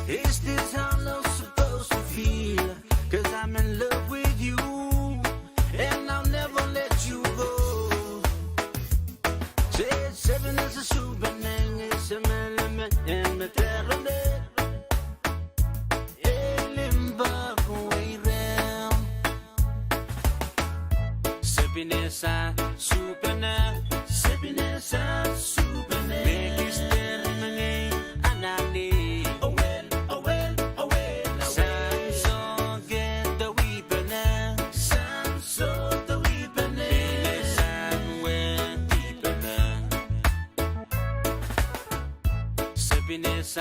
Is this how love's supposed to feel? 'Cause I'm in love with you, and I'll never let you go. Say seven is a super name, it's a element in the terror. Happiness, super na, happiness, super na. Make it stand in anani. Oh well, oh well, oh well. Samsung get the weapon now. Samsung the weapon now. Sam went deeper now. Happiness,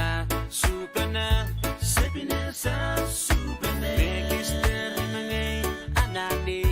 super na, happiness, super na. Make it stand in anani.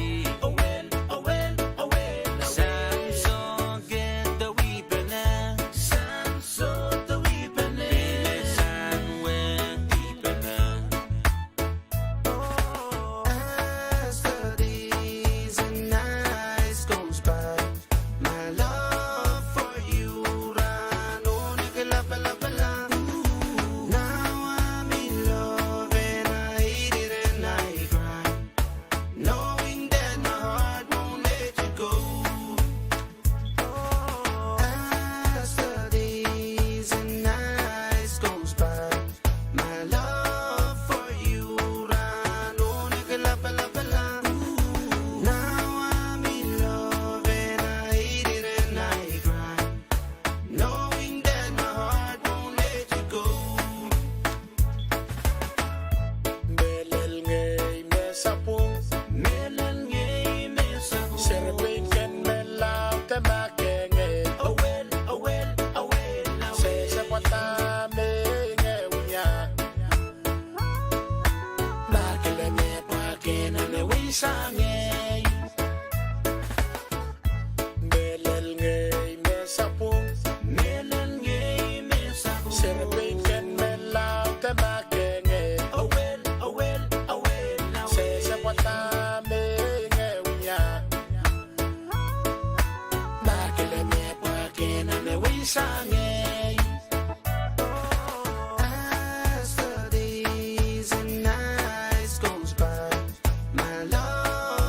As the days and nights goes by, my love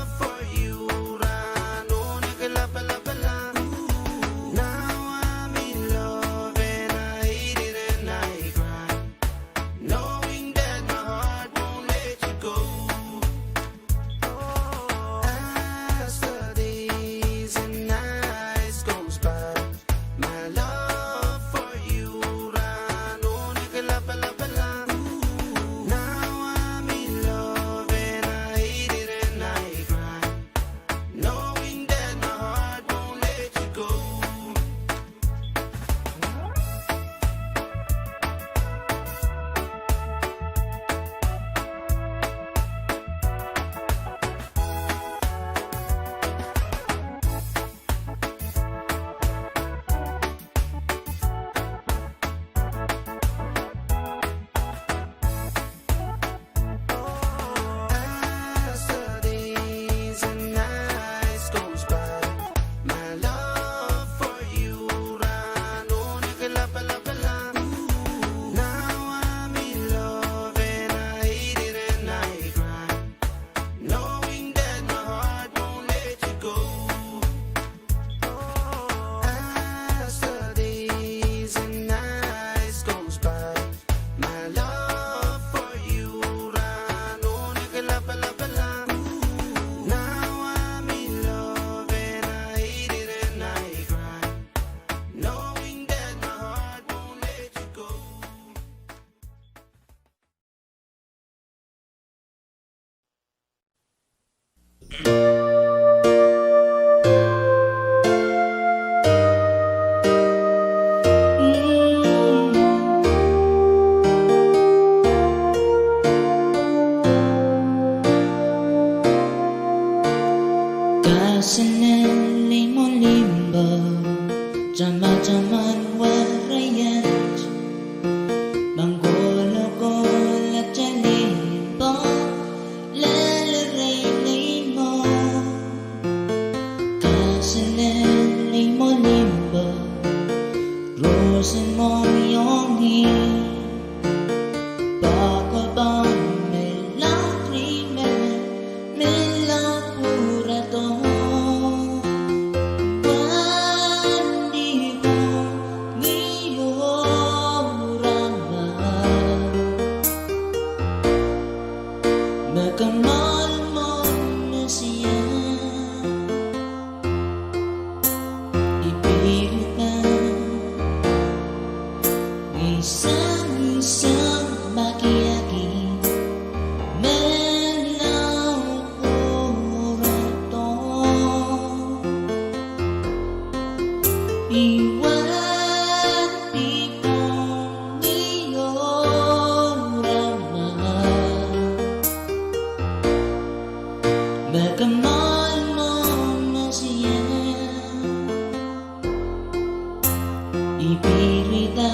Makamahal mo na siya, ipilit na isang-isang makiyakin. Melaw purato, iwan di kong iyorama. Makamahal mo na siya, ipirita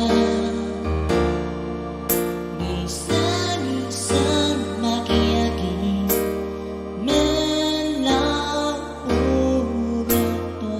isang-isang makiyakin. Melaw purato.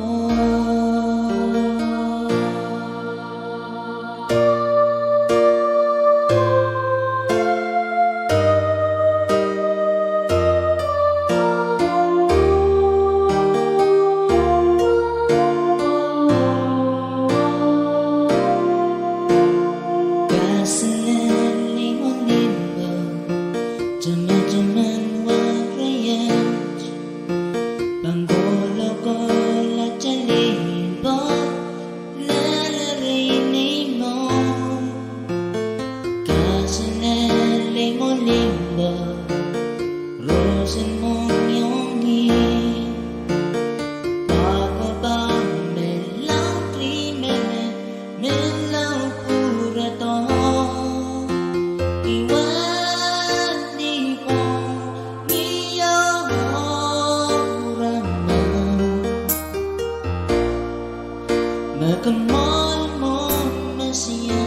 Makamahal mo na siya,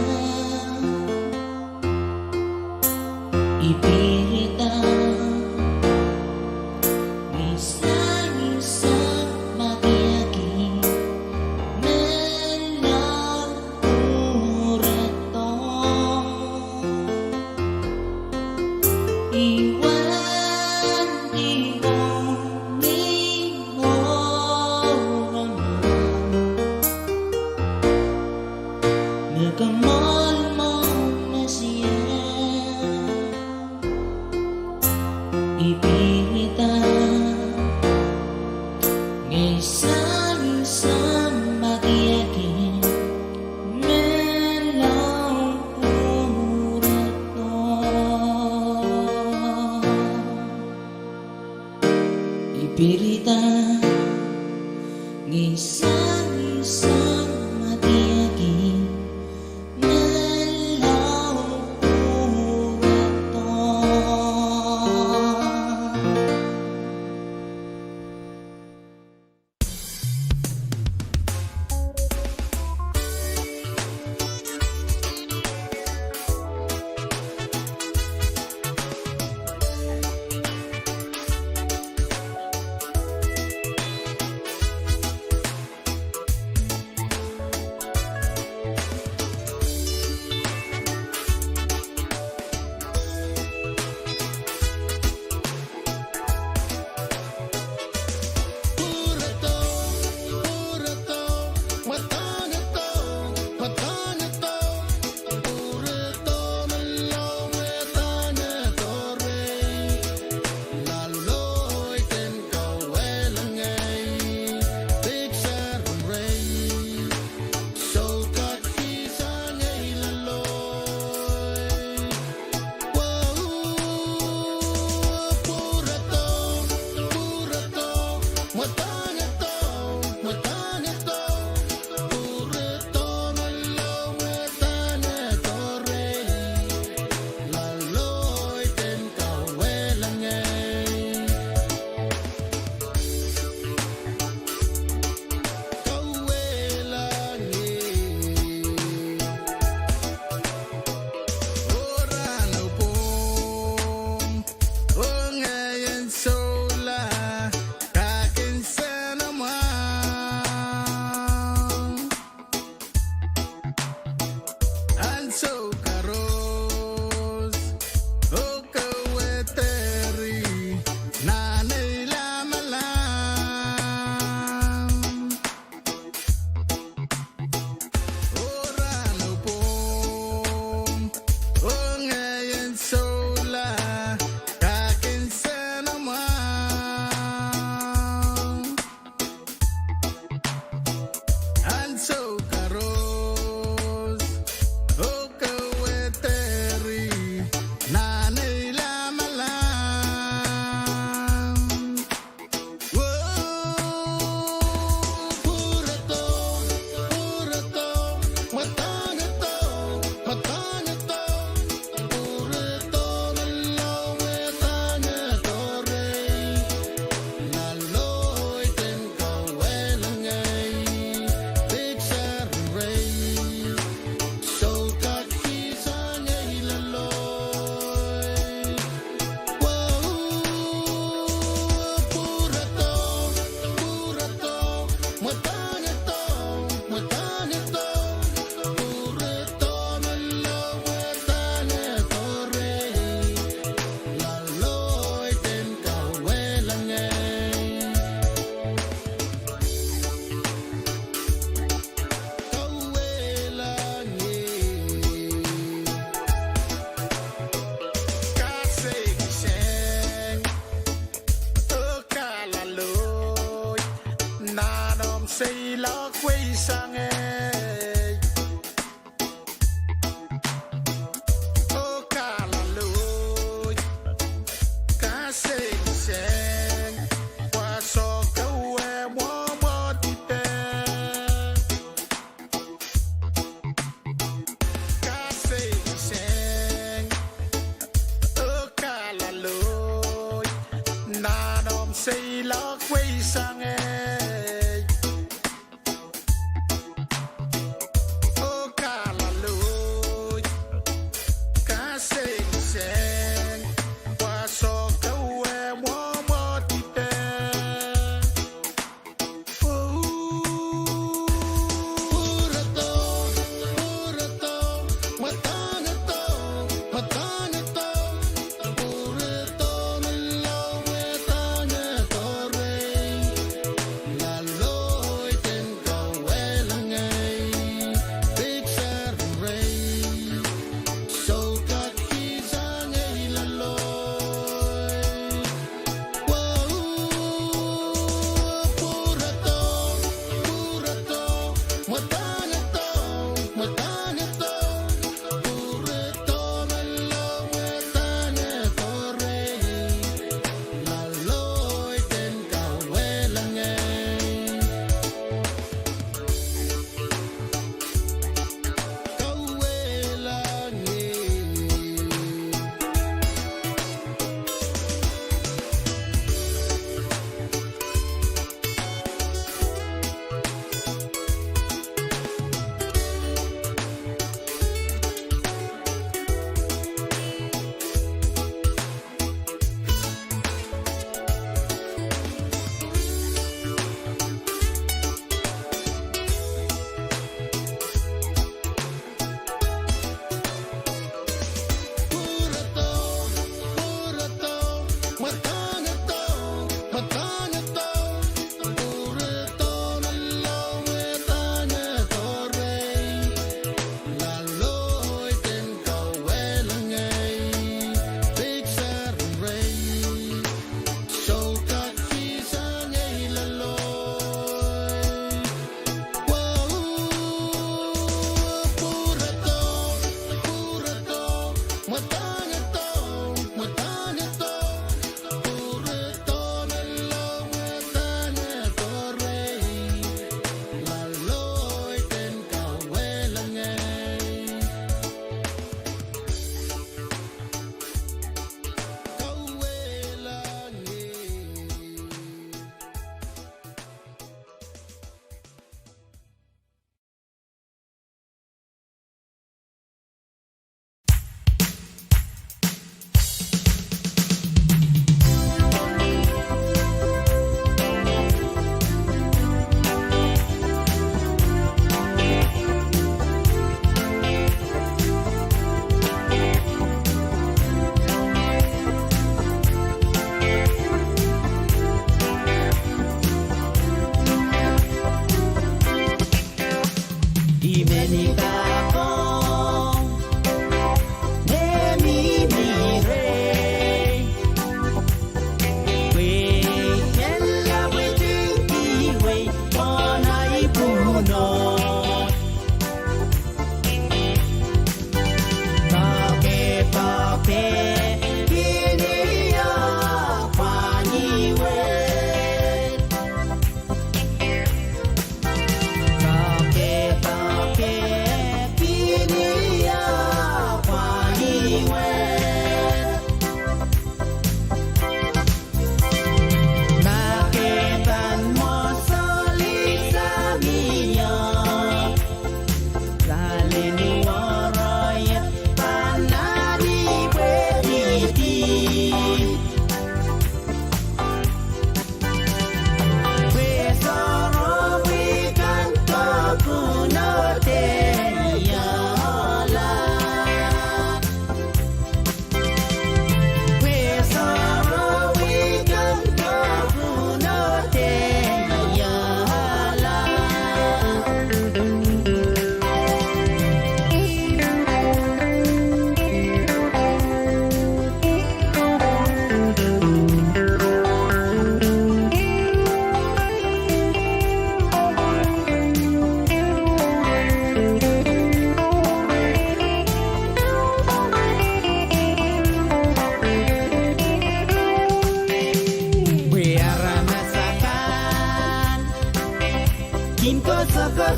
ipirita isang-isang makiyakin. Melaw purato, iwan di kong iyorama. Makamahal mo na siya, ipirita isang-isang makiyakin. Melaw purato, ipirita isang-isang makiyakin.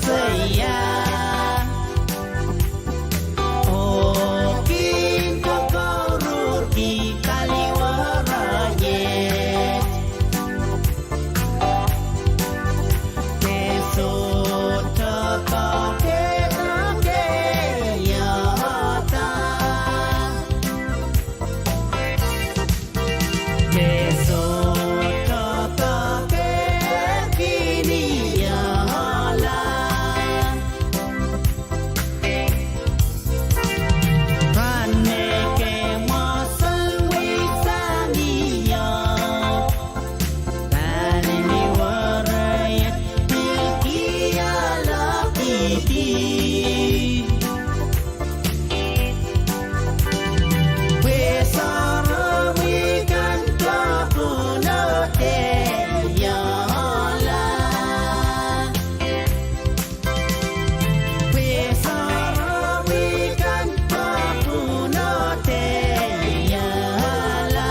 saya Oh kin kokorur ki kaliwaraye Kesot tatoke nage yata Kesot tatoke kini yala Kaneke masal wisaniya Tanini warayat bilkiyala iti Wesarawikan kapunate yala Wesarawikan kapunate yala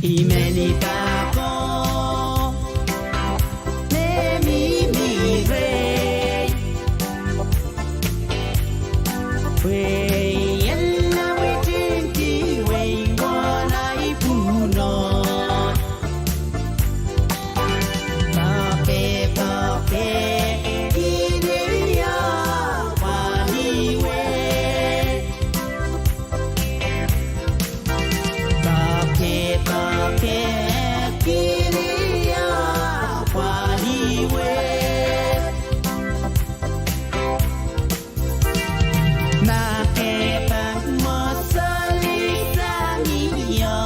Imenita ko ne mi re Wei yan na wei tin ti wei mo lai puno Pape kini ya wani we Pape kini ya wani we Nakepang masalisaniya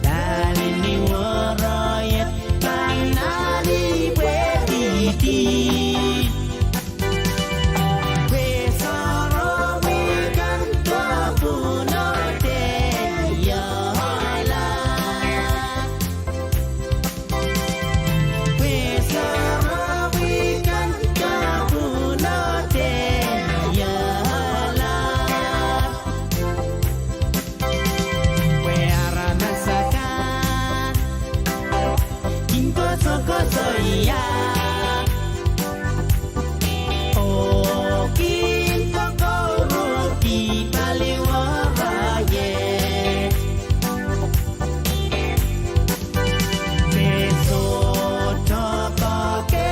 Dali ni warayat kanani wediti Wesarawikan kapunate yala Wesarawikan kapunate yala Weara nasakan Kinkoso-koso ya Oh kinkokorur ki kaliwaraye Kesot tatoke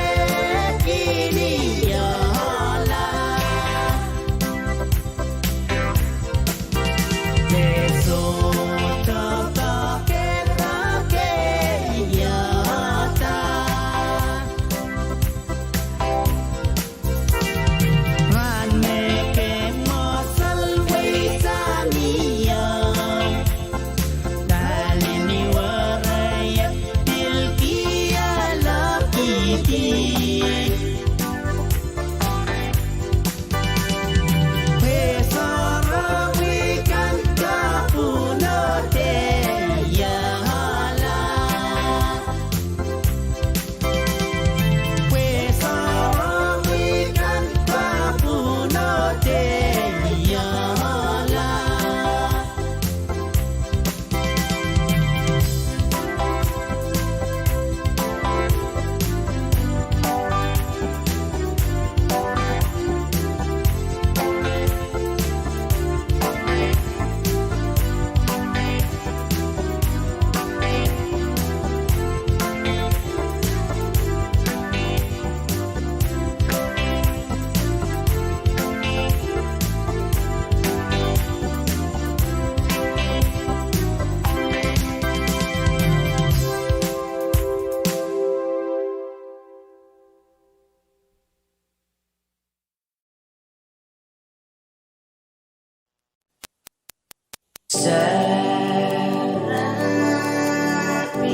kini yala Kesot tatoke nage yata Raneke masal wisaniya Dali ni warayat bilkiyala iti Wesarawikan kapunate yala Wesarawikan kapunate yala Serapi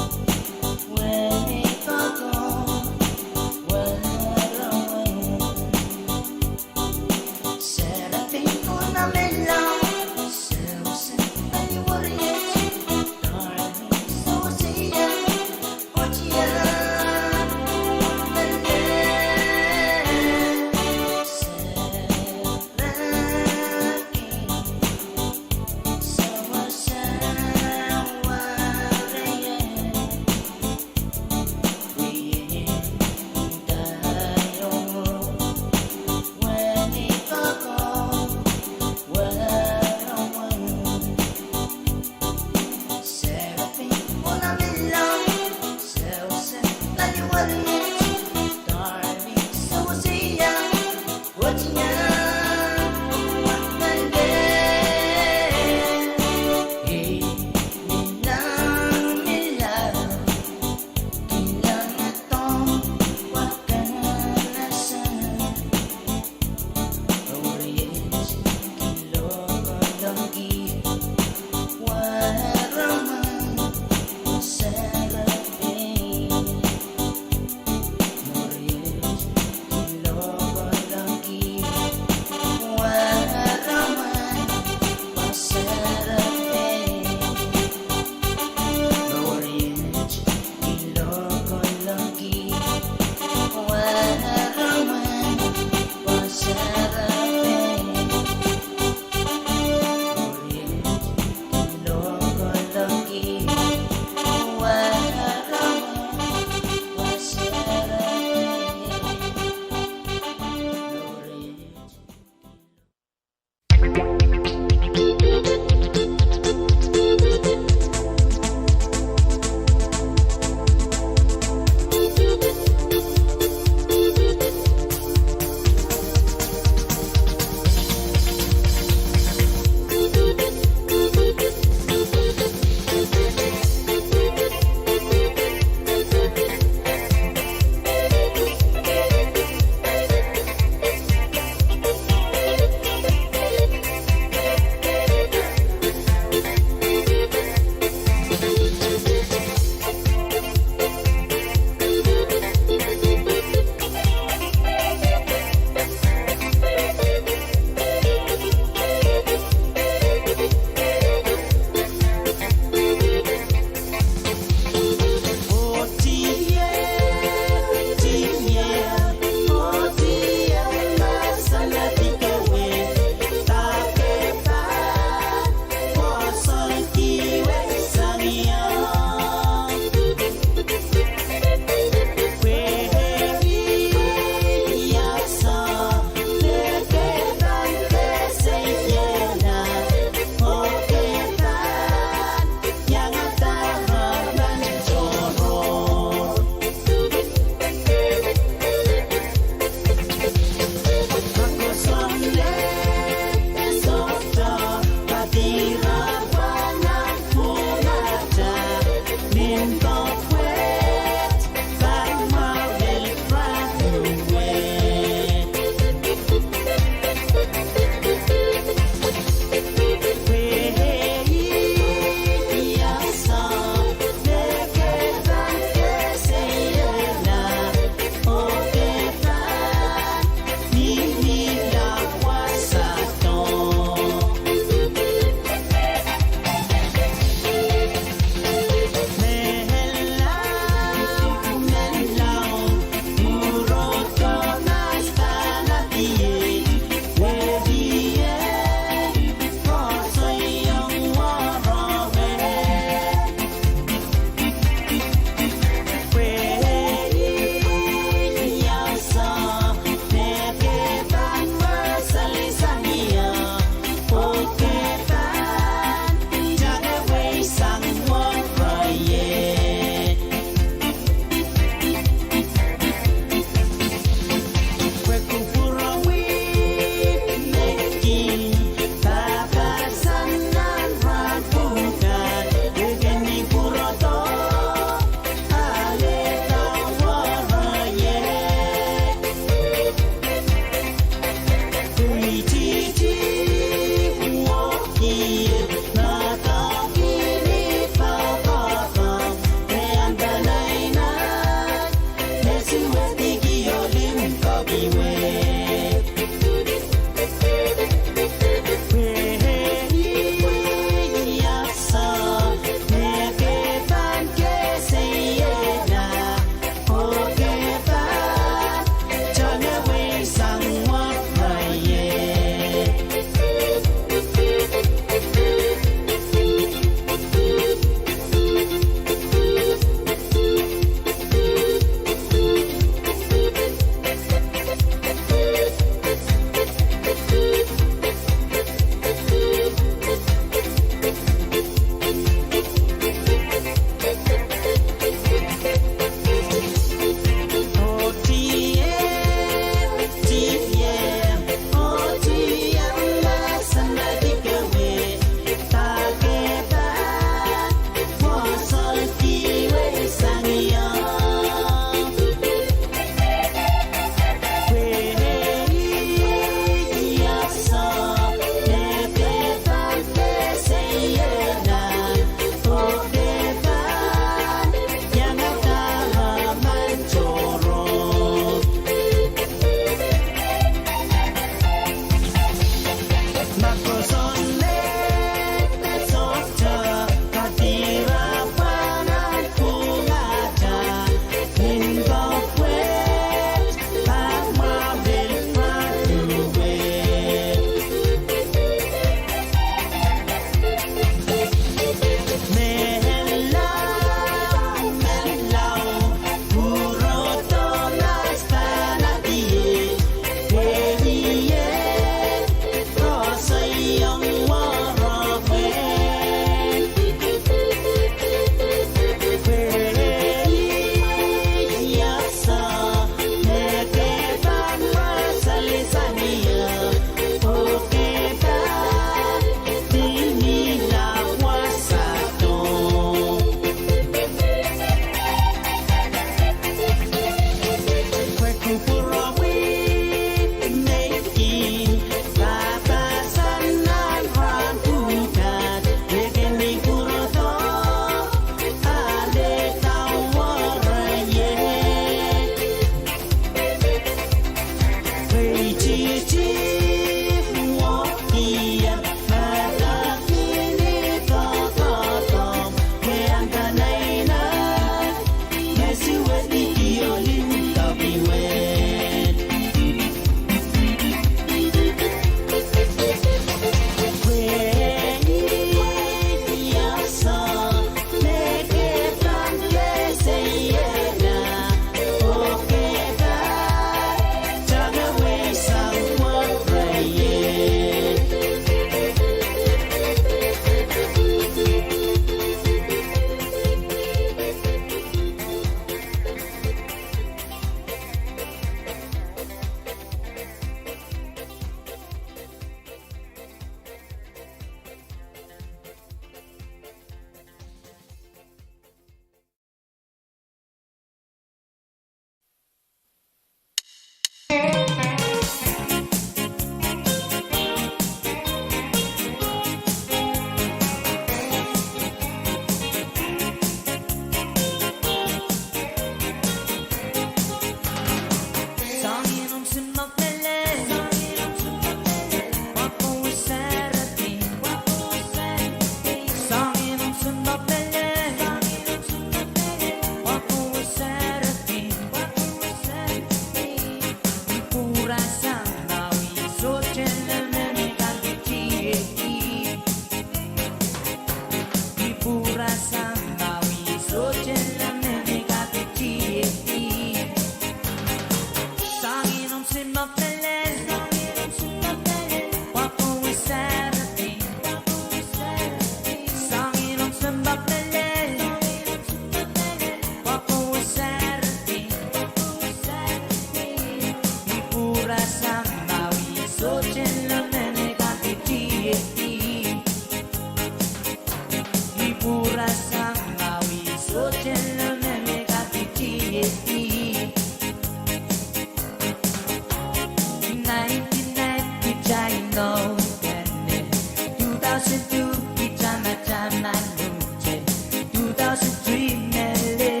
2002 기차마차만 누제 2003 멜레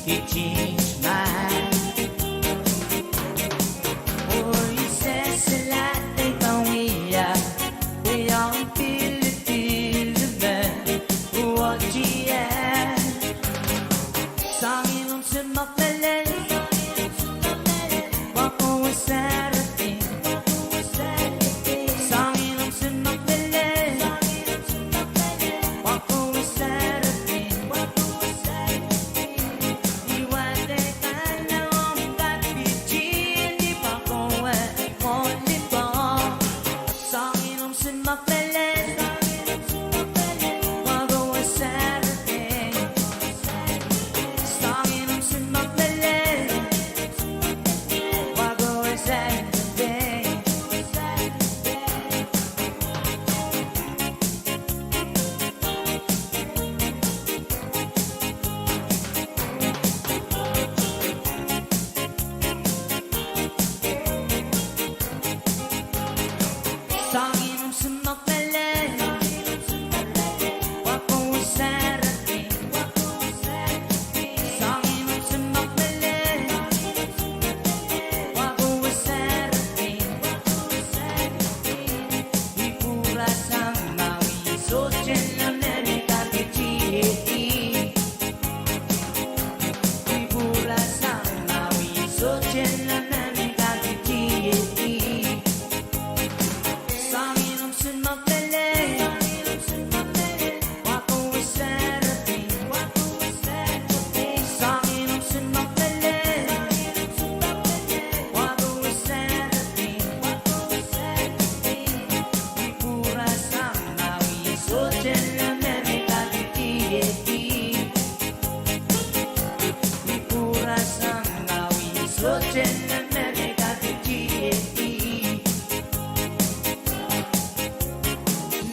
He changed my Oh, he says a lot they don't we all feel the man what he had Sangin 없음 먹멜레 Walk on Saturday Sangin 없음 먹멜레 Walk on Saturday 이와대 갈라 온갖 빛이 네 바꿔와 올리버 Sangin 없음 먹멜레 Walk on Saturday Sangin 없음 먹멜레 Walk on Saturday Sangin 없음 먹멜레 Walk on Saturday Sangin 없음 먹멜레 Walk on Saturday 이 불화상 마음이 쏟질러 내가 되지 이 불화상 마음이 쏟질러 내가 되지 Sangin 없음 먹멜레 Walk on Saturday Sangin 없음 먹멜레 Walk on Saturday 이 불화상 마음이 쏟질러 내가 되지 이 불화상 마음이 쏟질러 내가 되지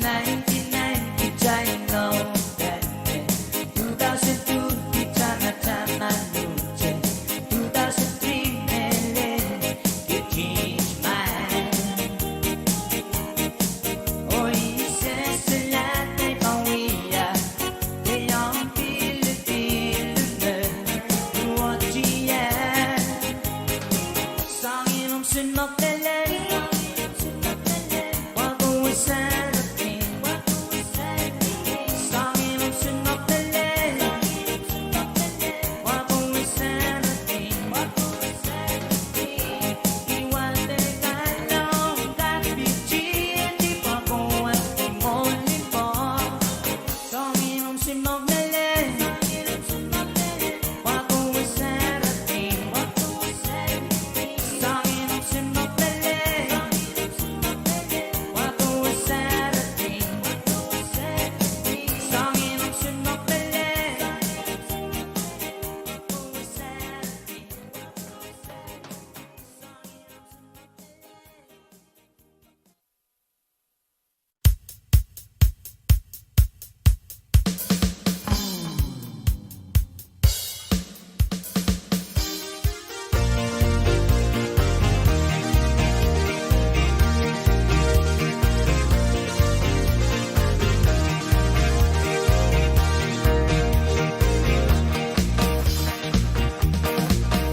1990 I know that 2002 기차마차만 누제 2003 멜레 You changed my Oh, he says a lot they don't we They all feel the what he had Sangin 없음 먹멜레 Walk on Saturday Sangin 없음 먹멜레 Walk on Saturday 이와대 갈라 온갖 빛이 네 바꿔와 올리버 Sangin 없음 먹멜레 Walk on Saturday Sangin 없음 먹멜레 Walk on Saturday Sangin 없음 먹멜레 Walk on Saturday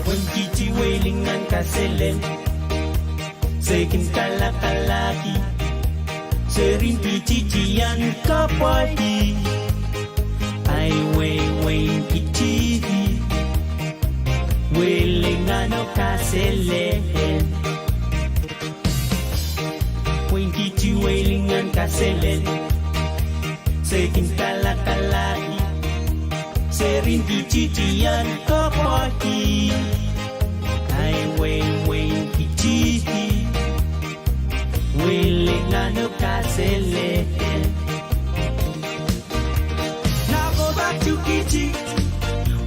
Wengiti welingan kaselen Sekin kalakalaki Serinti cician kapwadi Ai wengiti Welingan o kaselen Wengiti welingan kaselen Sekin kalakalaki Serinti cician kapwadi Ai wengiti Welingan o kaselen Now go back to Kiti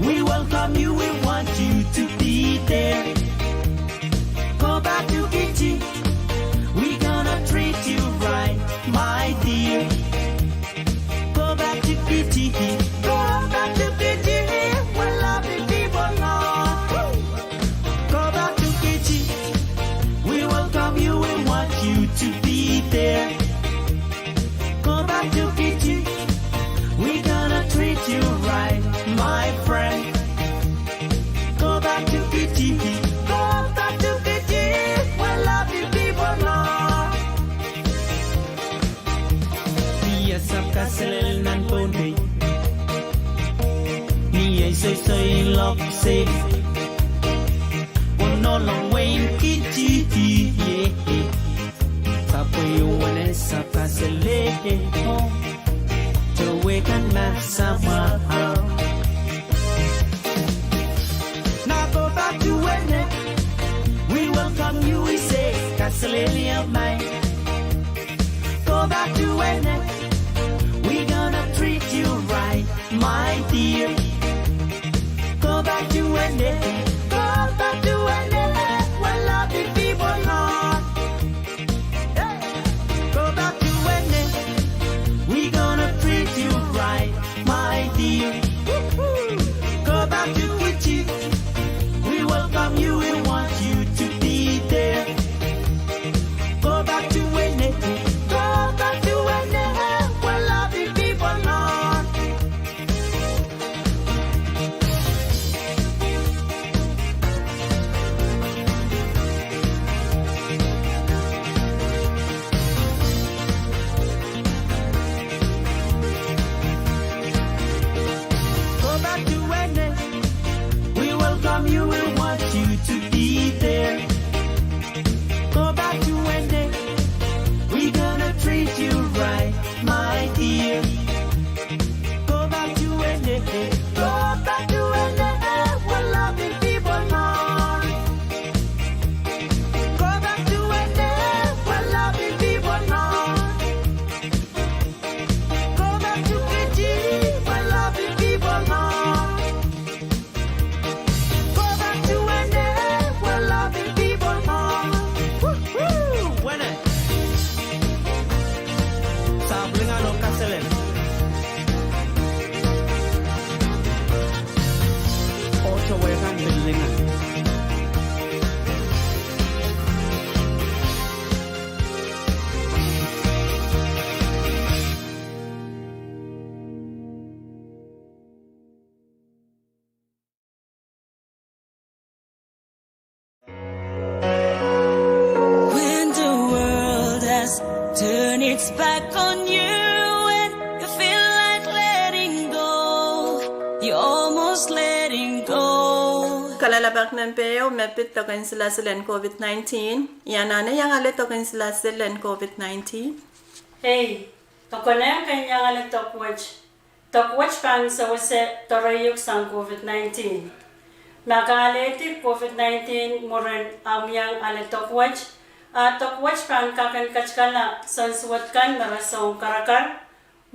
We welcome you, we want you to be there Go back to Kiti We gonna treat you right, my dear Go back to Kiti Go back to Kiti Where lovely people are Go back to Kiti We welcome you, we want you to be there Go back to kaselel nan ponde ni ay soy lok se no long way kiti yeah kapoy wane sa kasele ho to we can map somehow now go back to when we welcome you we say kasele of mine go back to when we gonna treat you right my dear go back to when go back to when when love the people on go back to when we gonna treat you right my dear go back to Kichi we welcome you we want you to be there go back to when go back to when love the people on go back to when we welcome you we want you to be there go back to when we gonna treat you right my dear go back to when go back to when we're loving people on go back to when we're loving people on go back to Kiji we're loving people on go back to when we're loving people on when sablingan o kaselen ocho wekan bilingan When the world has turned its back on you and you feel like letting go, you're almost letting go. Kalalabak ng peo, mepit token sila silen COVID-19. Yan na yang alit token sila silen COVID-19. Hey, tokonem kanya ngalang tokwatch pan sa wase torayuk sang COVID-19. Nakaleti COVID-19 moren amyang alit tokwatch pan kakan kachkala sansuat kan narasong karakar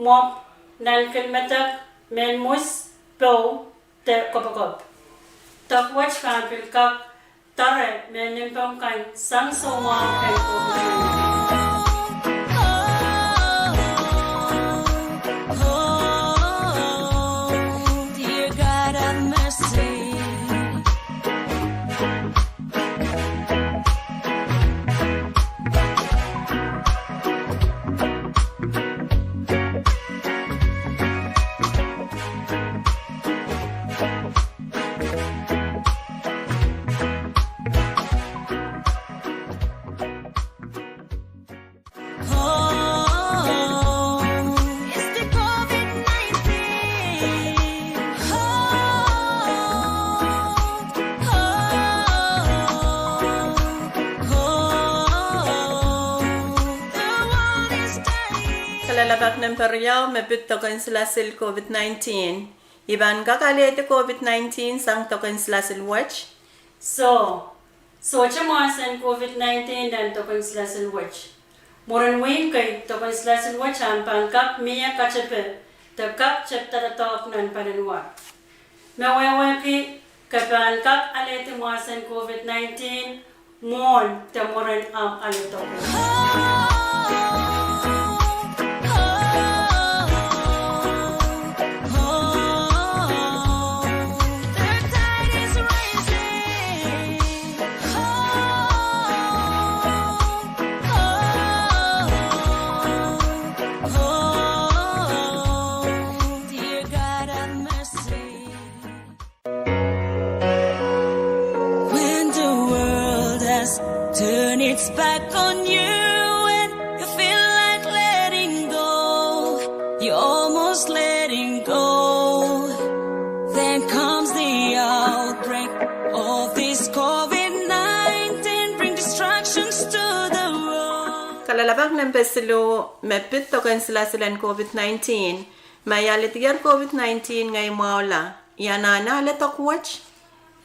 mop nan kilmetak menmus po te kopakop. Tokwatch pan pilkak tare menimpam kan sang soma kay COVID-19. Dear God have mercy. It's the COVID-19. The world is dying. Kalalabak ng peryaw, mepit token sila sil COVID-19. Iban kakalete COVID-19 sang token sila sil watch. So chamasan COVID-19 dan tokon slasil watch. Moran wing kay tokon slasil watch ang pangkap miya kachepe. Tekap chapter talk nan panenwa. Mawewe ki kapangkap alete masan COVID-19 mon temoran am aleto. The tide is rising. Dear God have mercy. When the world has turned its back on you and you feel almost letting go. Then comes the outbreak of this COVID-19, bring distractions to the road. Kalalabak ng pesilo, mepit to kansila silang COVID-19. Mayalit yar COVID-19 ngay maula. Yanana letok watch?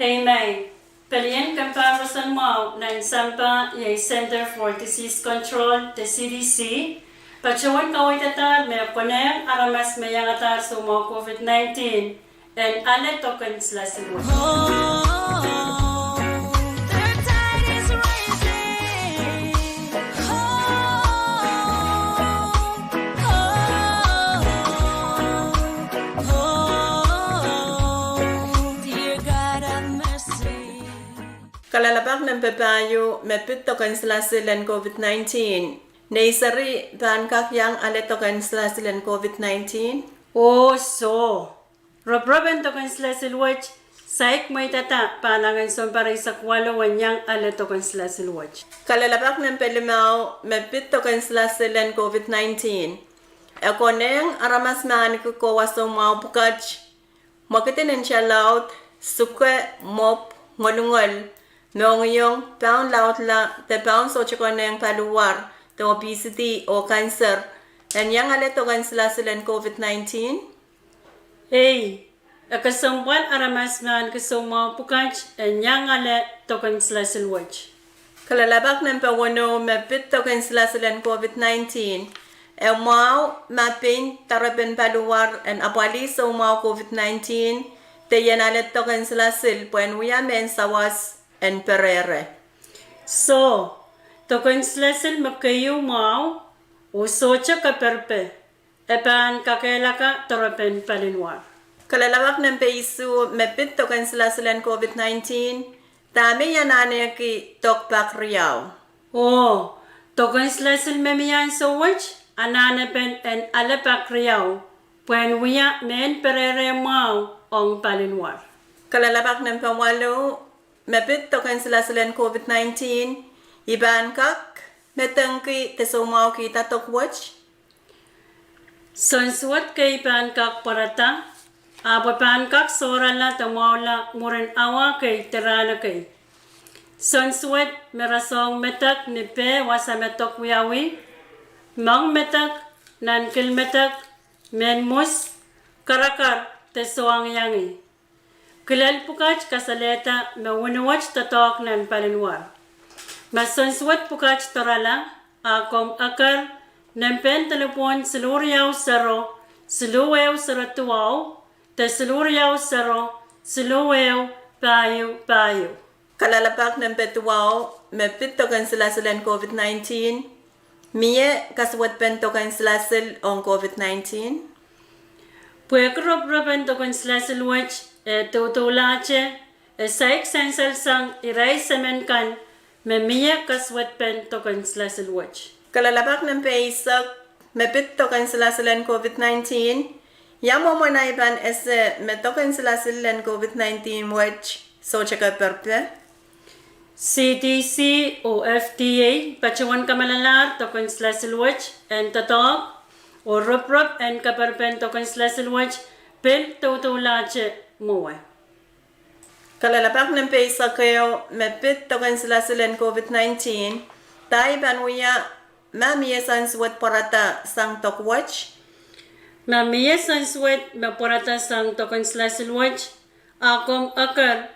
Amen. Pelian comparison mo ng sampa yung Center for Disease Control, the CDC. Pachuan kaway tatar, may koneng aramas may yang atar sumo COVID-19 and ale token sila silu. The tide is rising. Dear God have mercy. Kalalabak ng pepayo, mepit to kansila silang COVID-19. Naisari, ban kakyang ale to kansila silang COVID-19? Oh, so. Rob-roben token sila silwach, saik may tata, panangan son paray sa kwalo wanyang ale token sila silwach. Kalalabak ng pelimaw, mepit to kansila silang COVID-19. Ako neng aramas mahan ko wasong mga bukaj. Makitinin siya laut, suke, mop, ngolungol. Noong yung pound laut la, te pound so chiko neng paluwar, te obesity o cancer. And yang ale to kansila silang COVID-19? Hey, akasambal aramas man kasama pukaj and yang ale token sila silwach. Kalalabak ng pawono, mepit to kansila silang COVID-19. Mau mapin tarapin paluwar and apali sa mau COVID-19. Te yanalet to kansila sil, puen uyamen sawas and perere. So, token sila sil makayo mau, o socha ka perpe. Epan kakela ka tarapen palinwar. Kalalawak ng peisu, mepit to kansila silang COVID-19. Tami yanane ki tokpak riyaw. Oh, token sila sil memiyan so wach, ananapen and alepak riyaw. Puen wiya men perere mau ong palinwar. Kalalawak ng pawalo, mepit to kansila silang COVID-19. Iban kak, metengki tesumaw kita tokwach. Sonsuat kay pankak parata, abo pankak sorala tamawla muren awa kay terana kay. Sonsuat merasong metak ni pe wasa metok wiyawi, mang metak nan kil metak men mus karakar tesoang yangi. Kilal pukach kasaleta mewunawach tatok nan palinwar. Mas sonsuat pukach torala, akom akar, Nempen telepon seluriau sero, selueu seratuau, te seluriau sero, selueu payu payu. Kalalapak ng petuaw, mepit to kansila silang COVID-19. Miye kaswat pen to kansila sil on COVID-19. Puekrop-ropen to kansila silwach, tutulache, saik sensal sang iray semenkan, miye kaswat pen to kansila silwach. Kalalabak ng peisak, mepit to kansila silang COVID-19. Yamo mo na iban ese meto kansila silang COVID-19 watch so chaka perpe. CDC o FDA, pachuan kamalalar to kansila silwach, and tatok, o rup-rup and kaparpen to kansila silwach, pil tutulache muwe. Kalalabak ng peisak kayo, mepit to kansila silang COVID-19. Tay banuya, Mamiye sanswat parata sang tokwach. Mamiye sanswat maporata sang token slasilwach. Akom akar.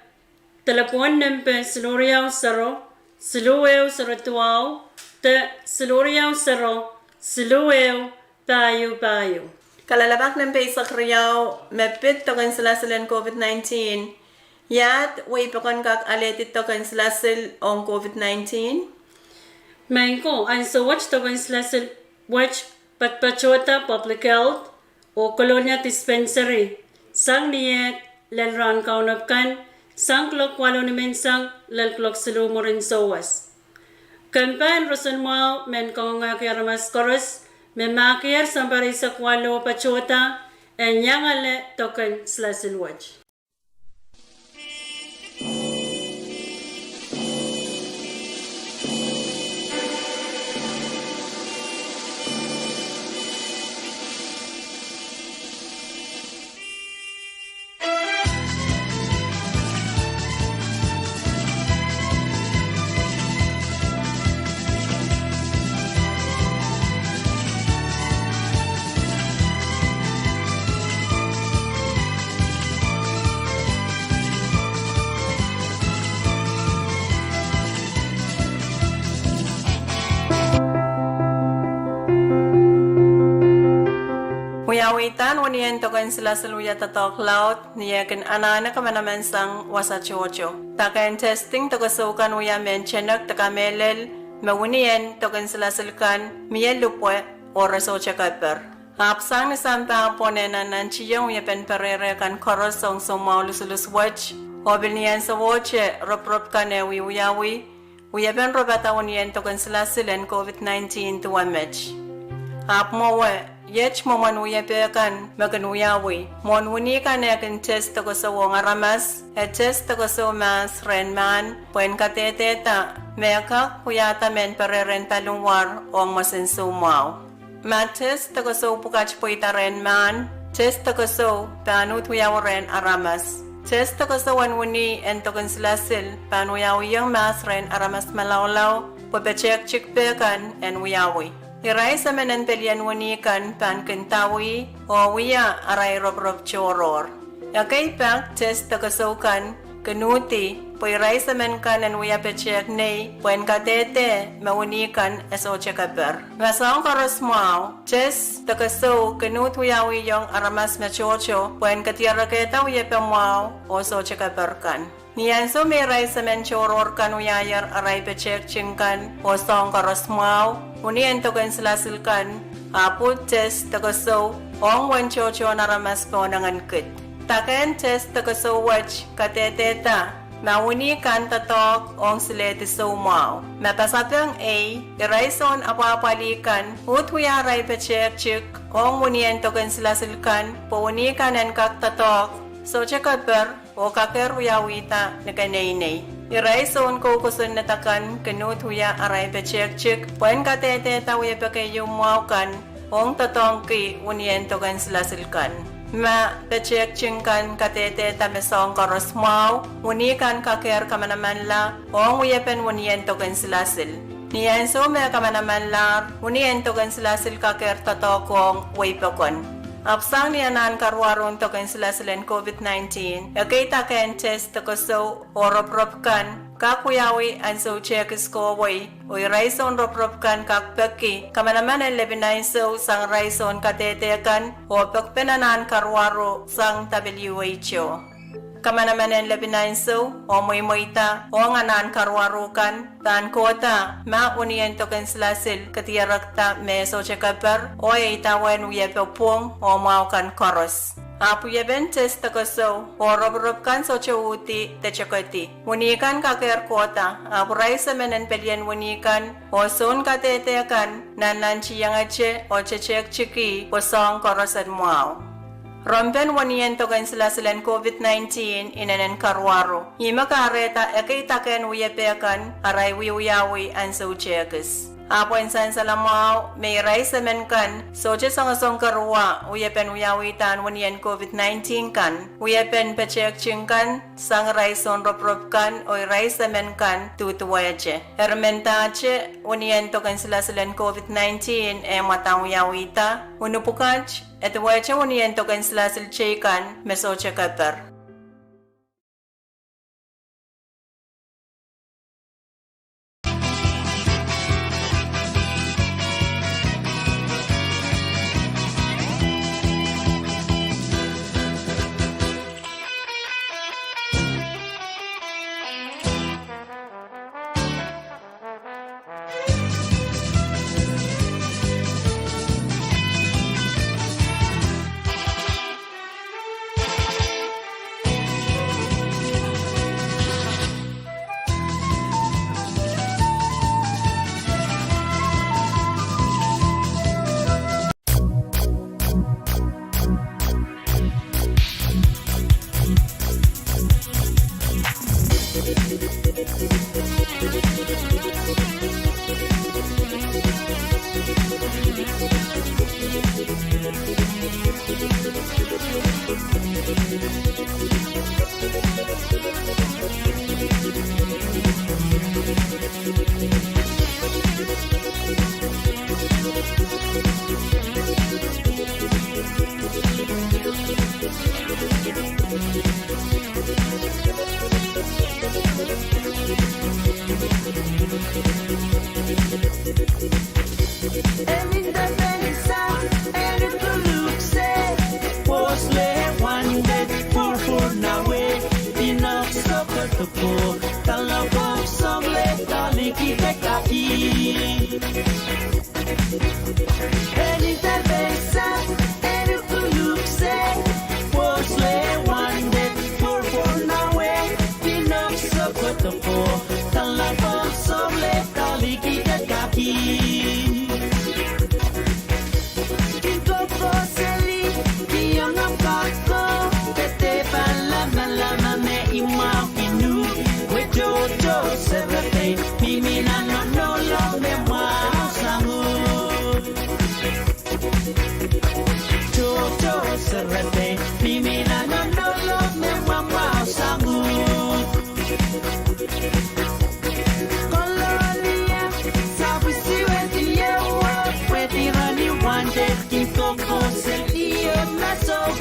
Telepon nempe siluriaw saro. Siluew saratuaw. Te siluriaw saro. Siluew payu payu. Kalalabak ng peisak riyaw, mepit to kansila COVID-19. Yat, way pakon kak aletit to kansila on COVID-19. Mengko ang sawach to slasil watch patpachota public health o kolonya dispensary. Sang niyet lalran kaunapkan sang klok walo ni mensang lalklok silu mo rin sawas. Kampan roson mo men kong nga kiramas koros men makir sampari sa kwalo pachota en yang ale token slasil watch. Uyawitan waniyan tokan sila saluya tatok laut niya kan anana ka manaman sang wasa chocho. Takan testing tokasukan uya menchenak takamelel mawuniyan tokan sila silkan miya lupwe oras o chakaper. Apsang ni sampa ponena nanchiyong uya pen perere kan koros song somau lusulus watch. Obil niyan sa woche rop kan ewi uyawi. Uya pen robata waniyan tokan sila silen COVID-19 tuwamech. Ap mowe Yech moman uya pekan makan uyawi. Mon wuni kan yakin test toko sa wong aramas. Test toko sa mas renman. Puen kateteta. Meka kuyata men pereren talungwar ong masinsumau. Ma test toko sa upukach puita renman. Test toko sa panut uyawaren aramas. Test toko sa wan wuni en tokon silasil. Pan uyawi yung mas ren aramas malawlaw. Pupechek chik pekan en uyawi. Iray sa manan pelian wanikan pan kentawi o wiya aray rob choror. Yakay pak test takasukan kanuti po iray sa man kanan wiya pechek nay puen katete mawanikan eso chekaper. Masang karosmao test takaso kanut wiyawi yung aramas machocho puen katiaraketa wiya pamwao o so chekaper kan. Niyan so may ray sa men choror kan uyayar aray pechek chingkan o song karosmao. Uniyan tokan silasilkan, apud test takaso, ong wan chocho naramas po nangankit. Taken test takaso watch kateteta, mauni kan tatok ong silete so mau. Mapasapang A, iraison apapalikan, utwiyaray pechek chik, ong uniyan tokan silasilkan, po unikan ang kaktatok, so chakaper, o kakeruyawita na kanaynay. Iraison ko kusun natakan kanut huya aray pechek chik puen katete tawiya pa kayo muawkan ong tatongki uniyen tokan silasilkan. Ma pechek chingkan katete tamesong karos muaw unikan kaker kamanaman la ong uyepen uniyen tokan silasil. Niyan so me kamanaman la uniyen tokan silasil kaker tatokong waypakon. Apsang niyanan karwaron token sila silen COVID-19, yakita ken test takaso o rop kan, kakuyawi an so chekis ko way, o raison rop kan kakpeki, kamanaman ang 11 so sang raison katetekan, o pagpenanan karwaro sang WHO. Kamanaman ang 11 so, o moymoyta, o nganan karwarukan, tan kota, mauniyan token silasil, katiyarakta meso chekaper, o itawan uyepopong, o maukan koros. Apu yeben test takaso, o rob kan so chawuti, techakati. Unikan kakir kota, apu raisa menen pelian unikan, o son katetekan, nanan chiyangache, o chechek chiki, o song korosan muaw. Rompen waniyan tokan sila silan COVID-19 inanan karwaro. Ima kareta ekitaken uyepekan aray wiuyawi an so chekes. Apo insan salamao may ray semen kan soche sangasong karwa uyepen uyawitan waniyan COVID-19 kan. Uyepen pechek chingkan sang ray son rop kan o ray semen kan tutuwaje. Hermentache waniyan tokan sila silan COVID-19 matang uyawita. Unupukach Ito wache waniyan tokan sila silchekan meso chekaper. En independenza, en el thru.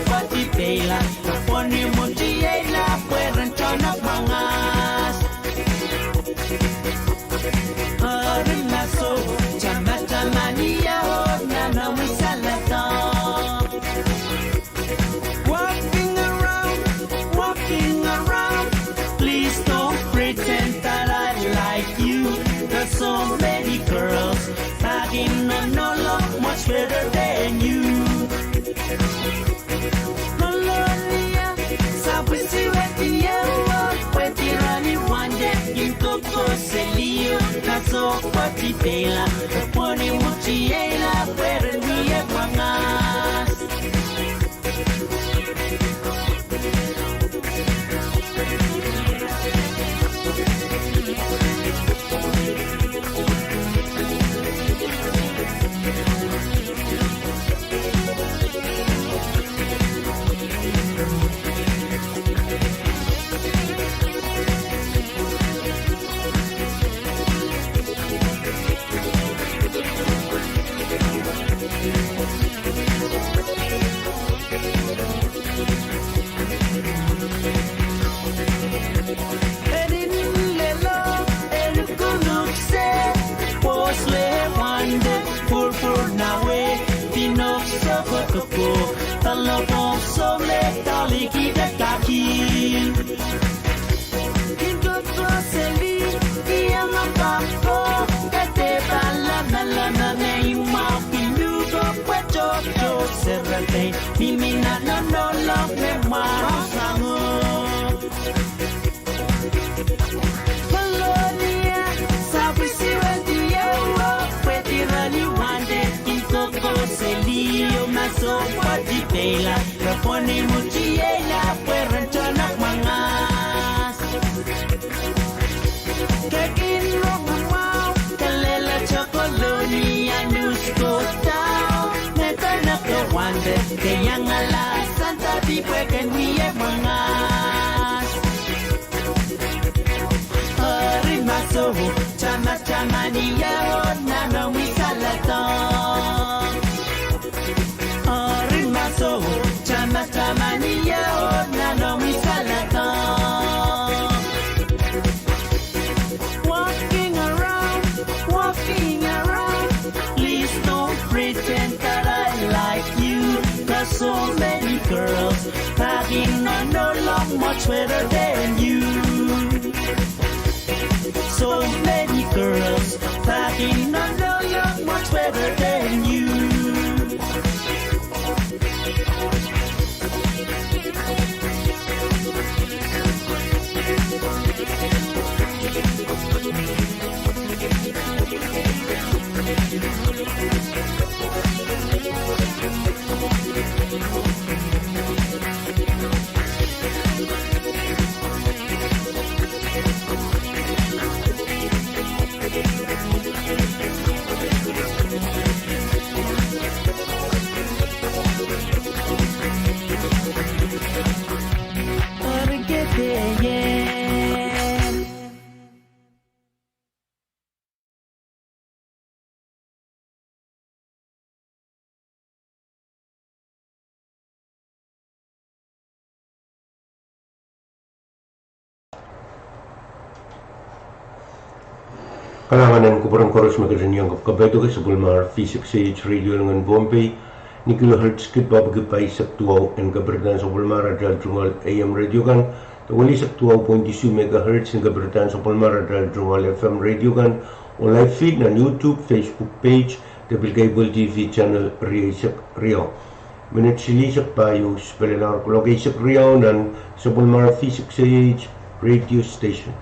pati pela Poni muti la pueran chonak mangas Arimaso chamata mania nana misalata Walking around Please don't pretend that I like you There's so many girls Having no love much better than you Malonia Sabi si Wetia Wetirani wande Inkoko selio Kaso pati pela Poni muchi ela Pero niye pangas Talabong sobre tali kita kaki Kinto seli Ia mapako Kate bala na neymau Pinugo Pachocho serrate Mimina no me marasango Polonia Sabi si wedia Petirani wande Kinto selio Maso pati pela Raponi muchi ela Pueran chonak mangas Kakin romamau Kalela chocoloni Anusko tao Neta na kawande Kayang alasan Tabi puekan niye mangas Arimaso Chama niya Nano misalatong Arimaso Chama niya Nano misalatong Walking around Please don't pretend that I like you There's so many girls Having no love much better than you So many girls Having no love much better than you Kalanganan ko parang chorus magazine yang kabeto ka sa Bulmar V6AH radio dengan Bombay ni kilohertz kit babagipay sa tuaw en kaberdan sa Bulmar radal jungal AM radio kan tawali sa 12.2 MHz ng kaberdan sa Bulmar radal jungal FM radio kan on live feed na YouTube, Facebook page, Double Cable TV channel Rio. Minute silisak payo spelenar ko logisik Rio nan sa Bulmar V6AH radio station.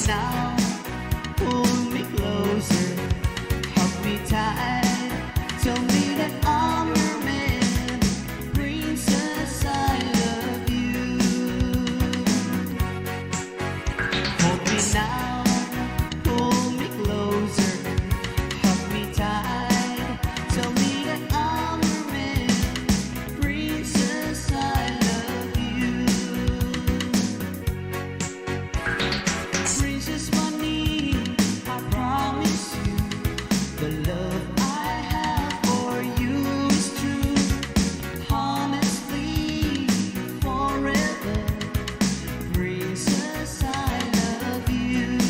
now, pull me closer, hug me tight, tell me that I'm your man, princess, I love you. Hold me now, pull me closer, hug me tight, tell me that I'm your man, princess, I love you. Princess Money, I promise you, the love I have for you is true, honestly, forever. Princess, I love you.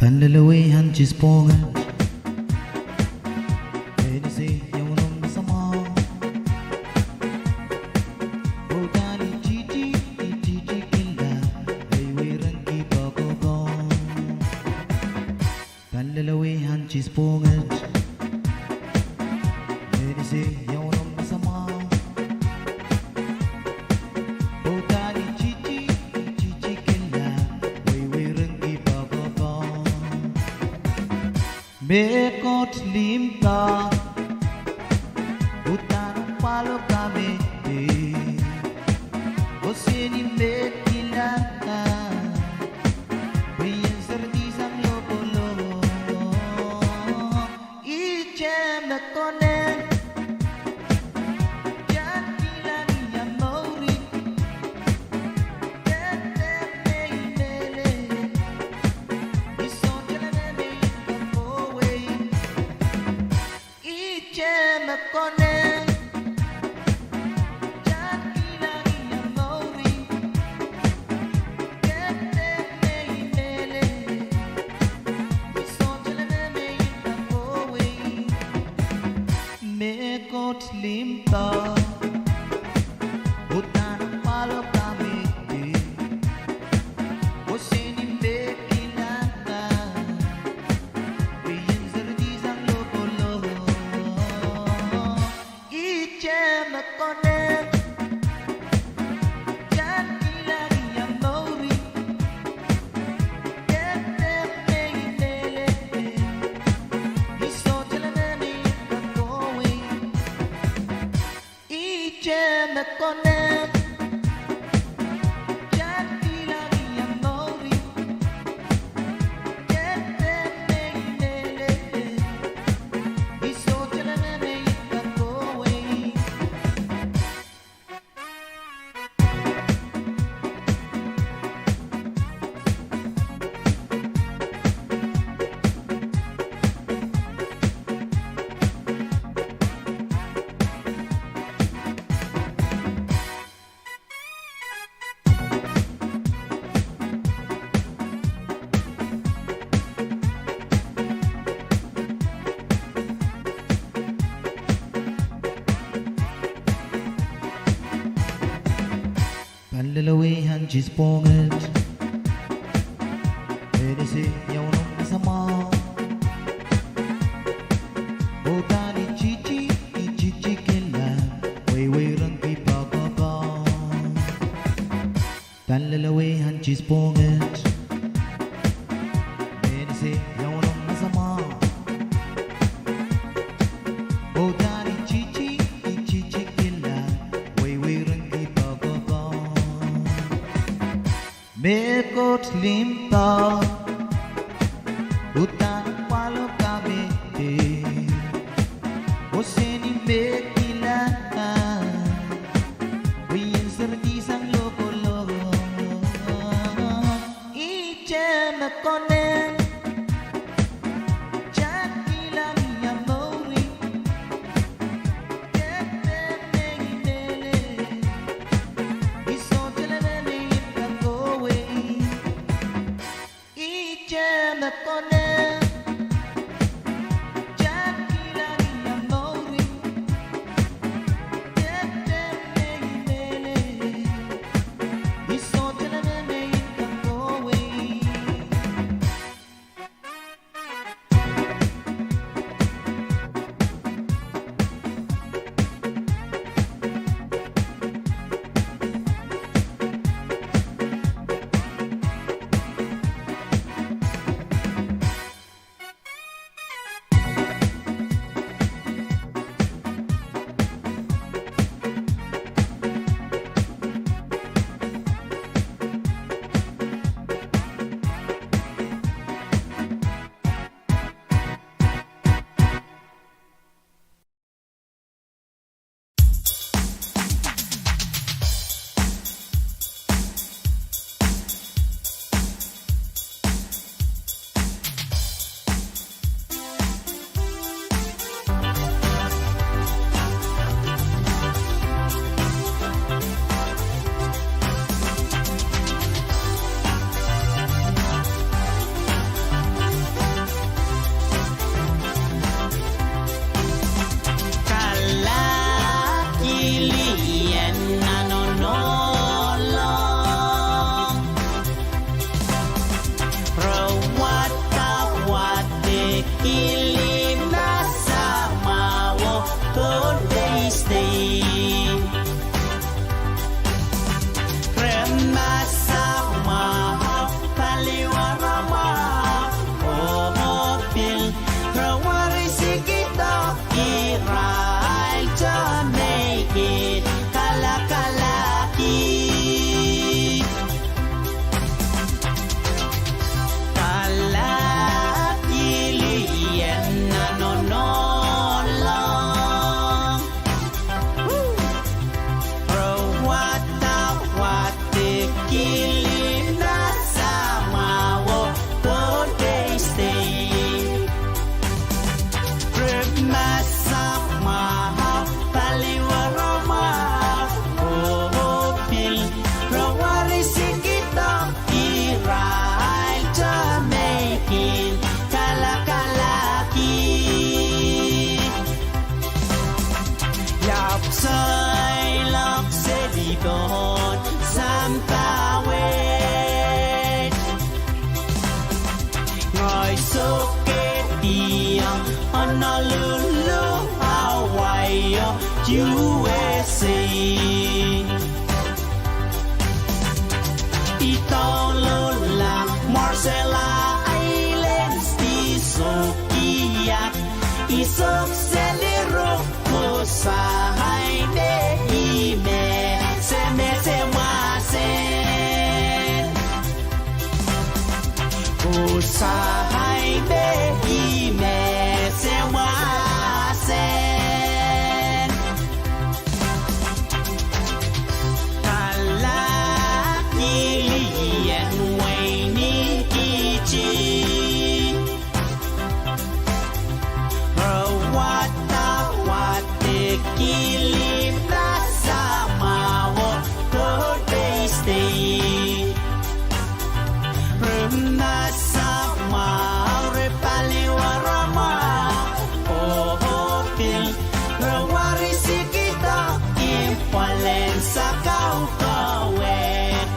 Kalalawihan chispongan Pwede siya unong masama Butani chichi kila Waywayran kipakobong Kalalawihan chispongan Pwede siya unong masama Butani chichi kila Waywayran kipakobong Bekot limta Utan palo kami Osini bekilata Priyan sertisang loko-loko Ichem na konen Yan kilang iyang mauri Tetem na inele Ison jala na may kapoway Ichem na konen Yan kilang iyang mauri Tetem na inele Ison jala na may kapoway Mekot limta Utan palo kami Osini bekilata Priyan sertisang loko-loko Ichem na konen Yan kilang iyang mauri Tetem na inele Iso jala na may kapoway Ichem na konen Yan kilang iyang mauri Tetem na inele Iso jala na may kapoway Kalalawihan chispongan Pwede siya unong masama Butani chichi kila Waywayran kipakabang Kalalawihan chispongan Pwede siya unong masama Butani chichi kila Waywayran kipakabang Mekot limta Utan palo kami Osini bekilata Priyan sertisang loko-loko Ichem na konen Yan kilang iyang mauri Tetem na inele Iso jala na may kapoway USA Italola Marcella Islands Isokiak Isok Selero Kosahay Ne Ime Semete Masen Kosahay Ne Ime Semasen Kala Ilian Waini Ichi Rawata Wate Kilim Nasamawo Kodei Stay Rumnasama Repaliwarama Ohopil Rawarisi kita Impalen sa kau kawe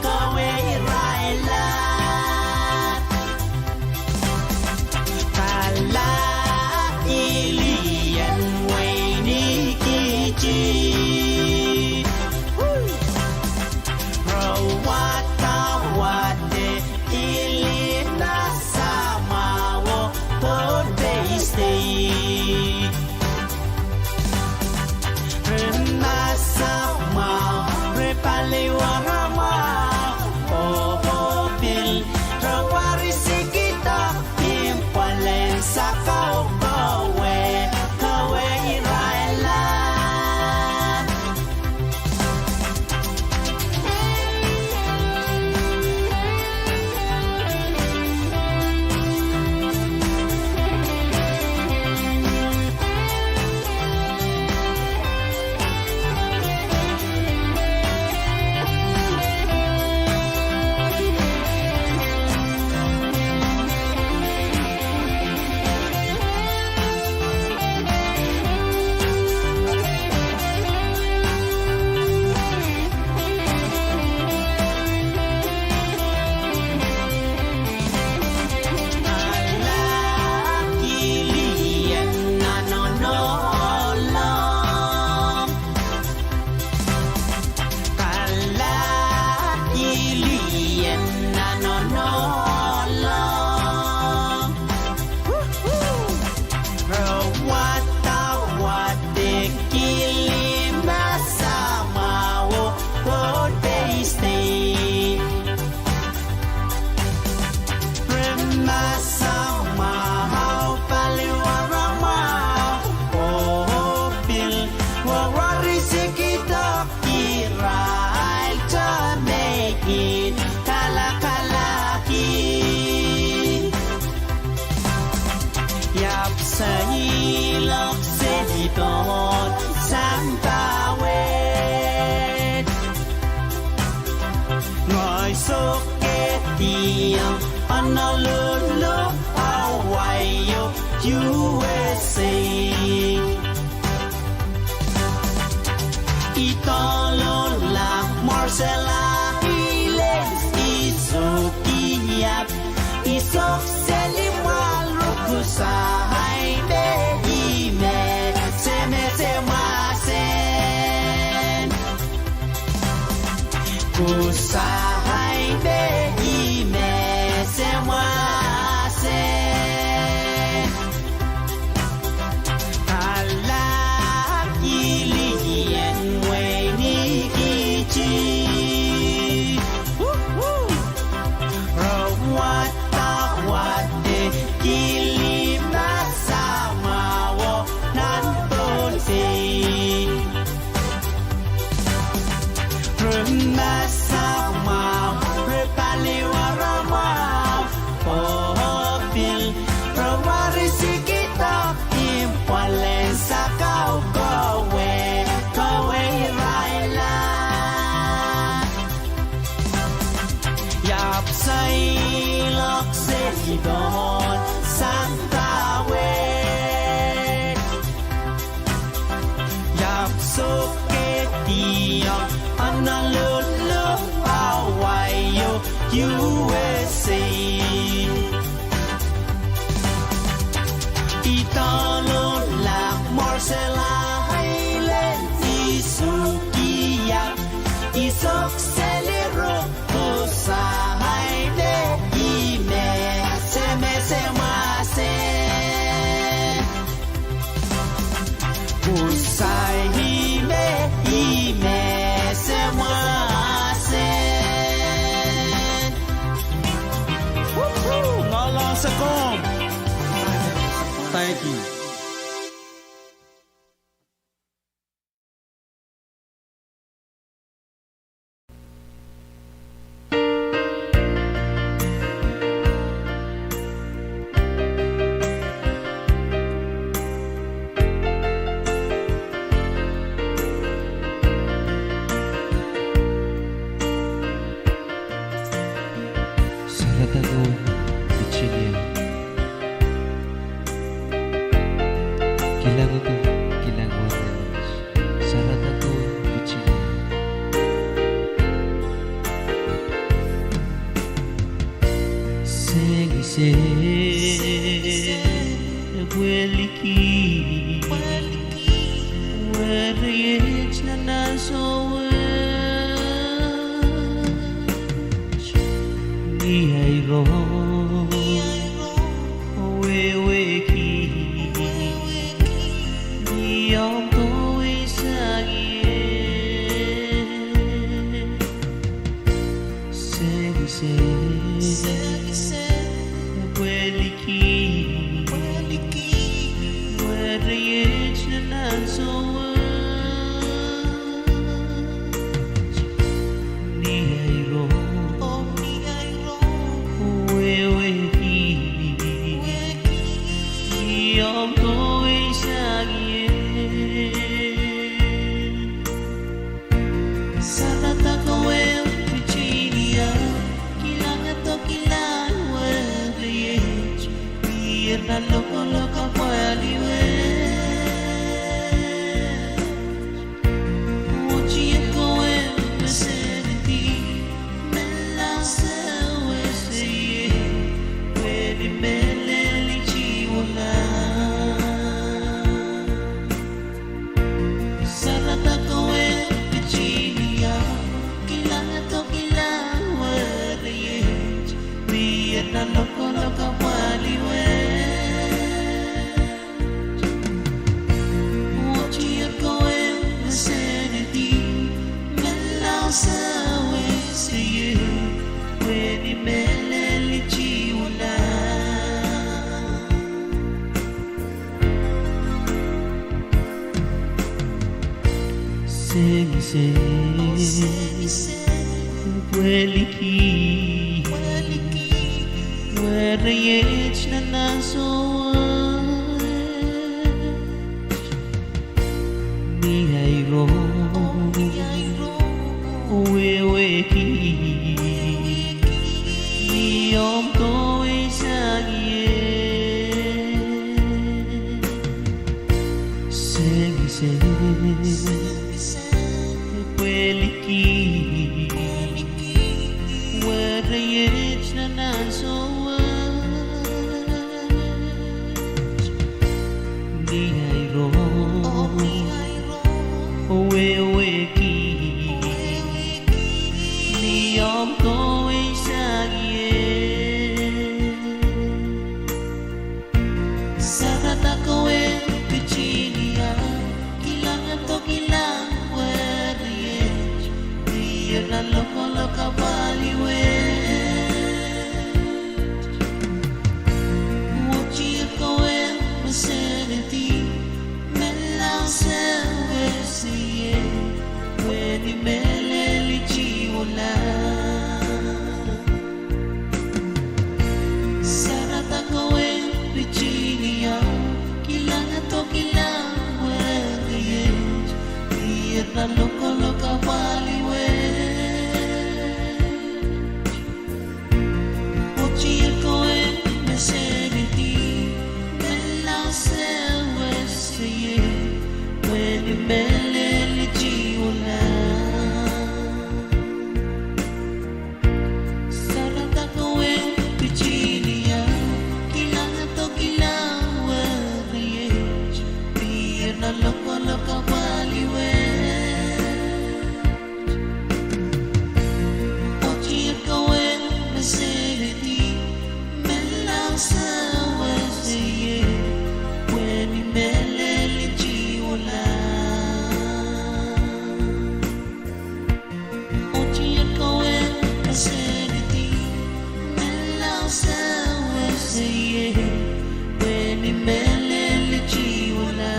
Kawe irailan Kala Ilian Waini Kichi Rawata Wate Ilina Samawo Podei Stay Renasama Repaliwarama Ohopil Rawarisi kita Impalen sa kau kawe Kawe irailan Kilian nanonolong Kala Kilian nanonolong Rawata Wate Kilim Nasamawo Kodei Stay Remasama Paliwarama Ohopil Wawarisi kita Irail to make it Kalakalaki Yap sa ilok Sedidot Santawet Ngồi soket tiang Honolulu, Hawaii, USA Italola, Marcella Islands Isokiak Isok Selimal Rukusahay Ne Ime Semete Masen Kusahay Ne Ime Semasen Kala Ilian Waini Kichi Rawata Wate Kilim Nasamawo Nantonsi Remasama Kilangutu, kilangwanan, saratatu, bichini. Segise, bueliki, wereyech na nasowech, niyayro, weweki, niyom to'y sagye, segise, bueliki, wereyech na nasowech, niyayro, weweki, niyom to'y sagye. Sarata kawel pichinia, kilanga to kilan wereyech, biar na loko paliwech. Ujian kawel meseniti, melang seweseye, weni meleli jiwala. Sarata kawel pichinia, kilanga to kilan wereyech, biar na loko paliwech. Ujian kawel meseniti, melang seweseye, weni meleli jiwala. Segise, bueliki, wereyech na nasowech, niyayro, weweki, niyom to'y sagye, segise, bueliki, wereyech na nasowech, niyayro, weweki, niyom to'y sagye. Sarata kawel pichinia, kilanga to kilang wereyech, biar na loko paliwech. Ujian kawel meseniti, melang seweseye, weni meleli jiwala. Sarata kawel pichinia, kilanga to kilang wereyech, biar na loko paliwech. Ujian kawel meseniti, melang seweseye, weni meleli jiwala. Sarata kawel pichinia, kilanga to kilang wereyech, biar na loko paliwech. Ujian kawel meseniti, melang seweseye, weni meleli jiwala. Ujian kawel meseniti, melang seweseye, weni meleli jiwala.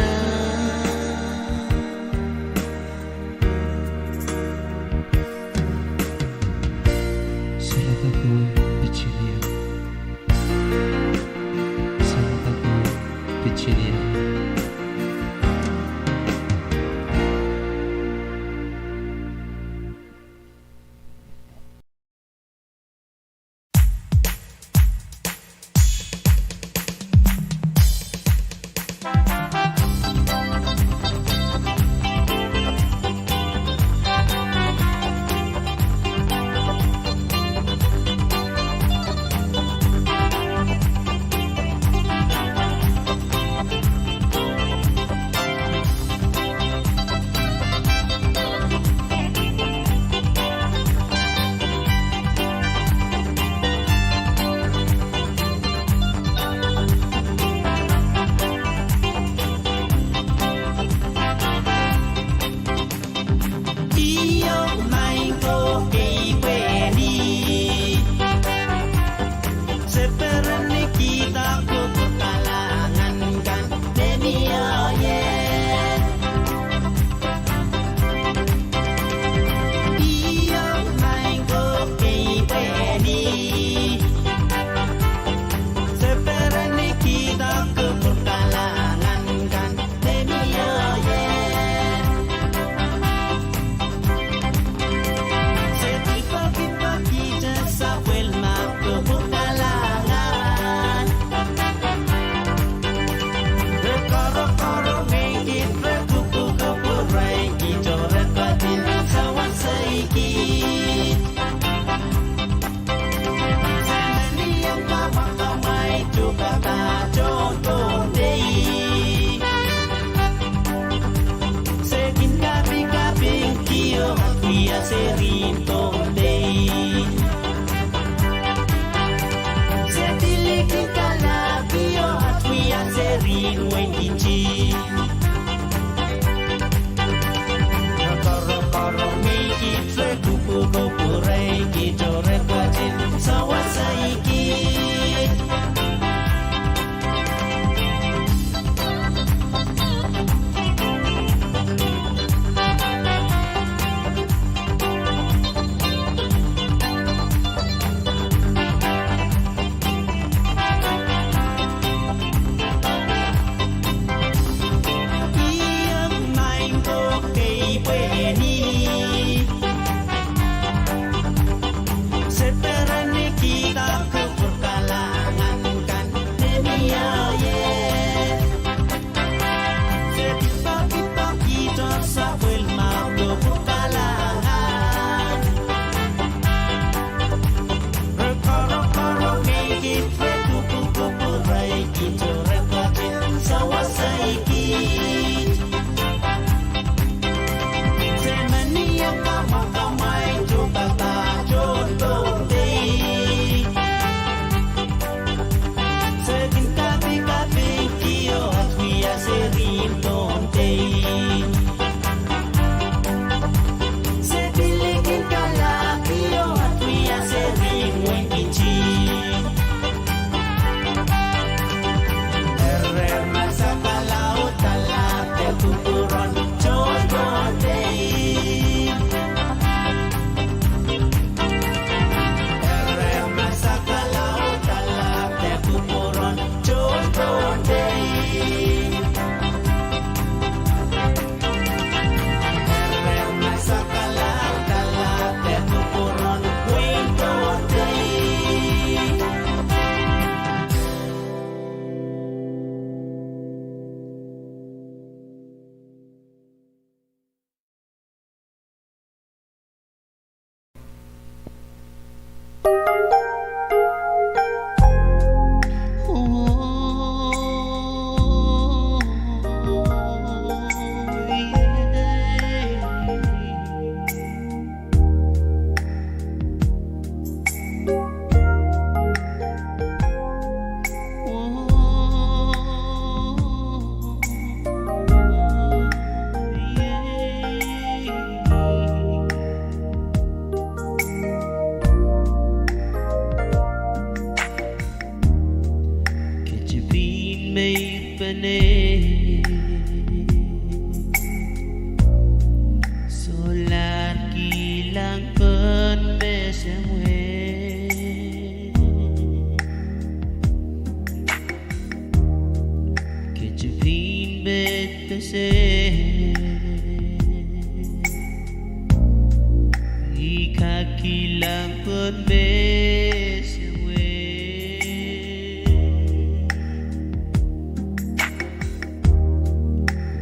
Ikakilang pagbesewe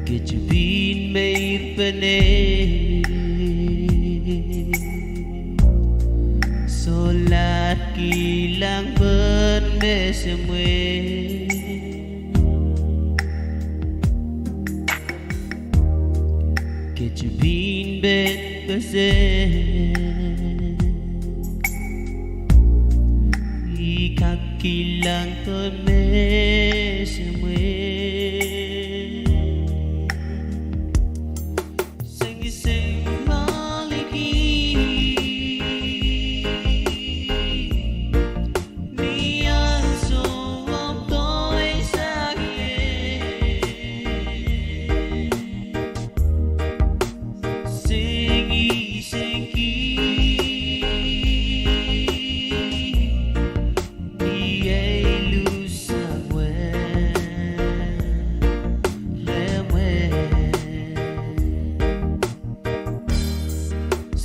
Kejubin mairpane Solat kilang pagbesewe Kejubin bet Ikakilang pagbesewe Sing maliki Niyan so to'y sakit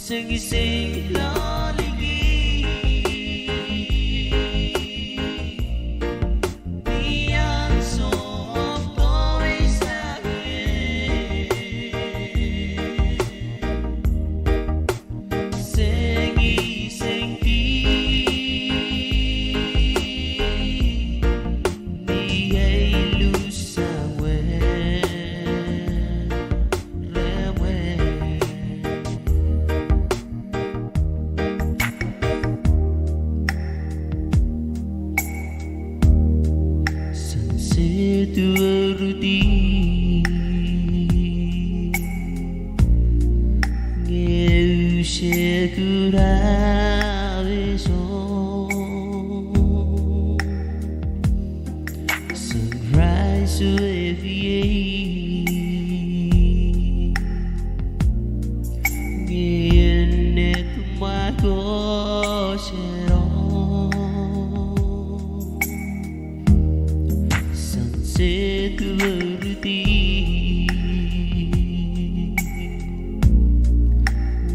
Singi sing loligi Niyan so to'y sakit Singi Niya'y lusawe Tuarudi Ngeushe kuraweso Sunrise evie Ngeyenet mako shero Sekuriti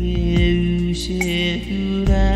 Ngeushe kuraweso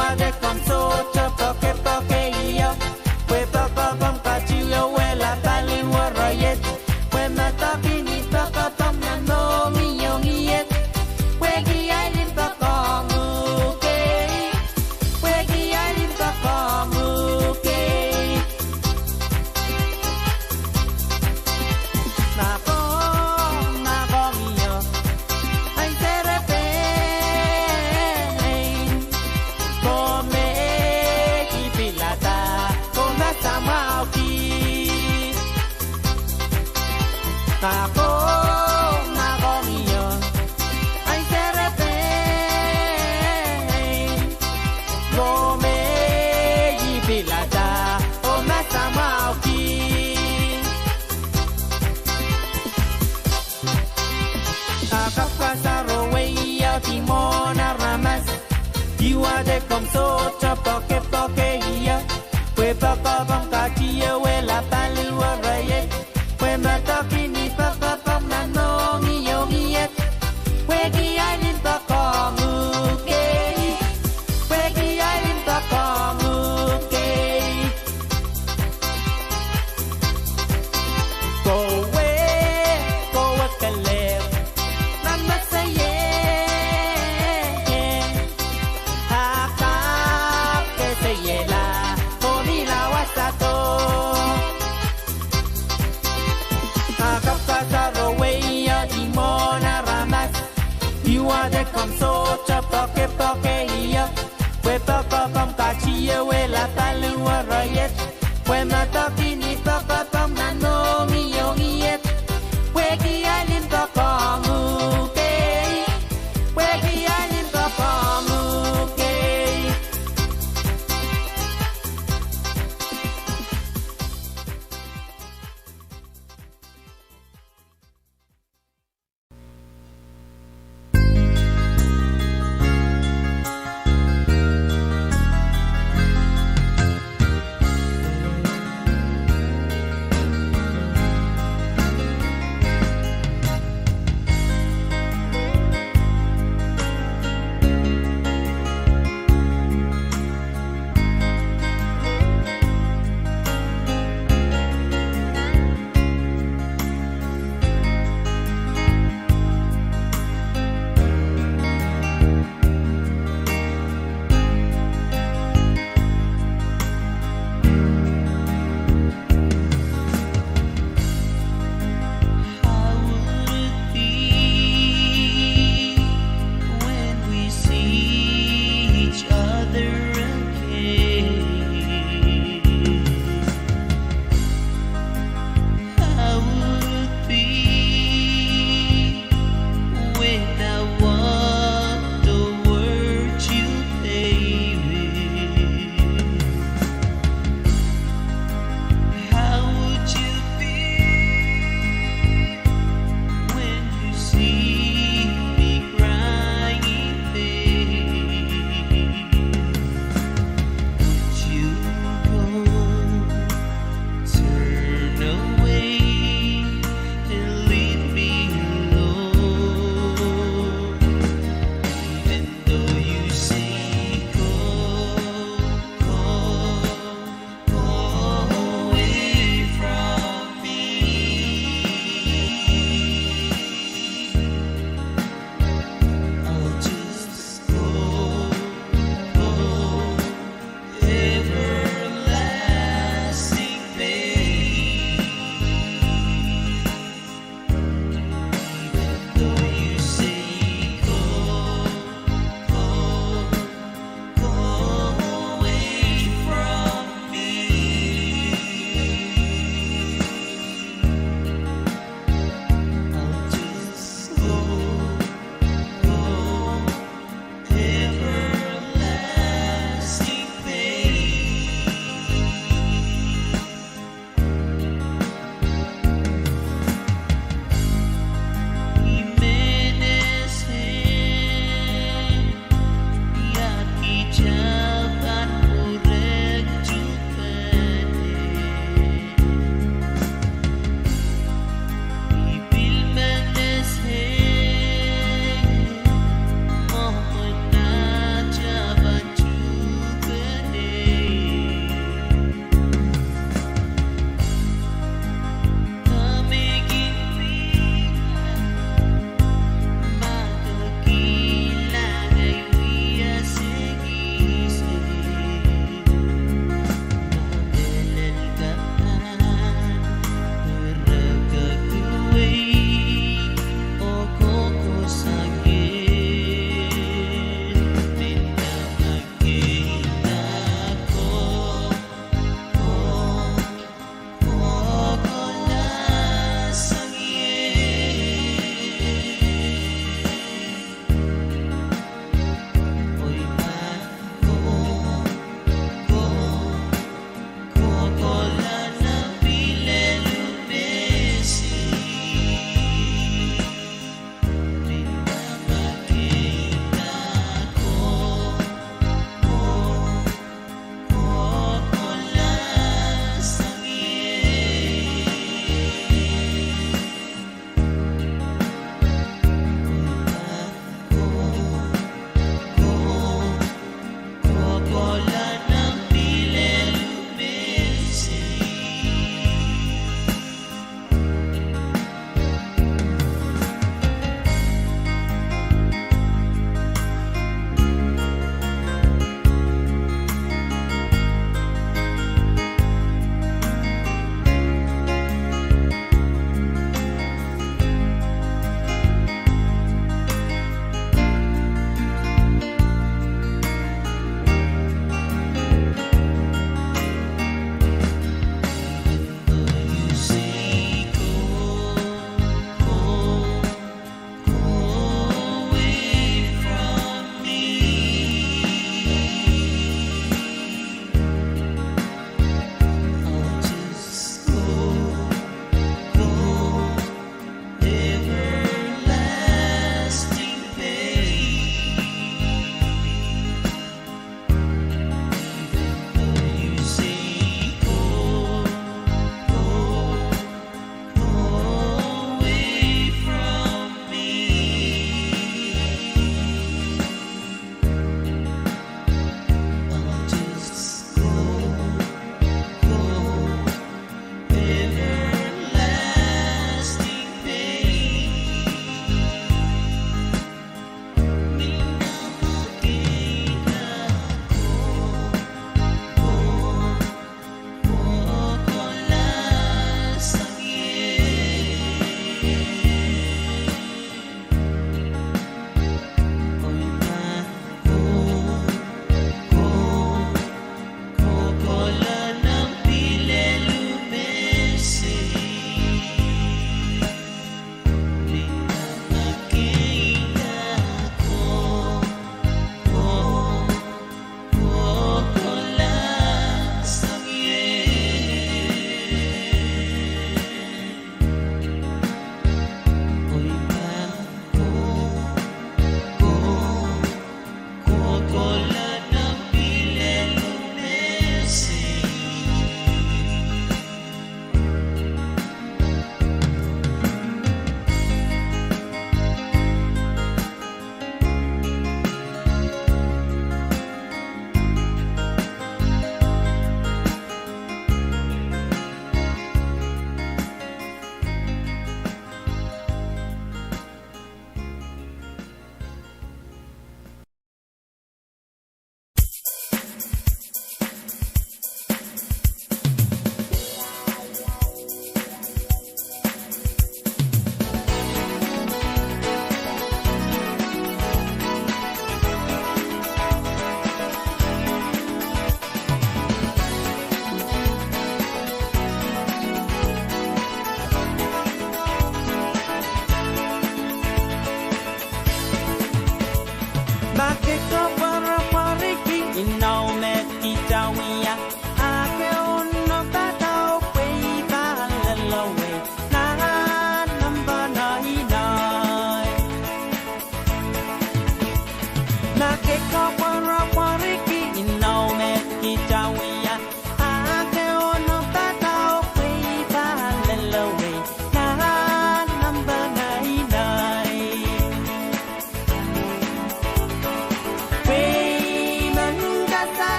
are the consort of poke yo. We papa pam kachiyo we la pali warayet. We mataki ni papa pam na no mi yongi yet. We gi ai lim papa muke. We gi ai lim papa muke. Na ko mi yo. Anh sẽ rap come chi pilata come sama ki na ko mi yo anh sẽ rap come chi pilata come sama ki Kapwasaro way out Timona Ramas. You are the comso poke here. We papa bam kachiya we la palu waraye. We mataki ni papa bam na no mi yogi yet. We gi alin papa muke. We gi alin papa muke. Go away, go walk and live. Nan masaye. Hakap ke sayela, komi la wasato. Hakap kasaro weya dimona ramas. You are the consort poke iya. We papa pam kachiya we la palu warayet. We mataki ni papa pam na no mi yongi yet. We gi alin papa muke. We gi alin papa muke.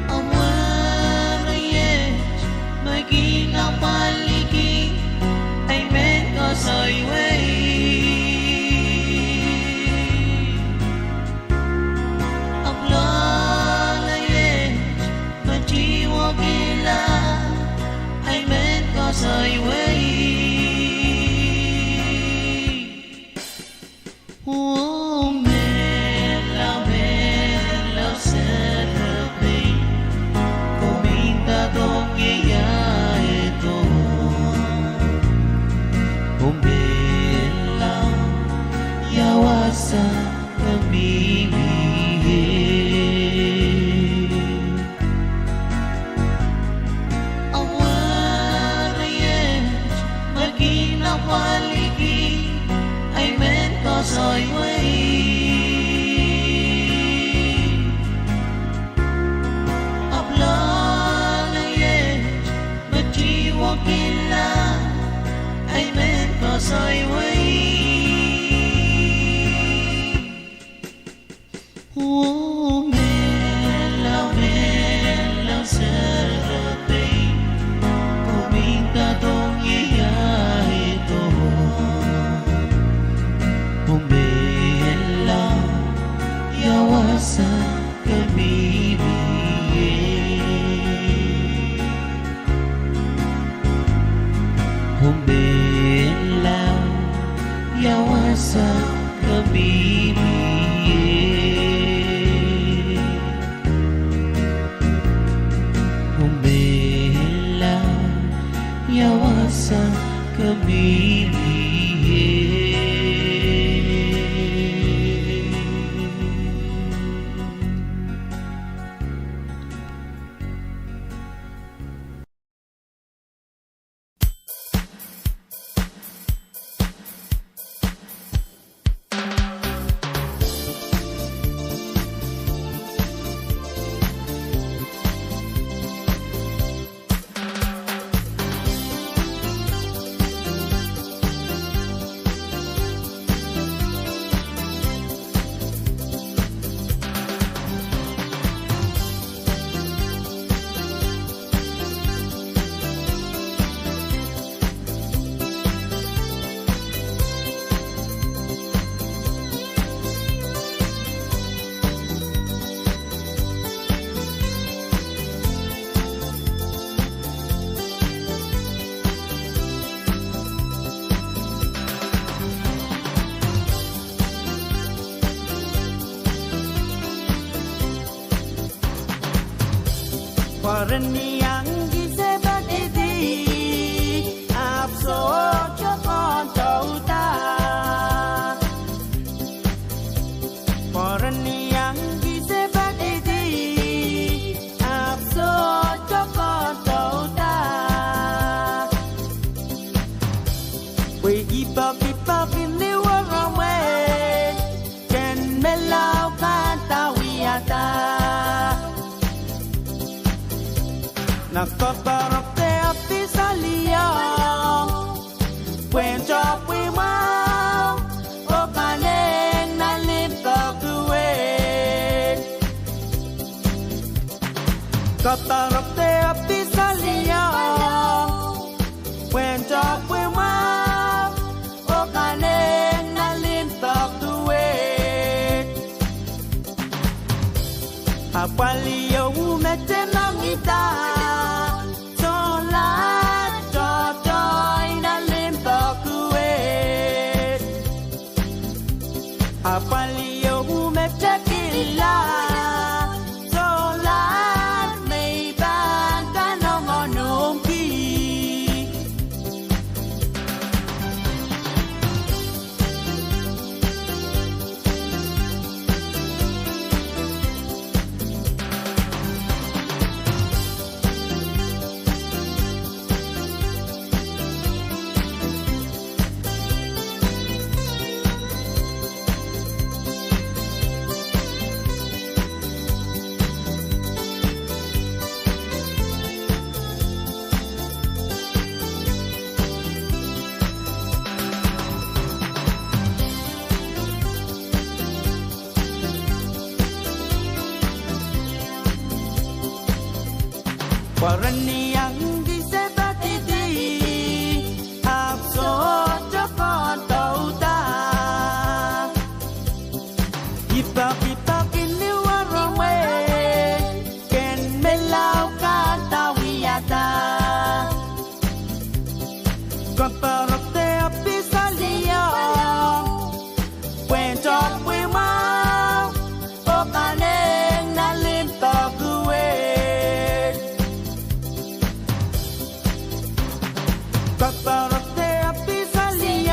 Ang mga yes, maging ang paligid Umbela yawasa kamimi awarayet maginawaligi ay men kosoy way ablanayet majiwagila ay men kosoy way Melaw sarapay Kuminta tong iya ito Melaw yawasa kamimi Melaw yawasa kamimi yawasa kamimi Parani ang gisebat iti apso chokon tauta Parani ang gisebat iti apso chokon tauta We ipak iniwarame Ken melaw kantawiyata Nakaparap te api sa liyang Kwento pwimaw O kaneng nalimpag duwin Kaparap te api sa liyang Kwento pwimaw O kaneng nalimpag duwin Apaliyaw umete ng ita Apaliyo umechakila Solat may bangka ng onumpi Parani ang gisebat iti apso chokon tauta Ipak iniwarame Ken melaw kantawiyata Kaparap te api sa liyang Kwento pwimaw O kaneng nalimpag duwin Kaparap te api sa liyang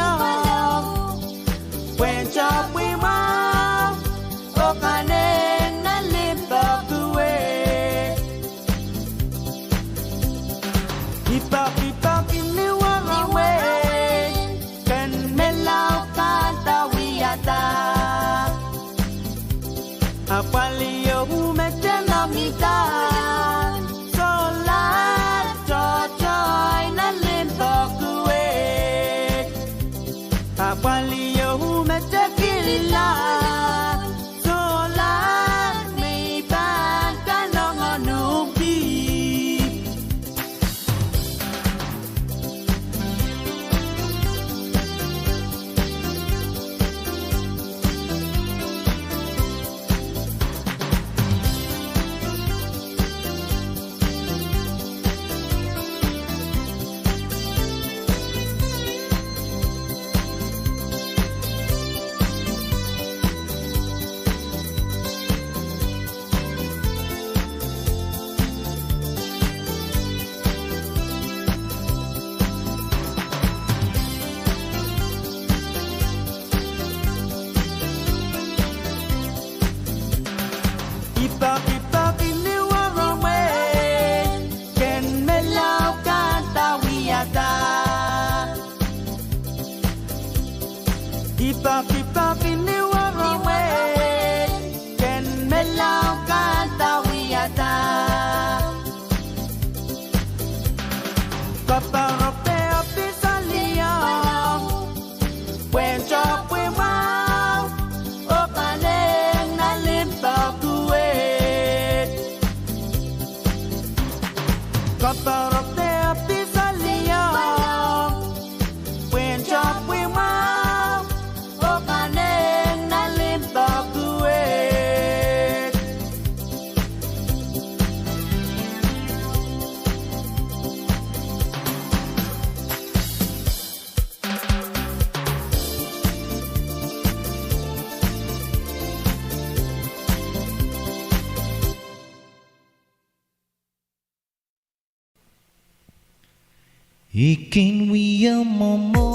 ลีลาโซลาไม่บานกันน้องอนุบี Ipak ini warong ken melau kata wiyata. Ipak ini warong ken melau kata wiyata. Kaparok te api saliyang wen chop we mau o paneng na limpak duet. Kaparok te api saliyang wen chop we mau o paneng na limpak duet. Ikin wiya momo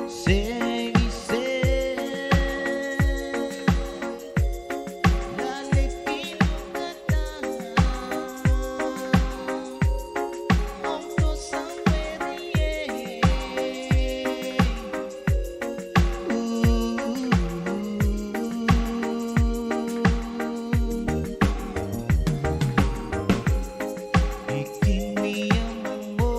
Segi se Lalipin kata Onto sangweriye Ikin wiya momo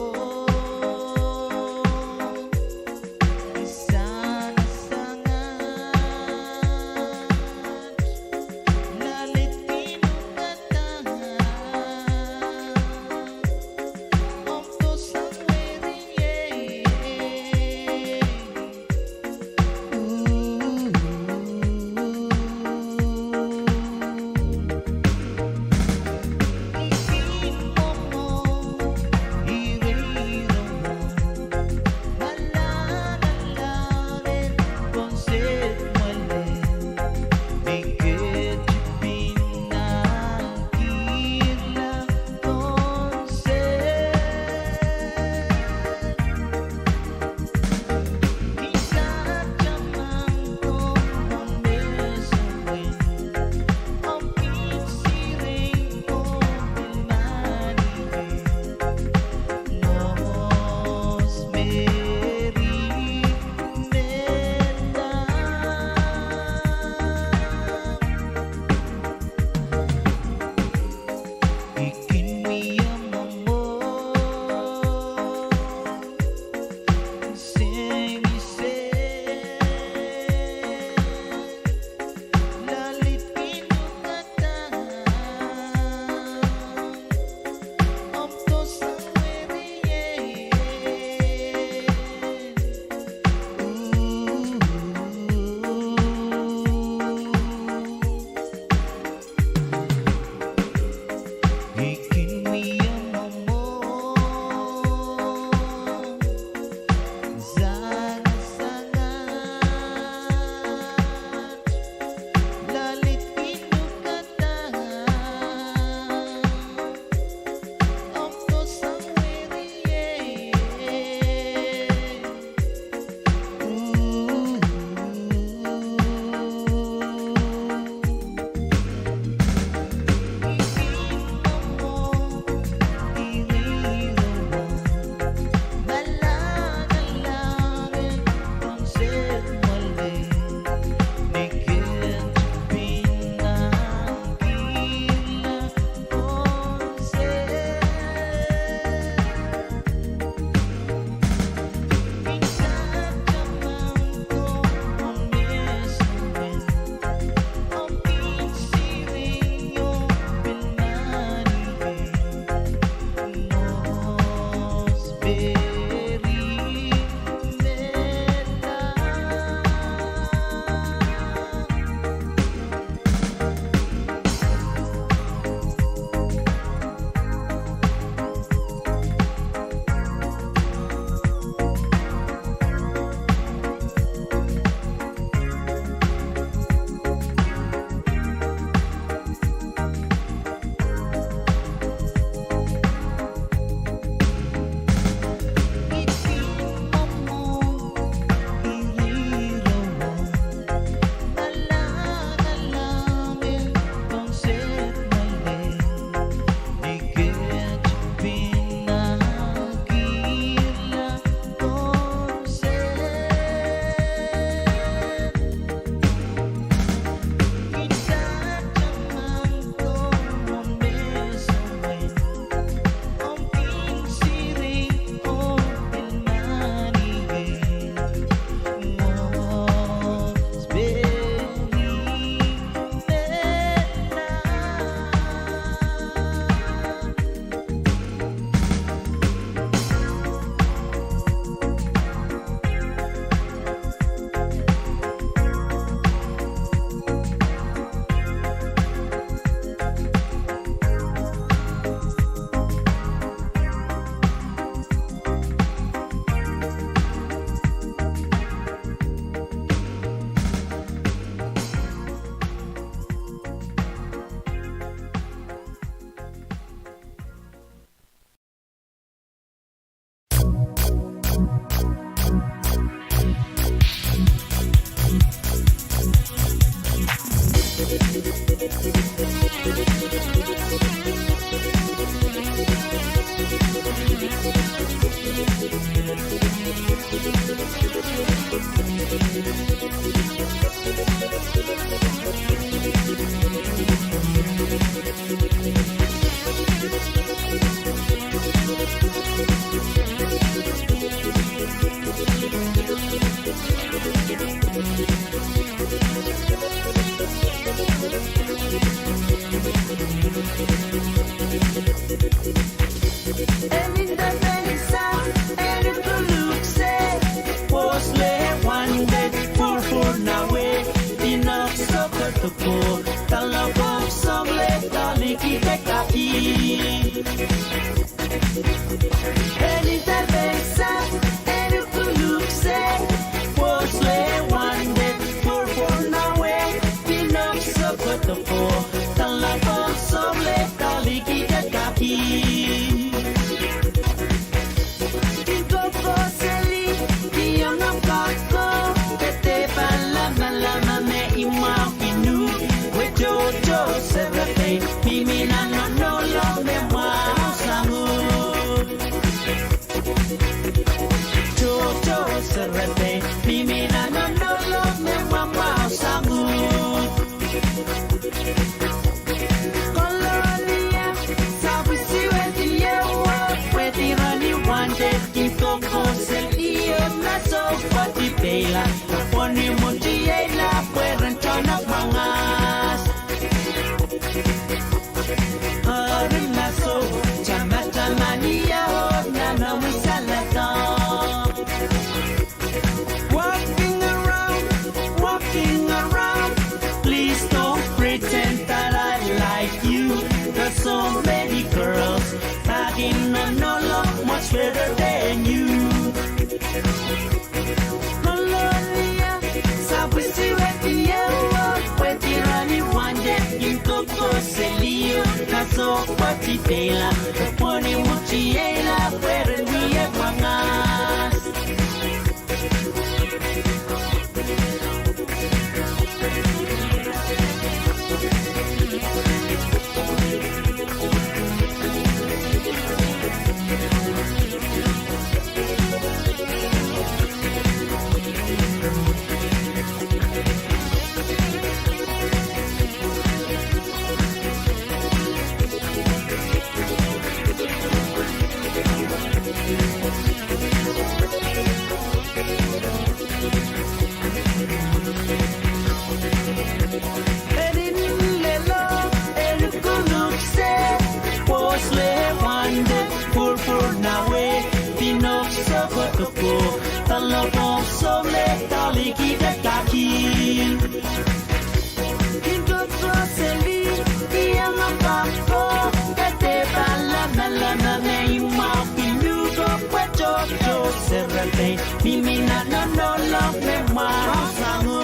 yo cerrate mimi na no no lo me masango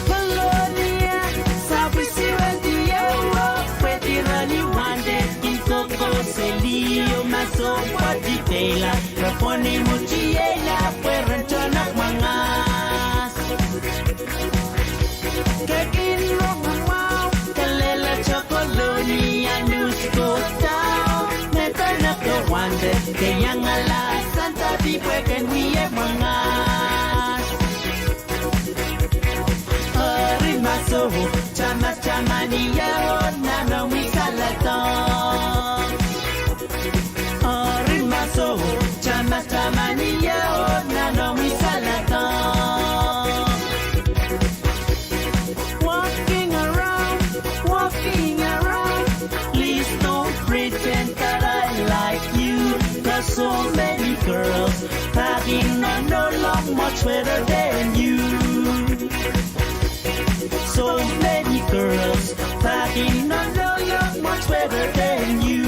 Valoria sabi si wendia wo petirani wande kikoko selio maso pati tela raponi muchiela puerantona mangas Kekino mamau kalela chocoloni anusko tao metana ko wande que yang ala santa di pueken wiye mangas Arimaso chama chama ni yao nano mi salatong Arimaso chama chama ni yao nano mi salatong Walking around, please don't pretend that I like you. There's so many girls packing on no long much better than you. So many girls packing on no long much better than you.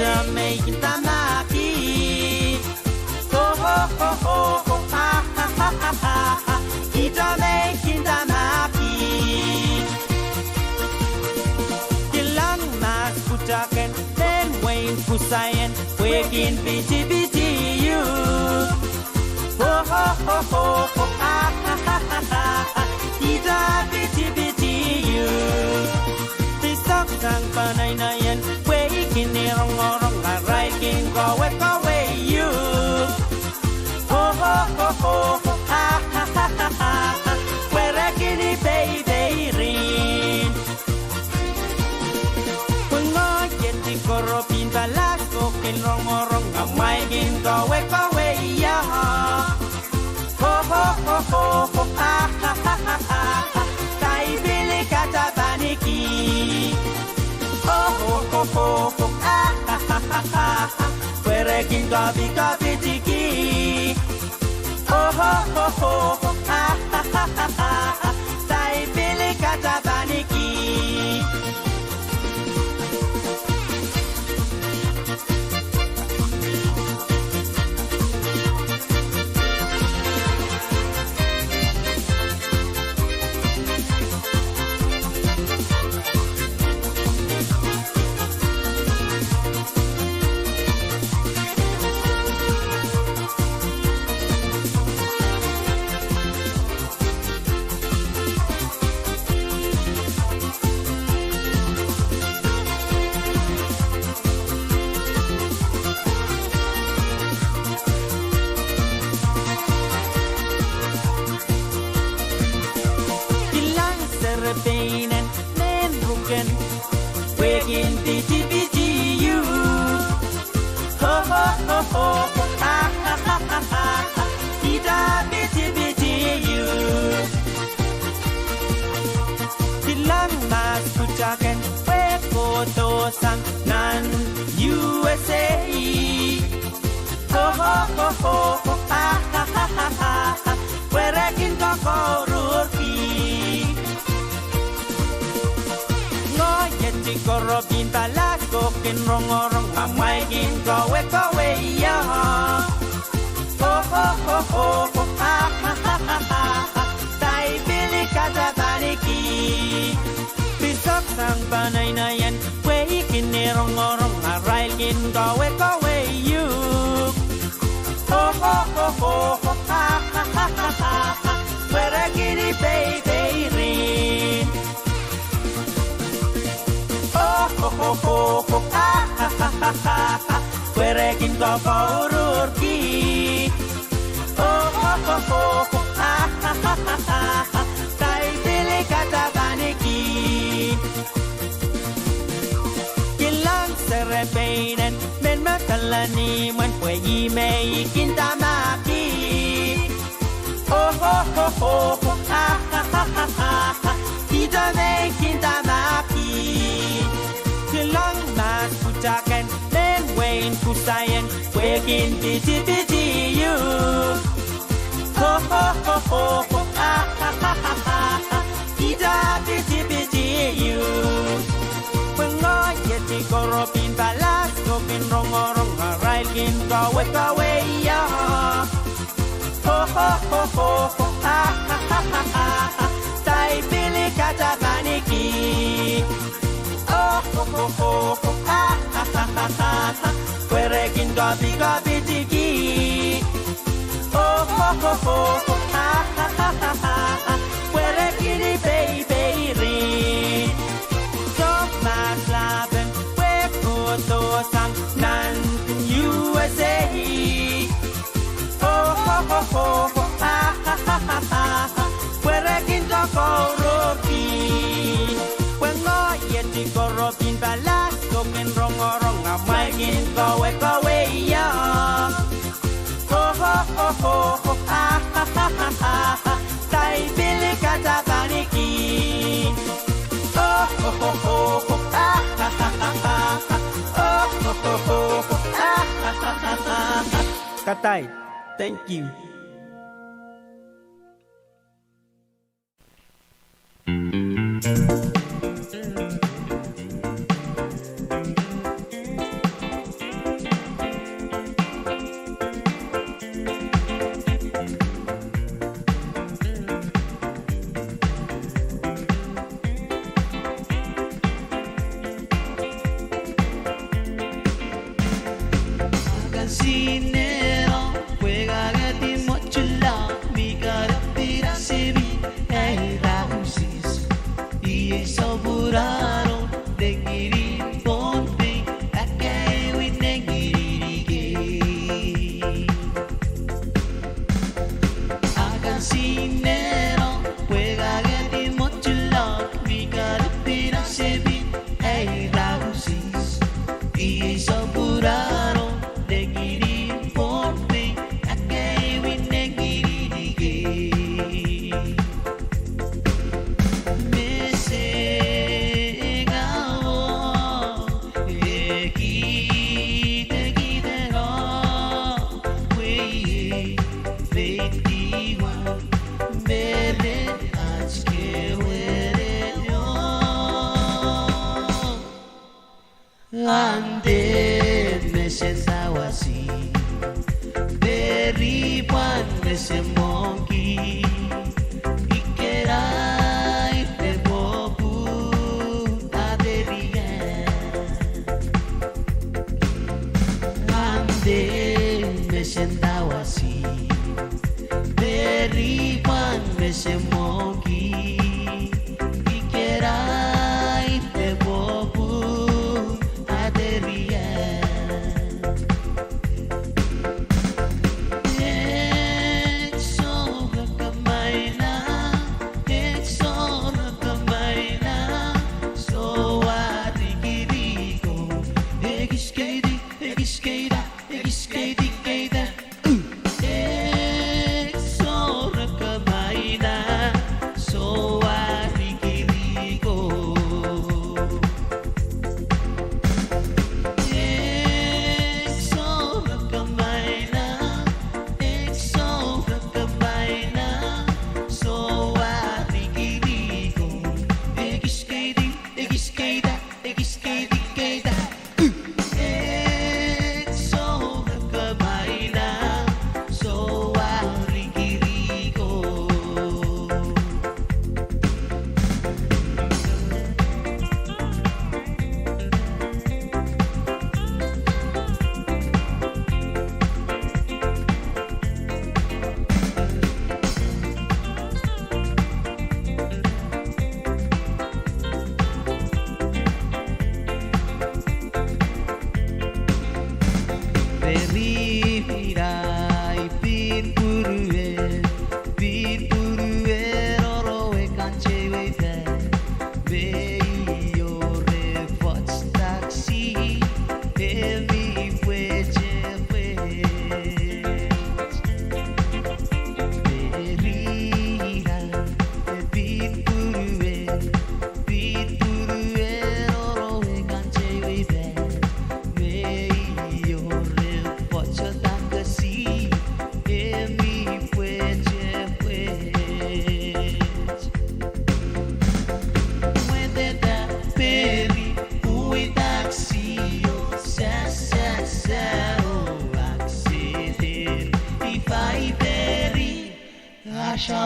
me tamaki. Oh ho ho ho ho ha ha ha ha ha. Ita me tamaki. Kilang mas putaken then wain pusayan wakin BTBTU. Oh ho ho ho ho ha ha ha ha ha. Ita BTBTU. Tisok sang panay na yan wakin nirong-orong aray king kawet kaway you. Oh ho ho ho ho ha ha ha ha ha. Where kini baby rin. Pengoyen di koropin balas kokin rong-orong amay kin kawet kaway ya. Oh ho ho ho ho ha ha ha ha ha. Tay bili kata baniki. Oh ho ho ho ho ha ha ha ha ha. Where kin kapi kapi tiki. Oh ho ho ho ho ha ha ha ha ha. Tay bili kata baniki. Serpenen men rugen wegin BTBTU. Ho ho ho ho ho ha ha ha ha ha. Ida BTBTU. Silang mas putaken wego dosang nan USA. Ho ho ho ho ho ha ha ha ha ha. Werekin kokorurki. Ngoyen di koropin balas kokin rong-orong amay kin kowe kowe ya. Oh ho ho ho ho ha ha ha ha ha. Tay bili kata baniki. Bisok sang panay na yan wekin ni rong-orong aray kin kowe kowe you. Oh ho ho ho ho ha ha ha ha ha. Where kini baby rin. Oh ho ho ho ho ha ha ha ha ha. Where kin kokorurki. Oh ho ho ho ho ha ha ha ha ha. Tay bili kata baniki. Kilang serepenen men makalani man pwede may kintamaki. Oh ho ho ho ho ha ha ha ha ha. Ita may kintamaki. Kilang mas putaken men wain pusayan wakin BTBTU. Ho ho ho ho ho ha ha ha ha ha. Ita BTBTU. Pengoyen di koropin balas kokin rong-orong aray kin kawe kawe ya. Ho ho ho ho ho ha ha ha ha ha. Tay bili kata baniki. Oh ho ho ho ho ha ha ha ha ha. Werekin kapi kapi tiki. Oh ho ho ho ho ha ha ha ha ha. Werekin baby rin. Sok mas laban weko dosang nan USA. Oh ho ho ho ho ha ha ha ha ha. Werekin kokoroki. Wengoyen di koropin balas kokin rong-orong amay kin kowe kowe ya. Oh ho ho ho ho ha ha ha ha ha. Tay bili kata baniki. Oh ho ho ho ho ha ha ha ha ha. Oh ho ho ho ho ha ha ha ha ha. Katay, thank you. cancinero juega que ti mochila mi carapira se vi rausis y soburaron de girin ponte akai win de girigi a cancinero juega que ti mochila mi carapira se vi rausis y soburaron de girin ponte akai win de girigi Ande me sentaba así, derriban ese monkey y que era de bobu a derribar. Ande me sentaba así, derriban ese monkey y que era de bobu a derribar.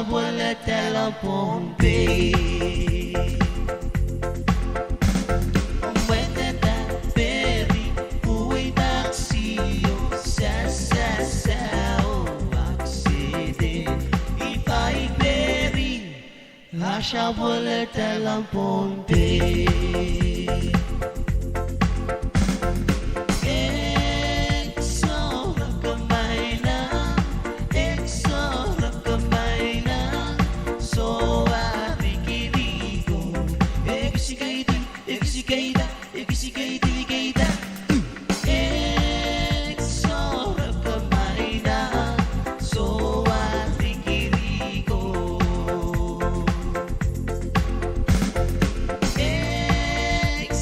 Vuole telepon babe. Muete da peri, ui taxio, sa o accident. I fai peri, lascia vuole telepon babe.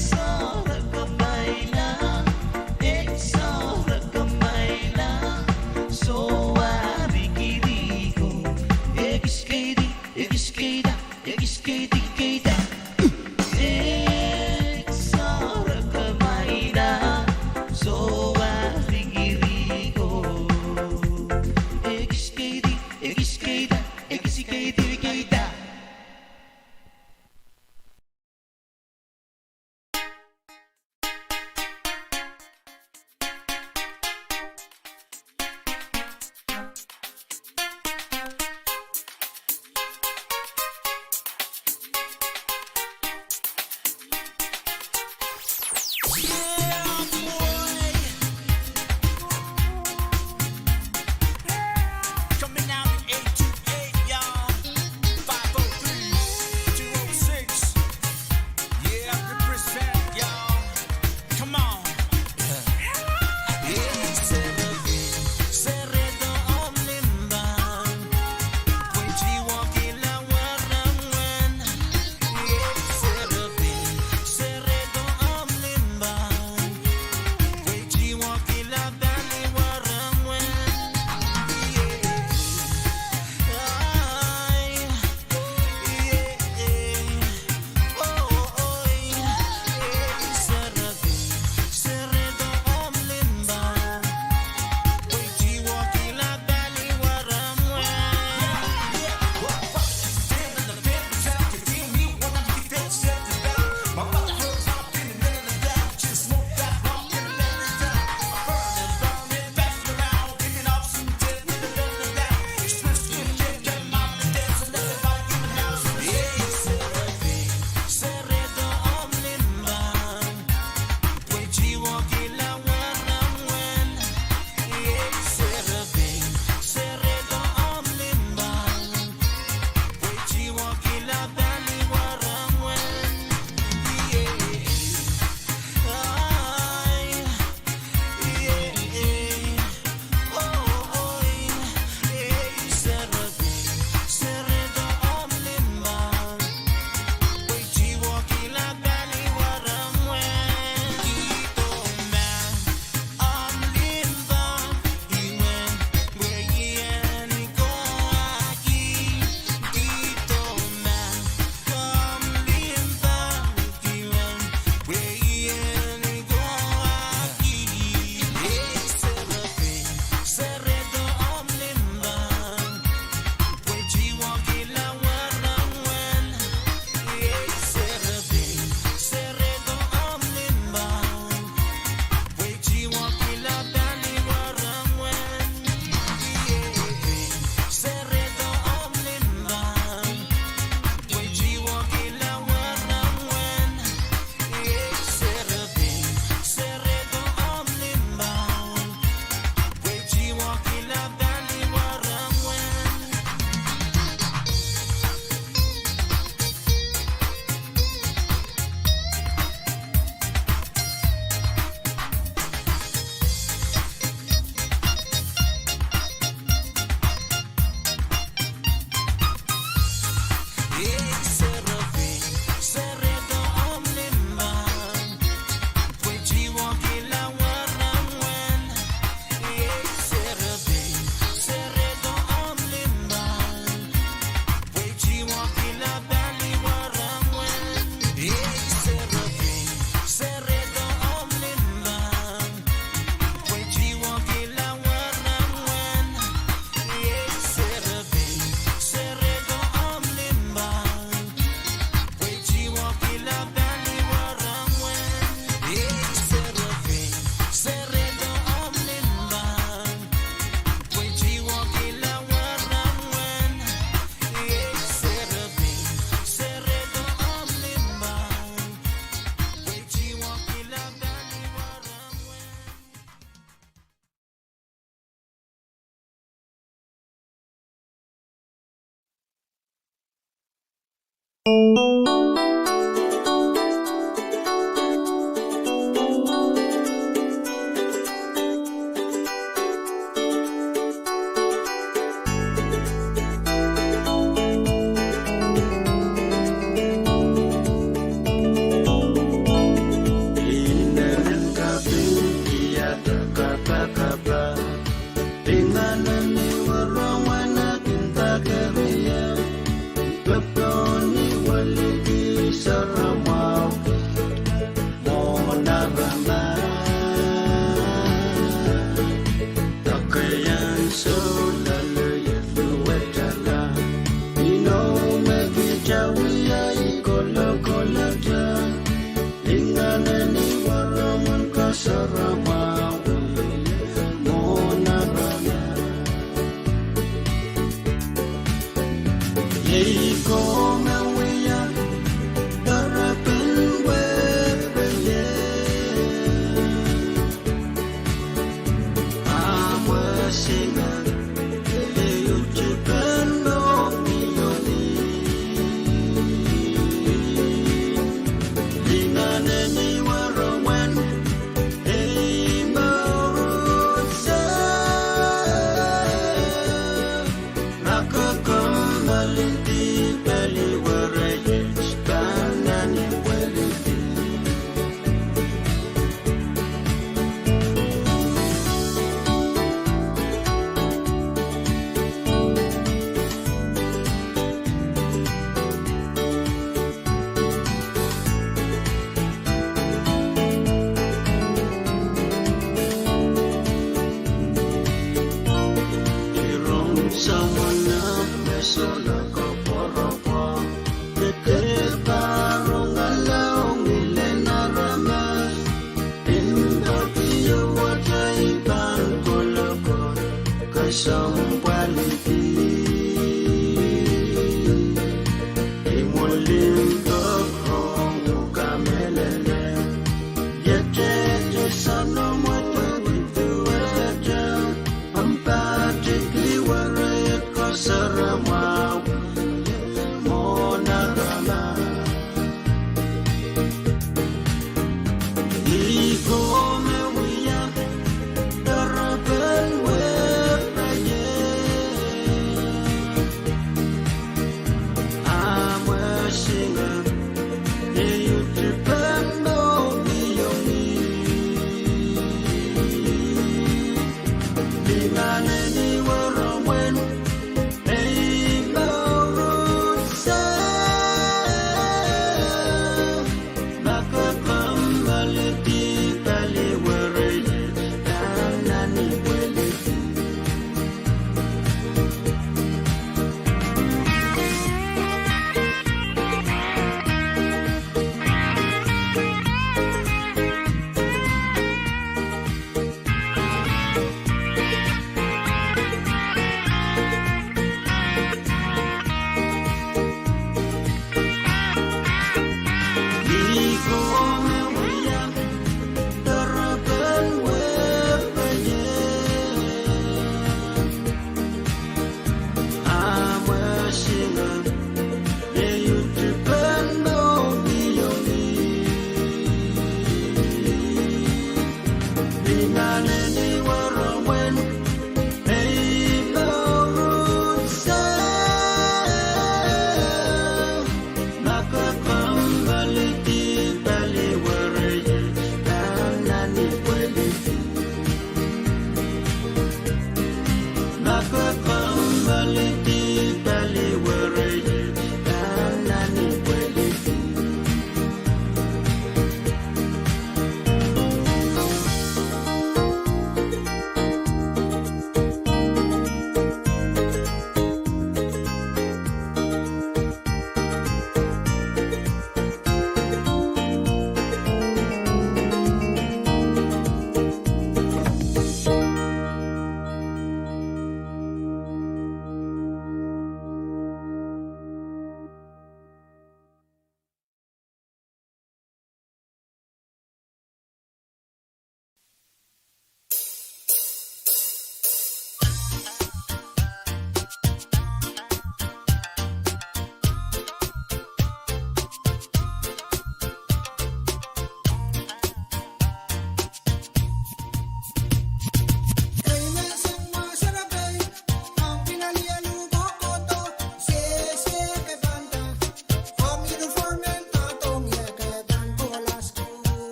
So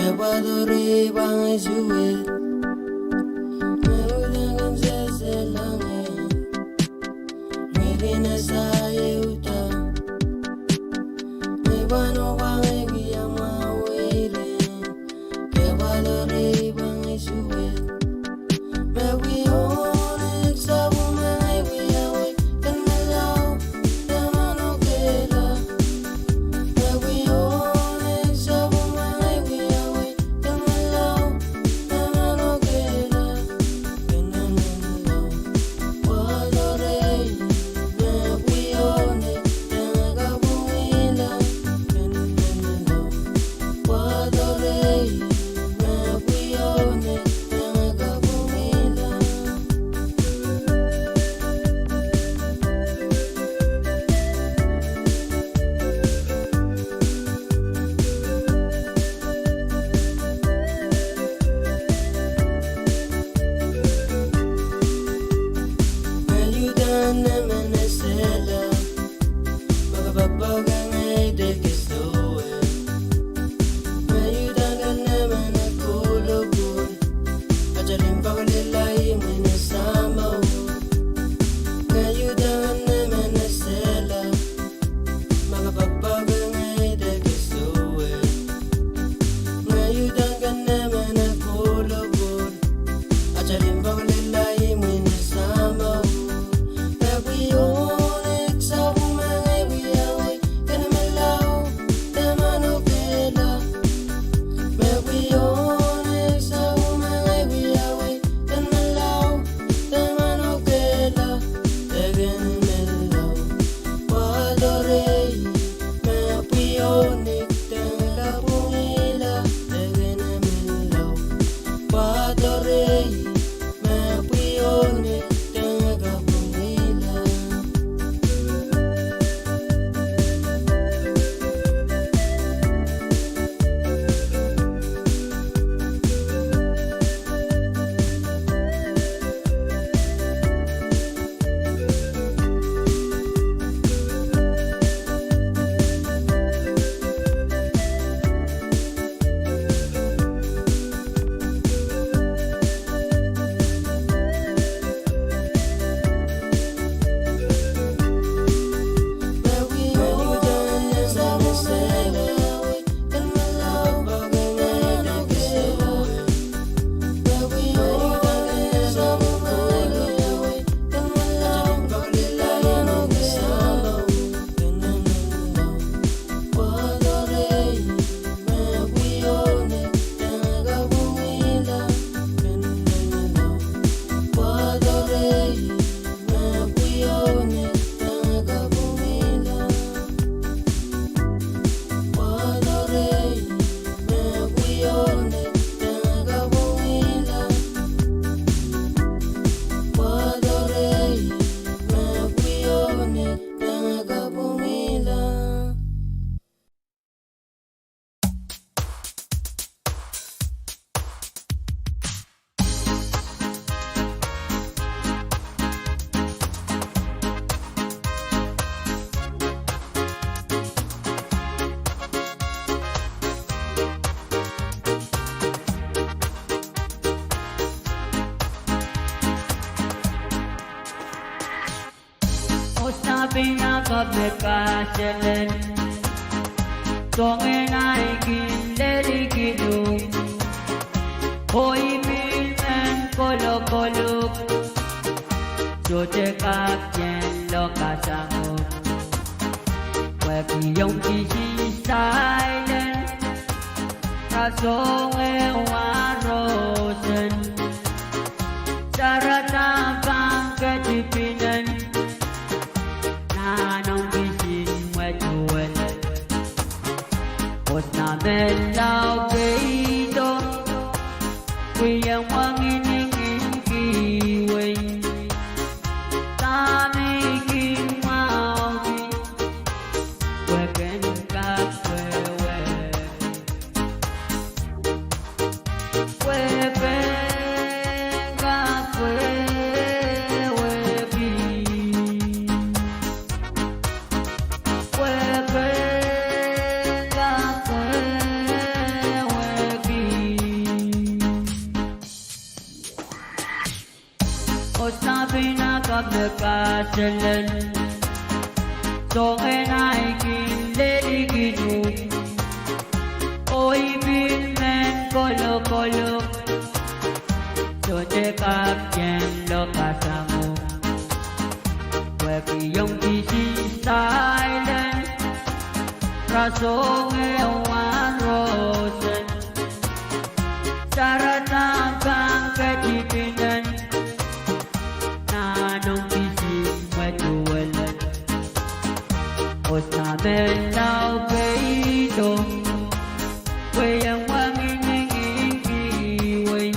Kewadore bang suwe Meudangan seselange Mirina saya uta Mewano bang wiyama wele Kewadore bang suwe Mewi onek sabu mai wiyawe Kan melau Temano kela Mewi onek sabu mai wiyawe Kan melau Temano kela Kena melau Wadore Mewi onek Tenga bumila Kena melau Wadore Mewi onek Tenga bumila Ayudan naman na sila Magapapagang ay dekisoe Ayudan ka naman na kulubun Ajarin pa kalilay mo na samaw Ayudan naman na sila Magapapagang ay dekisoe Ayudan ka naman na kulubun Ajarin pa kalilay mo na samaw Mewi onek sabu mai wiyawe Kana melau Temano kela Mewi onek sabu mai wiyawe Kana melau Temano kela Tegen melau Wadore Mewi onek Tenga pumila Tegen melau Wadore Mewi onek Tenga pumila Mewi onek sabu sela Kan melau Bagai dekisoe Mewi onek sabu mai wiyawe Kan melau Bagai mo kisamaw Kena melau Wadore Mewi onek Tenga bumila Kena melau Wadore Mewi onek Tenga bumila Wadore Mewi onek Tenga bumila Wadore Mewi onek Tenga bumila Usapin ako bekaselen Tongen ay kindelikidum Hoy milmen kolo-kolok Sote kapyen lokasangok Weki yung kisi silent Kasong ewarosen Sarata pang ketipinan Nanong bisin wetuan Os na melau beito Kuyang wanginingin kiway Tamiking mauki Weken kakwewe Weken kakwewe Weken kakwewe pinakapnakasalan So naikin lady ginu Oy bilmen kolo kolo So dekap yen lokasamu Weki yung kisi silent Raso ngayon rosen Saratang kang ketipinan Nanong kisi majuwalan Os namin lao beito Wayang wangin ng ikiway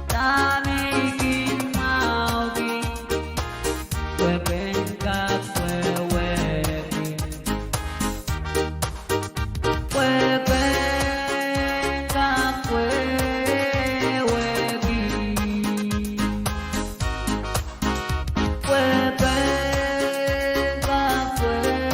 Tamikin mauki Wepen kapweweki Wepen kapweweki Wepen kapweweki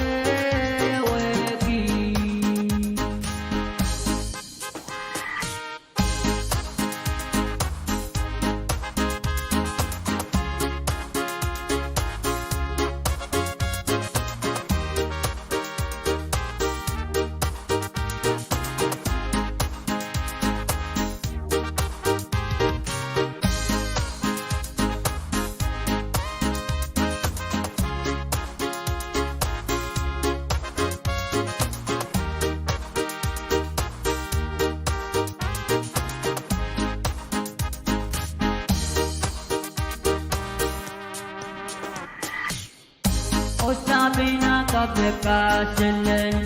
O sa pinakapnakasalan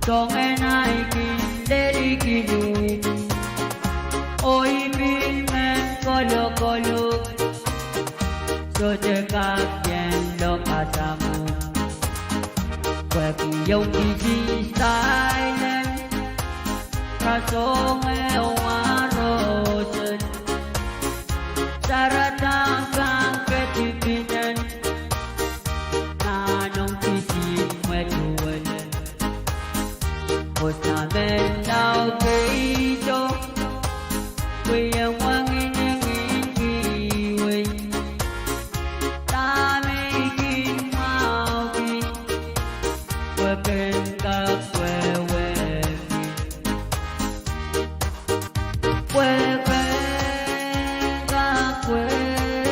Kung naikin lirikinu Oy bilmen kolo kolo So dekap yen lokasamu Weki yung kisi silent Raso ngayon rosen Saratang kang ketipinan Nanong kisi majuwalan Os namin lao beito Wayang wangin ng ikiway Tamikin mauki Wepen kapweweki Wepen kapweweki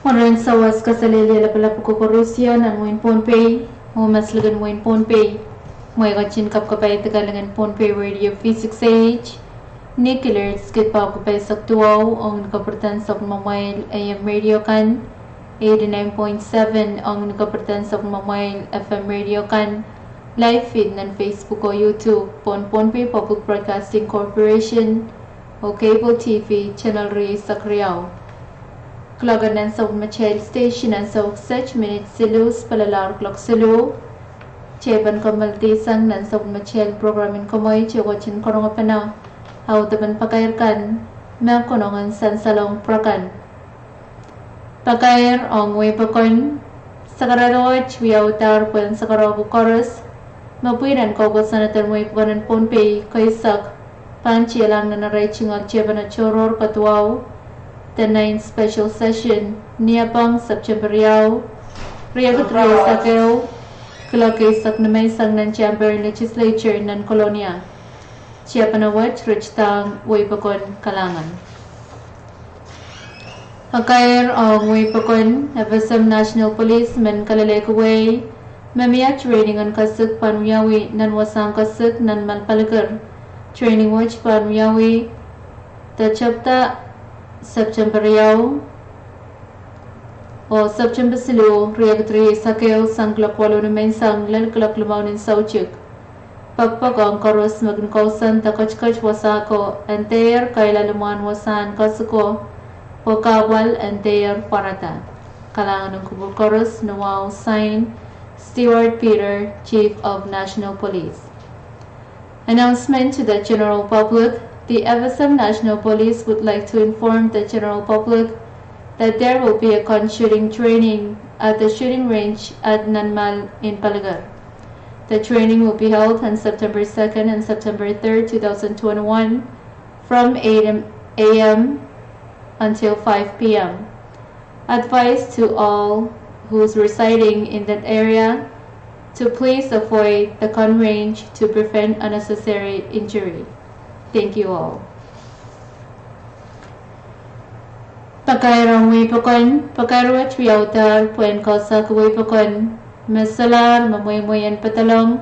Maraming sawas kasalili la pala pukukurusya nan moin PhonePe o mas lagan moin PhonePe moy gachin kap kapay tagalangan PhonePe radio V6AH ni killers kit pa kapay saktuaw ang nakapertan sa mobile AM radio kan 89.7 ang nakapertan sa mobile FM radio kan live feed nan Facebook o YouTube PhonePe Public Broadcasting Corporation o Cable TV Channel Ray sa Kriyaw. Klagan ng sa Machel Station ang sa 6 minutes silus palalar clock silu. Cheban kamaltisang ng sa Machel programin kamoy chewachin korong apana. How taban pagkairkan, may konongan san salong prakan. Pagkair ang way pakon, sa kararoch wiyautar po sa karabu chorus, mapuinan ko sa natin mo ipunan PhonePe kaisak, panchi lang na narayching ang cheban at choror katuaw, the 9th special session niya pang September yaw, riyagot riyo sa kayo, kalakaisak na may isang ng chamber legislature ng kolonya. Siya panawat richtang way pakon kalangan. Pagkair ang way pakon, FSM National Police men kalalekaway, mamaya training ang kasuk panuyawi nan wasang kasuk nan malpalagar. Training watch panuyawi, tachapta September yaw, o September silu, riyagatri sakyo sang klakwalo na may sang lalkalak lumaw ng sauchik. Pagpag ang karos magnkausan takachkach wasako, antayer kay lalamuan wasan kasuko, o kawal antayer parata. Kalangan ng kubul karos na wow sign, Stewart Peter, Chief of National Police. Announcement to the general public. The FSM National Police would like to inform the general public that there will be a gun shooting training at the shooting range at Nanmal in Palagar. The training will be held on September 2nd and September 3rd, 2021 from 8 a.m. until 5 p.m. Advice to all who's residing in that area to please avoid the gun range to prevent unnecessary injury. Thank you all. Pagkairang way pakon, pagkairawat wiyautar, puen kausa kaway pakon, masalar, mamoy-moyan patalong,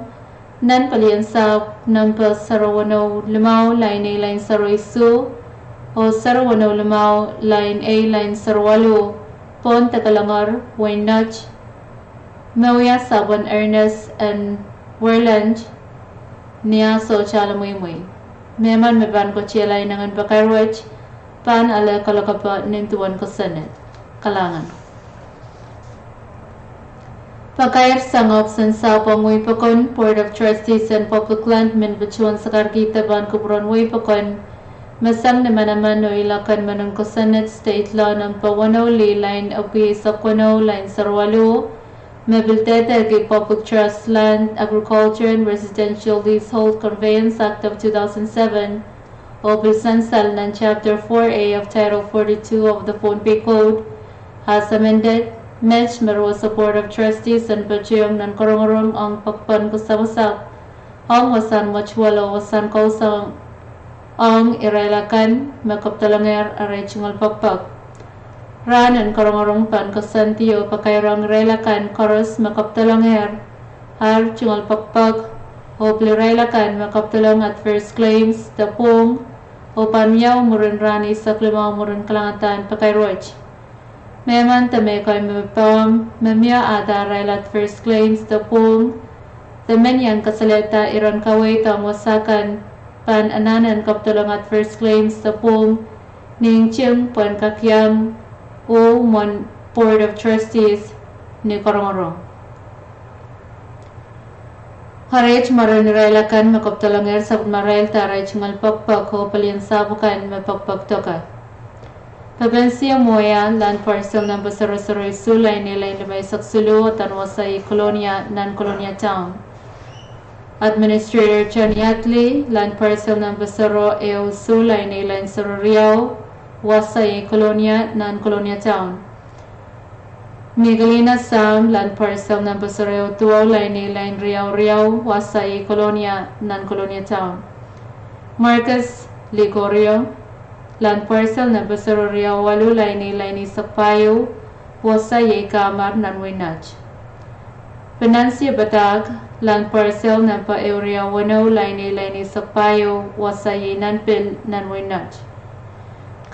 nan palian sa nampa sarawano limaw, line A, line saroisu, o sarawano limaw, line A, line sarwalo, pon takalangar, wine notch, mawya sabon Ernest and Werland, niya so chala moy-moy. Meman meban ko chilay nangan pagkairawat, pan ala kalakapa nintuan ko sanet, kalangan. Pagkair sangop san sa pangway pakon, Board of Trustees and Public Land men bachuan sa karkita ban kubron way pakon, masang naman no ilakan manong ko sanet state law ng pawanaw li line of sa kwanaw line sarwalo, Mebiltete kay Public Trust Land, Agriculture and Residential Leasehold Conveyance Act of 2007 o Bilsansal ng Chapter 4A of Title 42 of the PhonePe Code as amended, Mesh Maro sa Board of Trustees and Pachiyong ng Korongorong ang pagpan kusamasak ang wasan machwalo wasan kausang ang irelakan makaptalanger aray chungal pagpag. Ran ang Korongorong pan kasantiyo pakairang relakan koros makaptalanger har chungal pagpag o plirelakan makaptalang at first claims tapong o panyaw murinrani sa klimaw murin kalangatan pakairoch. Meman tame kay mapam memya ada railat first claims tapong tamen yang kasaleta iron kaway tang wasakan pan ananan kaptalang at first claims tapong ning chim pan kakyang o mon Board of Trustees ni Korongorong. Harech maron railakan makaptalanger sa marail taray chungal pagpag o palian sabukan mapagpag toka. Pabensiya moya land parcel number 002 line line limay saksulu tanwasay Colonia nan Colonia Town. Administrator Chan Yatli land parcel number 0 line line 0 Riau wasay Colonia nan Colonia Town. Miguelina Sam land parcel number 02 line line Riau wasay Colonia nan Colonia Town. Marcus Ligorio land parcel number 0 Riau line Sakpayo wasay kamar nanwinach. Penansia batak land parcel nampa area wano laini sakpayo wasay nanpil nanwinach.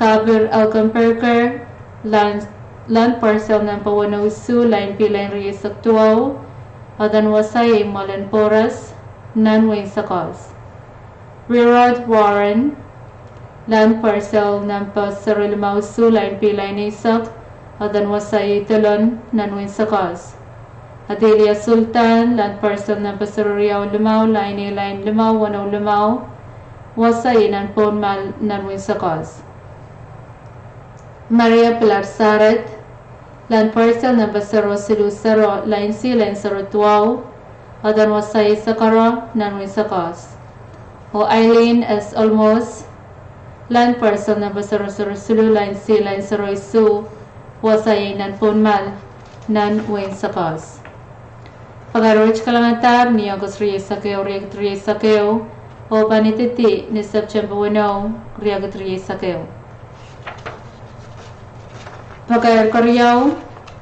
Kabir alkamperker land parcel nampa wano su lain pilain ri saktuaw adan wasay malen poras nanwin sakos. Rirad Warren land parcel nampa sarilmaw su lain pilain isak adan wasay talon nanwin sakos. Adelia Sultan land parcel nampa saruriyaw lumaw lain lumaw wano lumaw wasay nanpon mal nanwin sakos. Maria Pilar Saret land parcel nampa saro silu saro lain saro tuaw adan wasay sakara nanwin sakos. O Eileen S. Olmos land parcel nampa saro silu lain saro isu wasay nanpon mal nanwin sakos. Pag-arwich kalangatab ni Agos Riyesakeo Riyagat Riyesakeo o panititi ni September 1 Riyagat Riyesakeo. Pag-arkaryaw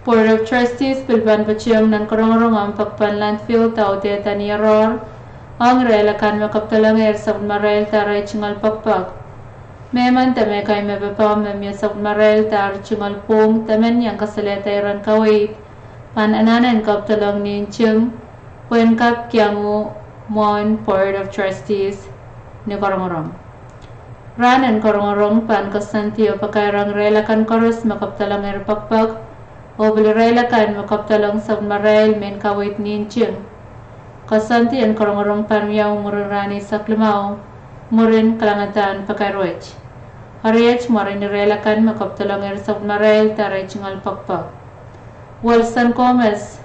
Board of Trustees Bilban Bachiyam ng Karong-Rongam Pagpan Landfill Tao Teta ni Error ang relakan makaptalang sa Marel Taray Chingal Pagpag. Meman tame kay mabapam memya sa Marel Tar Chingal Pong tamen yang kasaleta iran kawait pan-ananan kaptalang ni Chim wen kap kiangu mon Board of Trustees ni Karong-Rong. Ranan Karong-Rong pan kasantiyo pakairang relakan koros makaptalang erpakpak o bilirelakan makaptalang sa Marel men kawait ni Chim. Kasantiyan Karong-Rong pan miyaw mururani sa klimaw murin kalangatan pakairwech. Hariach marin relakan makaptalang sa Marel taray chingal pakpak. Wilson Gomez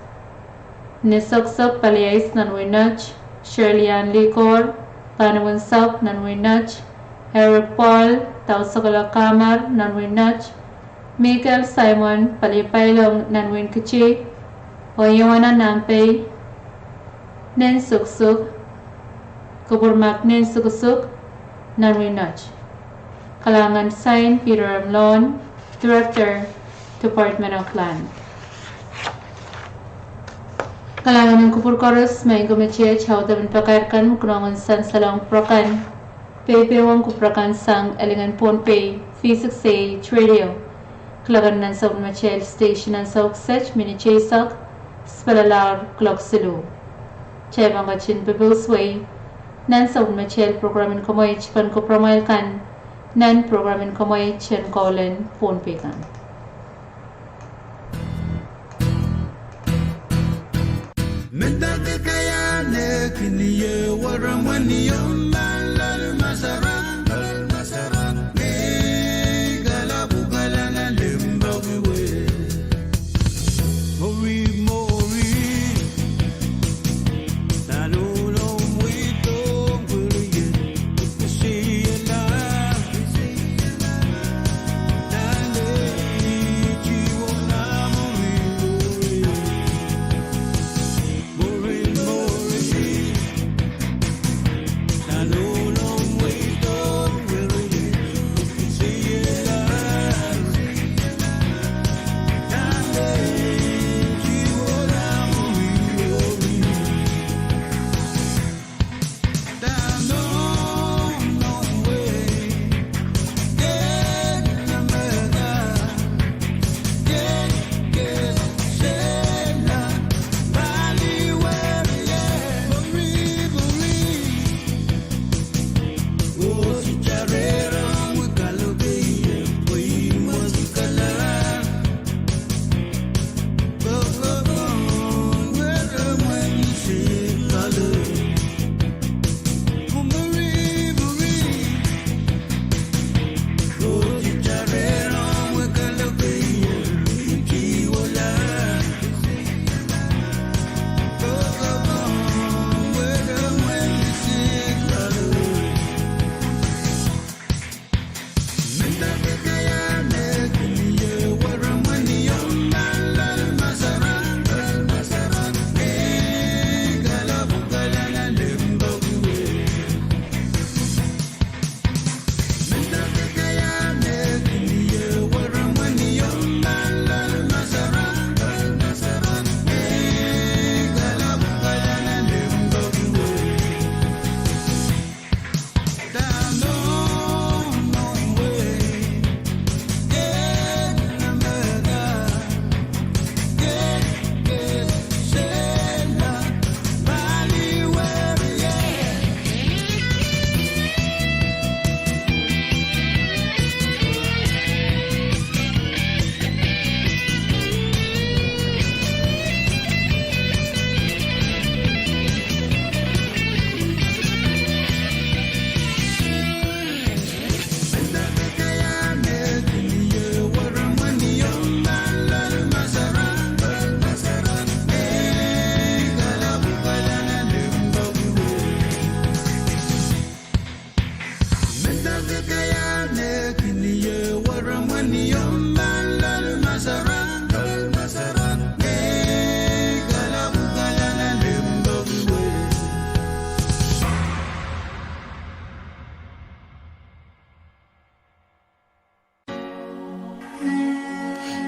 Nisokso Paliais Nanwinach Shirley Ann Licor Panawinsap Nanwinach Eric Paul Tausagala Kamar Nanwinach Michael Simon Palipailong Nanwinkichi Oyona Nampay Nensuksuk Kuburmak Nensuksuk Nanwinach Kalangan Sign Peter Amlon Director Department of Land. Kalangan ng kupur koros may gumiche chaw taban pakairkan mukrongan san salang prakan PWONG kuprakan sang elingan ponpay V6AH radio kalagan ng sa Machel station ng sa Uksech minichesak spalalar clock silu chay mga chin pebusway nan sa Machel programin kamoy chipan ko promail kan nan programin kamoy chen kolen ponpay kan. Medate kaya ne kiniye waram wani yomba lal masara me gala bugala na limba we mori talulo mwito kuye kusiyela nale chiwo na mori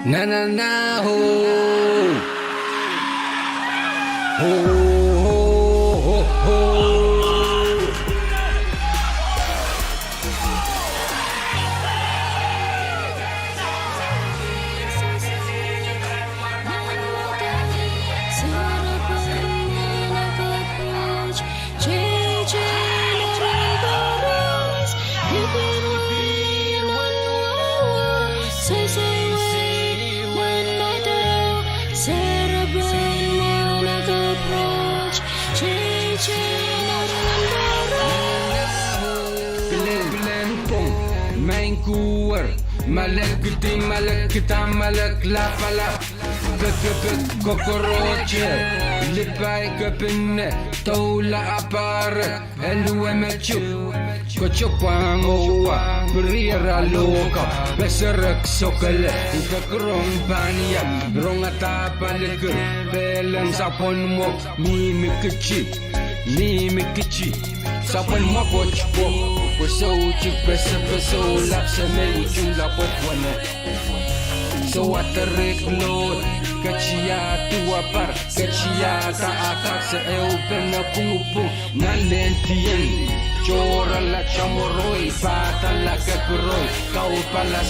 Na na na ho. Ho ho ho ho. Mijn koer, malek kuting, malek kita, malek lapala. Kokoroche, lipai kepenne, taula apare, elue mechu. Kochopangoa, berira loka, beserak sokale, kakrompania, rongata paleke, belen sapon mok, mi mikichi, sapon mokoch po, pesau chik pesau lap semel uchung lapot wane. So atarik lord, kachia tua par, kachia ta akak se eupen na pungupung, na lentien. Chora la chamoroi, pata la kakuroi, kau pala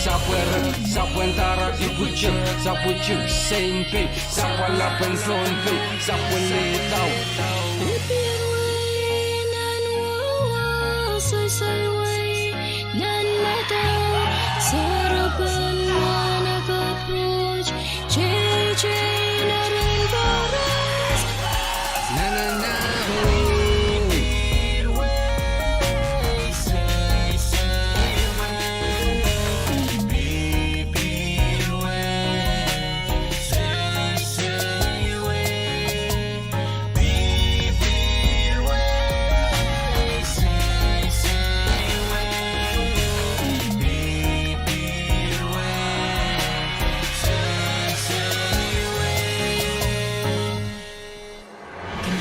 sapuen tara di bucuk, sapucuk sempe, sapala pensonpe, sapuen letau.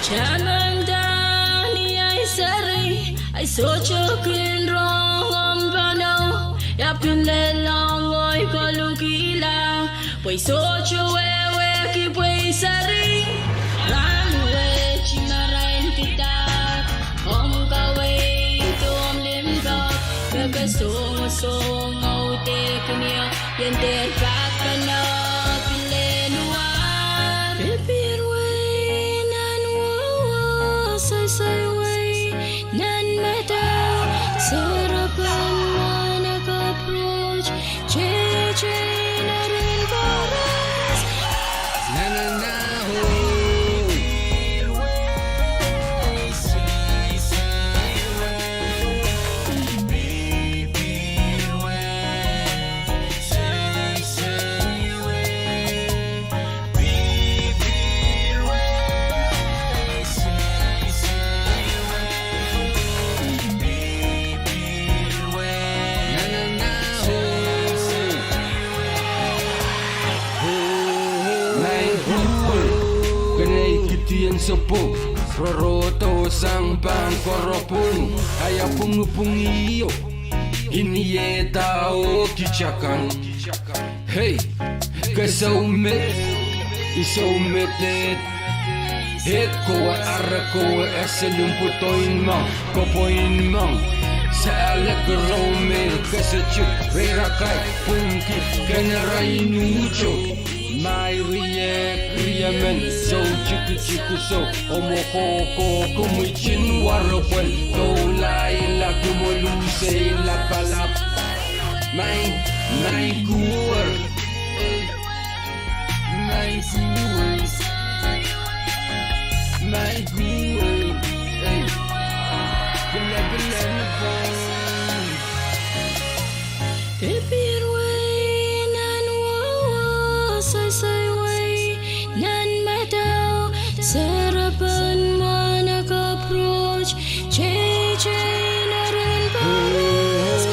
Jangan dani ay sari ay sochokin rong pano ya pinlelang ay kalukila pway socho wewe ki pway sari ranwe chimarain kita om kawe tom limba begasong song au teknia yente kakana pilenuan pipirwe say way nan mata sarapan manak approach che na rin paras Na na na ho. Sopo, roroto sang bang koropung, ayapung pungiyo, inieta o kichakan. Hey, kasaumet, isaumetet, het koa arako eselum putoin mang, kopoin mang. Sa alagrome, kasachuk, rerakai, punki, kanarai nucho. My riemen so chiku so omoko kumichin warapel to lai la kumuluse la palap my kuwer sarapan manak approach che na rin paras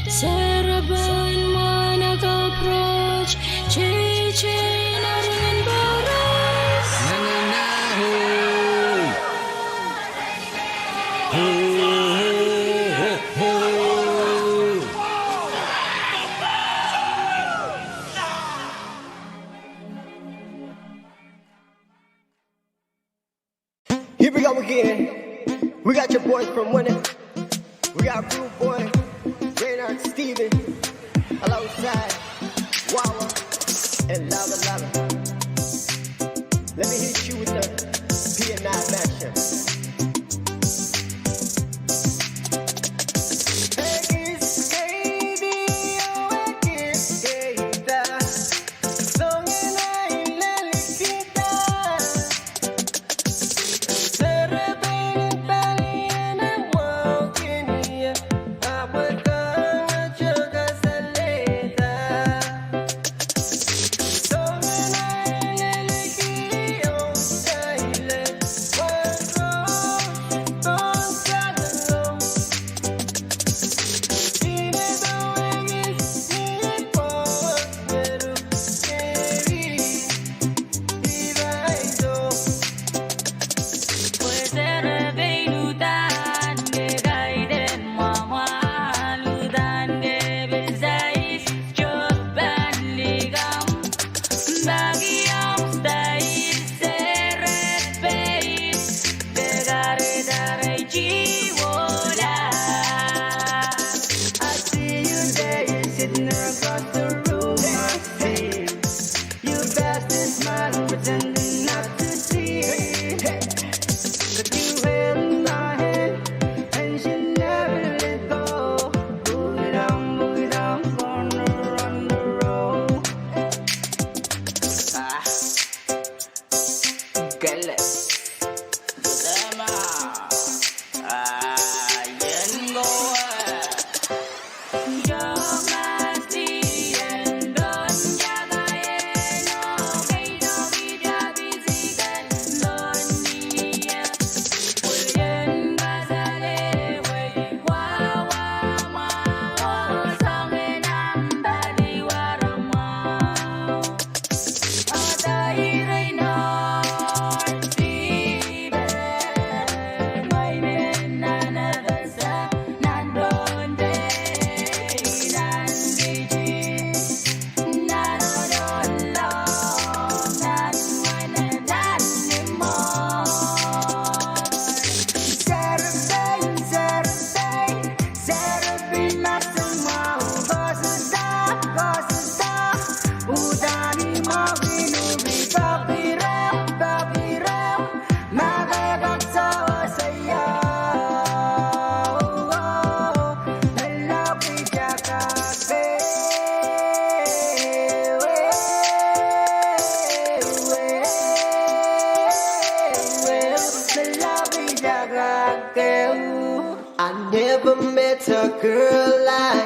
Sarapan mo nag-approach, Chichi na rin baras. Here we go again. We got your boys from Winning. We got Blue Boy, Raynard Steven, alongside Wawa and Lava Lava. Let me hit you with the P&I mashup. I never met a girl like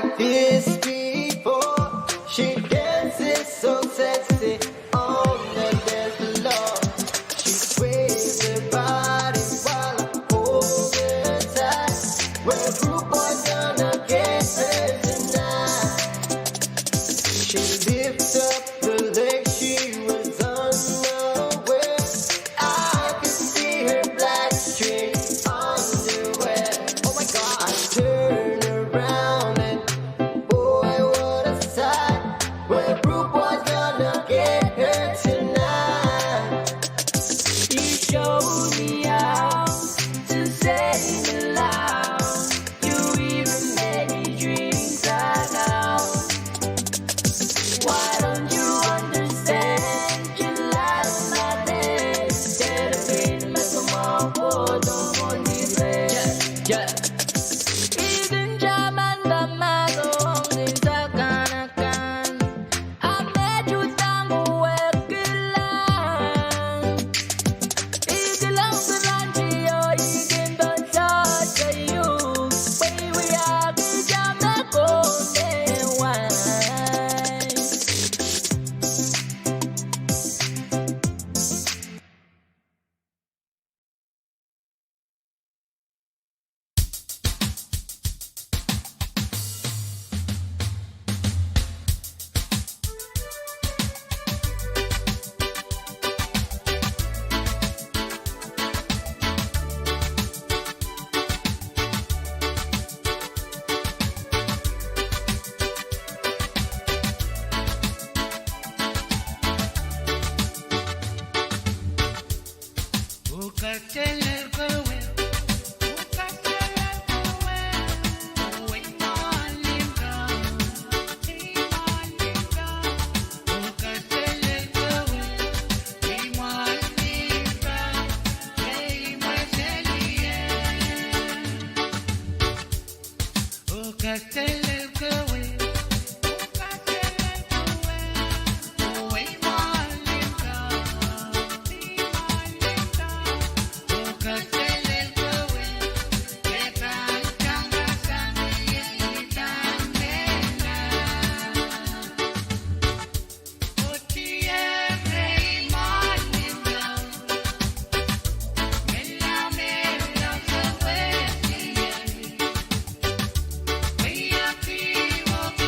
Walk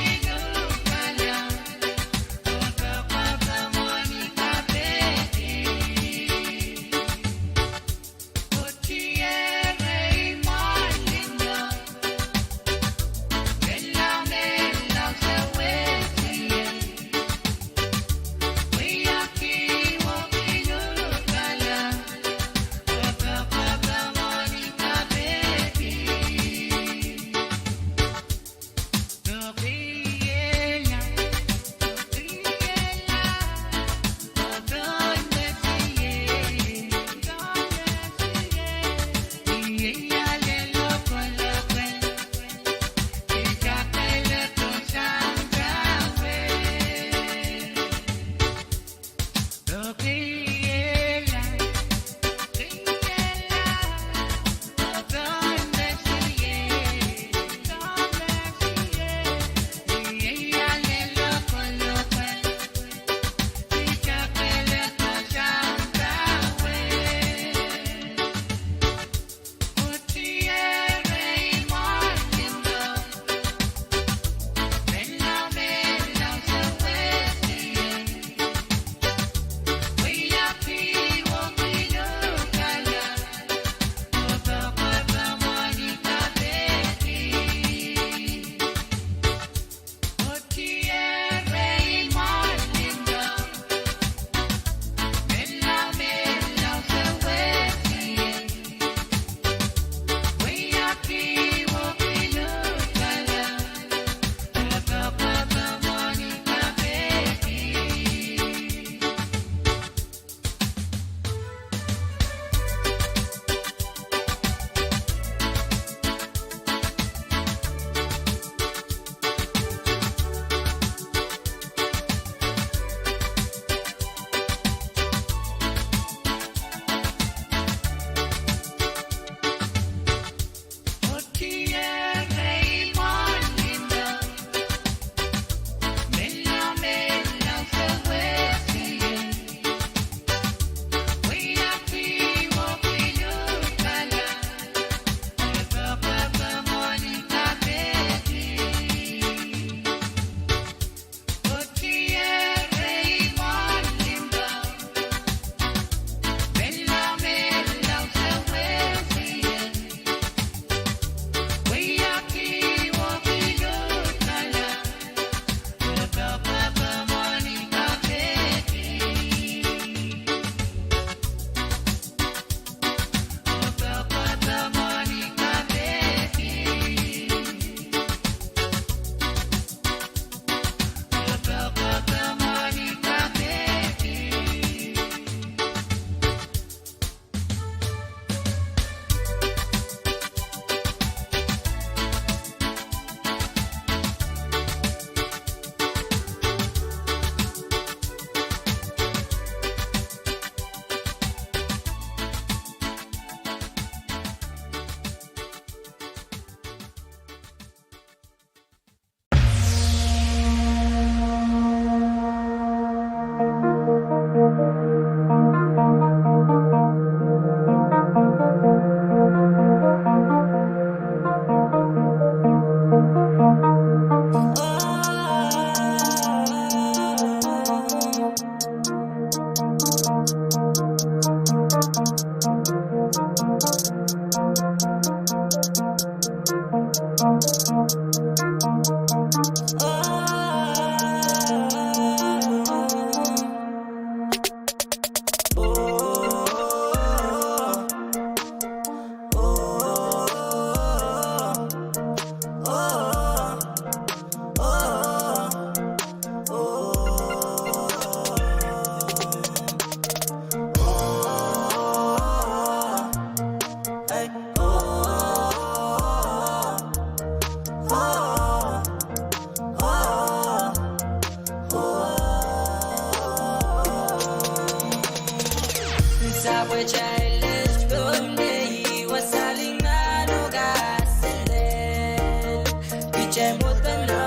childless Sunday wasaling anugasilin Piche mutano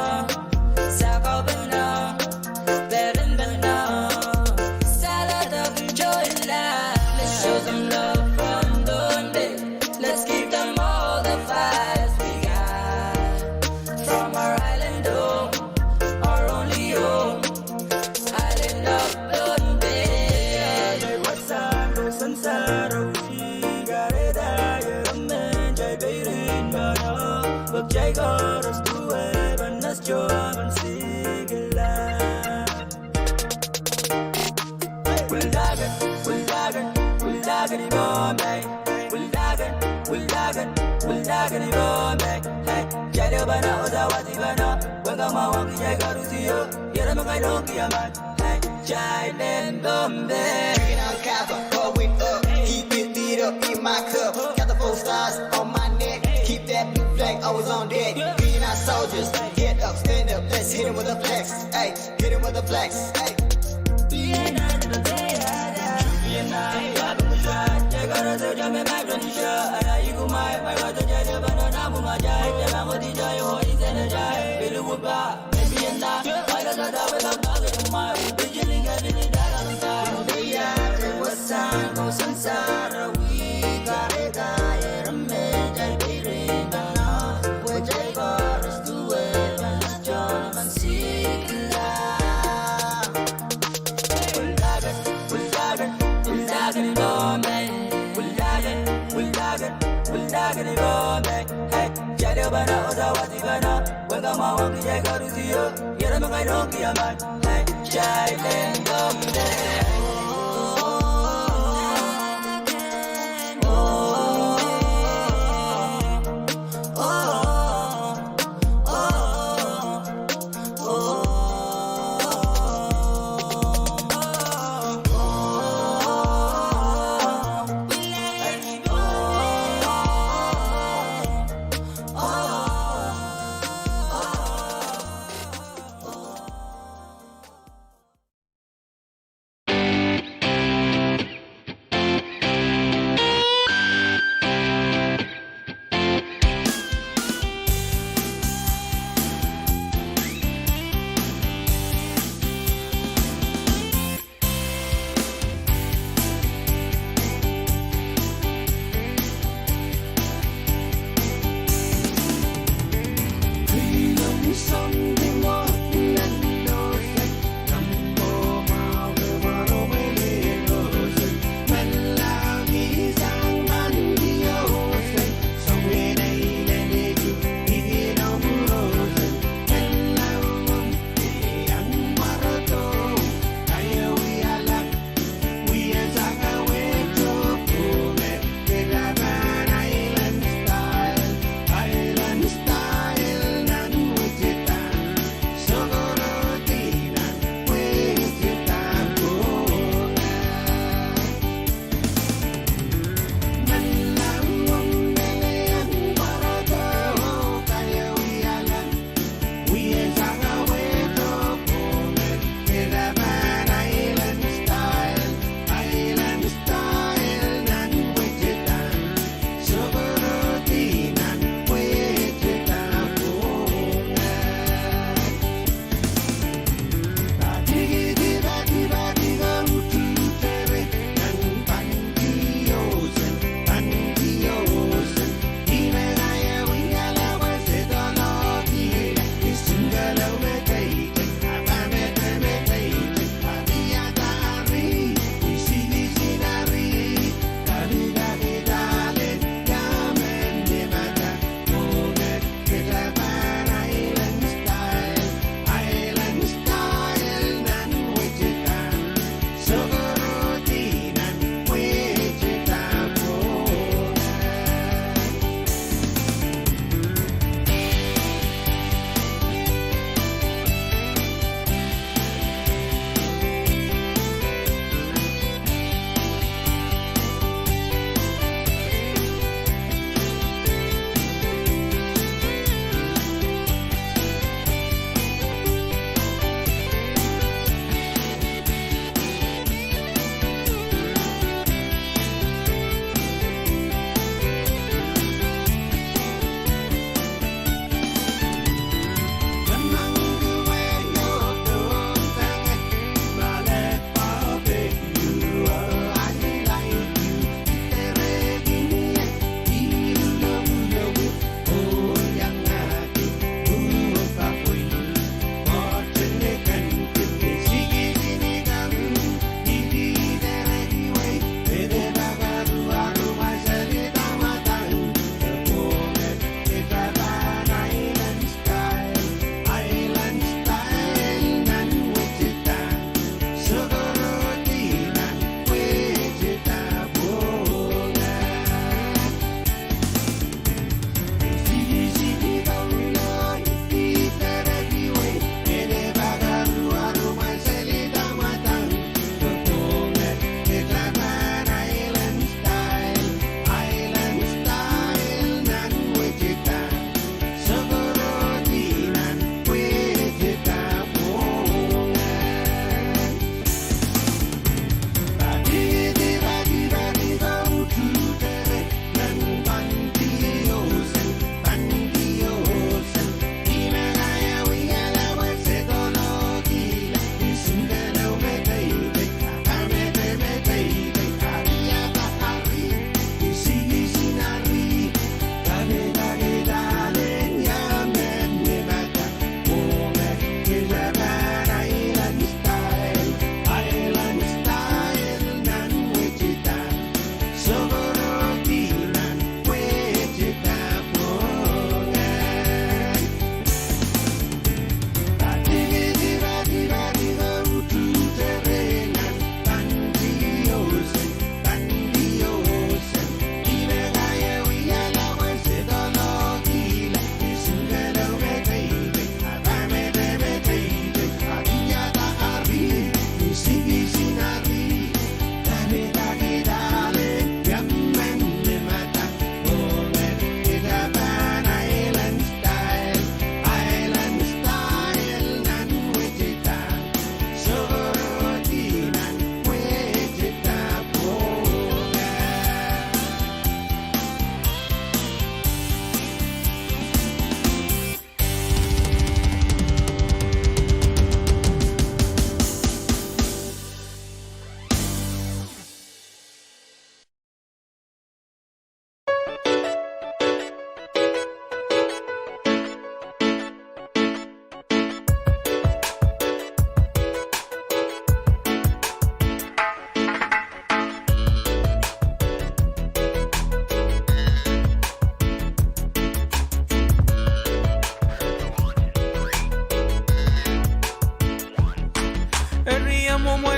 Sakaw bana Berin bana Salad of joy and love Let's show some love from Dundee Let's give them all the fires we got From our island home Our only home Island of Dundee Wasano sansaro Gareda Yemen Jai Beirin Bana Bak Jai Goros Tuwe Banas Joman Sigila Wildagan in Bombay Wildagan in Bombay Hey, Jai Bana Ozawati Bana Wangama Wangi Jai Garuzio Yera Mangai Longi Aman Hey, Jai Nen Bombay Drinking on Kappa, going up. Keep it lit up in my cup. Got the 4 stars on my neck. Keep that blue flag always on deck. Being our soldiers, get up, stand up. Let's hit him with a flex. Ay, hit him with a flex. Ay. Wildagan in Bombay Hey, Jai Bana Ozawati Bana Wangama Wangi Jai Garuzio Yera Mangai Longi Aman Hey, Jai Nen Bombay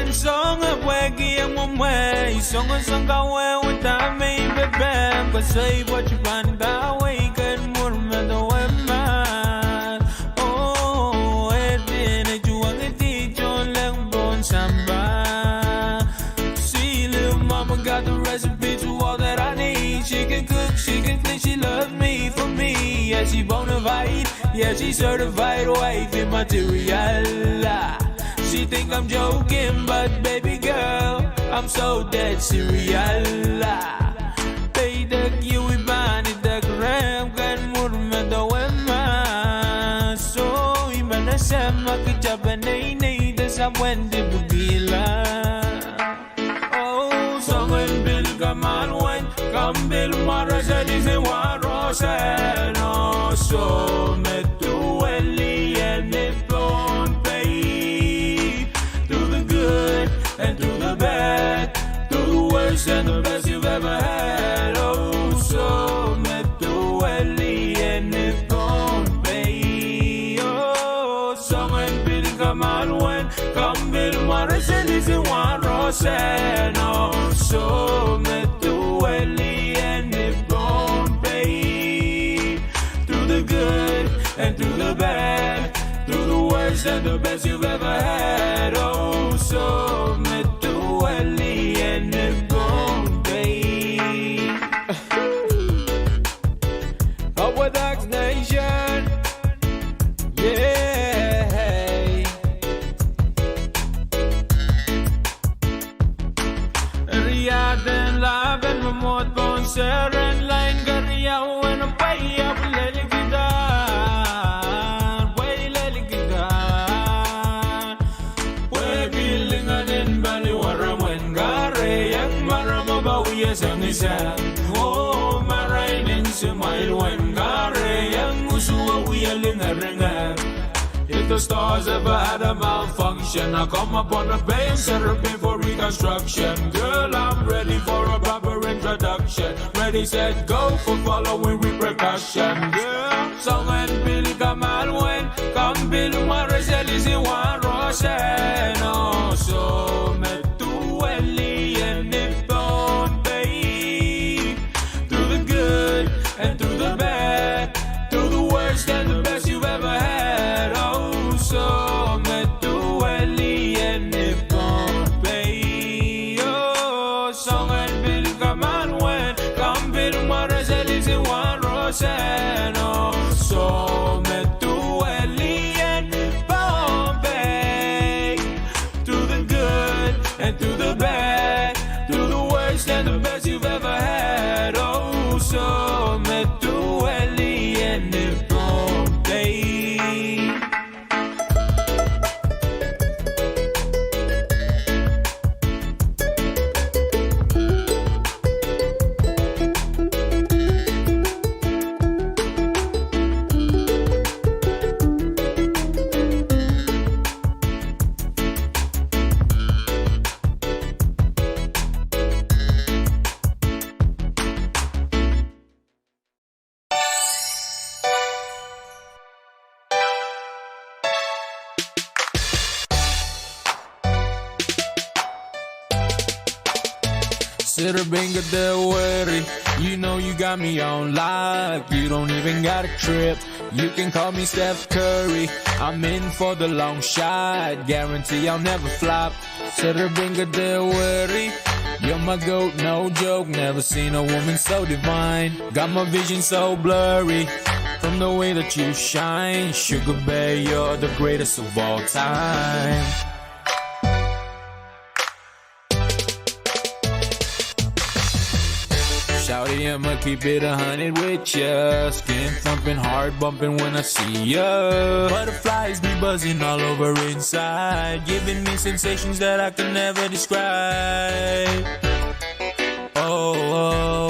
one song of waggy and one way. Song and song away with that me, baby. But say what you find that way, good more than the way, man. Oh, it did you want to teach your leg bone samba. See, little mama got the recipe to all that I need. She can cook, she can clean, she loves me for me. Yeah, she bona fide, yeah, she certified wifey material. She think I'm joking, but baby girl, I'm so dead serial. Paydag you ibanid gram kan murma dawema. So iba na siya makijabanay na ida sa wende bugila. Oh, someone bil kamal wen kambil marasali se waroseno. So metu eli and it don't pay. And through the bad, through the worst and the best you've ever had. Oh, so metueli and it gon' pay. Oh, song and bill kamal when come bill maraseli se wan rosen. Oh, so metueli and it gon' pay. Through the good and through the bad, through the worst and the best you've ever had. Oh, so metueli and it gon' pay. KAPWARESOU Nation, yeah. Riyadh and love and remote bone Seren line Gariyaw and a way up Leligidan, way Leligidan. We're feeling an in Bali Waram when Gare and Maramabawi as an Isam. Oh, Marain in Sumail when Gare and Musua we are in a ringer. If the stars ever had a malfunction, I come upon a bay and set a pin for reconstruction. Girl, I'm ready for a proper introduction. Ready, set, go for following repercussion. Girl, song and Billy Kamal when come Bill Maris Elise one Rosen. Oh, so metueli and it don't pay. Through the good and through the bad, through the worst and the best you've ever had. Oh, so metueli and it gon' pay. Oh, song and Bill Kaman when come Bill Maris Elise one Rosen. Oh, so metueli and it gon' pay. Through the good and through the bad, through the worst and the best you've ever had. Oh, so metueli and it gon' pay. Sirabinga de worry, you know you got me on lock. You don't even got a trip, you can call me Steph Curry. I'm in for the long shot, guarantee I'll never flop. Sirabinga de worry, you're my goat, no joke. Never seen a woman so divine. Got my vision so blurry from the way that you shine. Sugar Bear, you're the greatest of all time. Shouty, I'ma keep it 100 with ya. Skin thumping, heart bumping when I see ya. Butterflies be buzzing all over inside, giving me sensations that I can never describe. Oh, oh.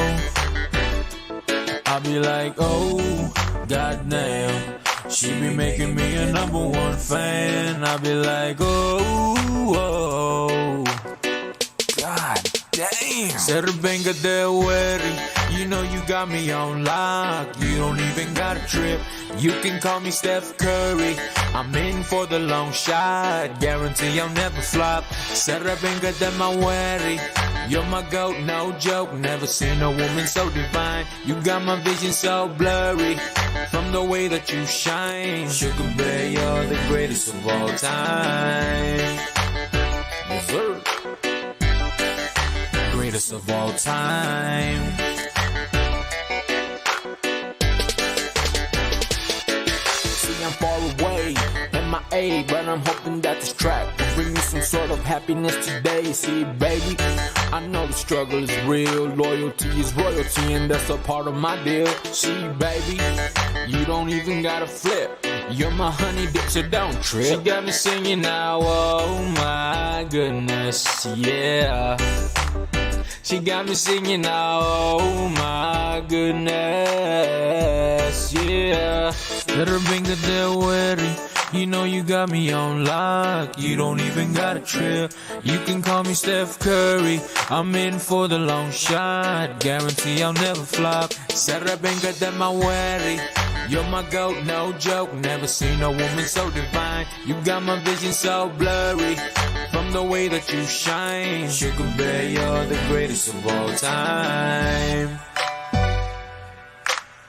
I'll be like, oh, goddamn. She be making me a #1 fan. I'll be like, oh, oh. God damn. Sirabinga de worry, you know you got me on lock. You don't even got a trip, you can call me Steph Curry. I'm in for the long shot, guarantee I'll never flop. Sarapin ka da mawari, you're my goat, no joke. Never seen a woman so divine. You got my vision so blurry from the way that you shine. Sugar Bear, you're the greatest of all time. Yes, sir. Greatest of all time. See, I'm far away, MIA, but I'm hoping that this track will bring me some sort of happiness today. See, baby, I know the struggle is real, loyalty is royalty, and that's a part of my deal. See, baby, you don't even gotta flip, you're my honey dip, so don't trip. She got me singing now, oh my goodness, yeah. She got me singing now, oh my goodness, yeah. Sarapin ka da wari, you know you got me on lock. You don't even gotta trip, you can call me Steph Curry. I'm in for the long shot, guarantee I'll never flop. Sarapin ka da mawari, you're my goat, no joke. Never seen a woman so divine. You got my vision so blurry from the way that you shine. Sugar Bear, you're the greatest of all time.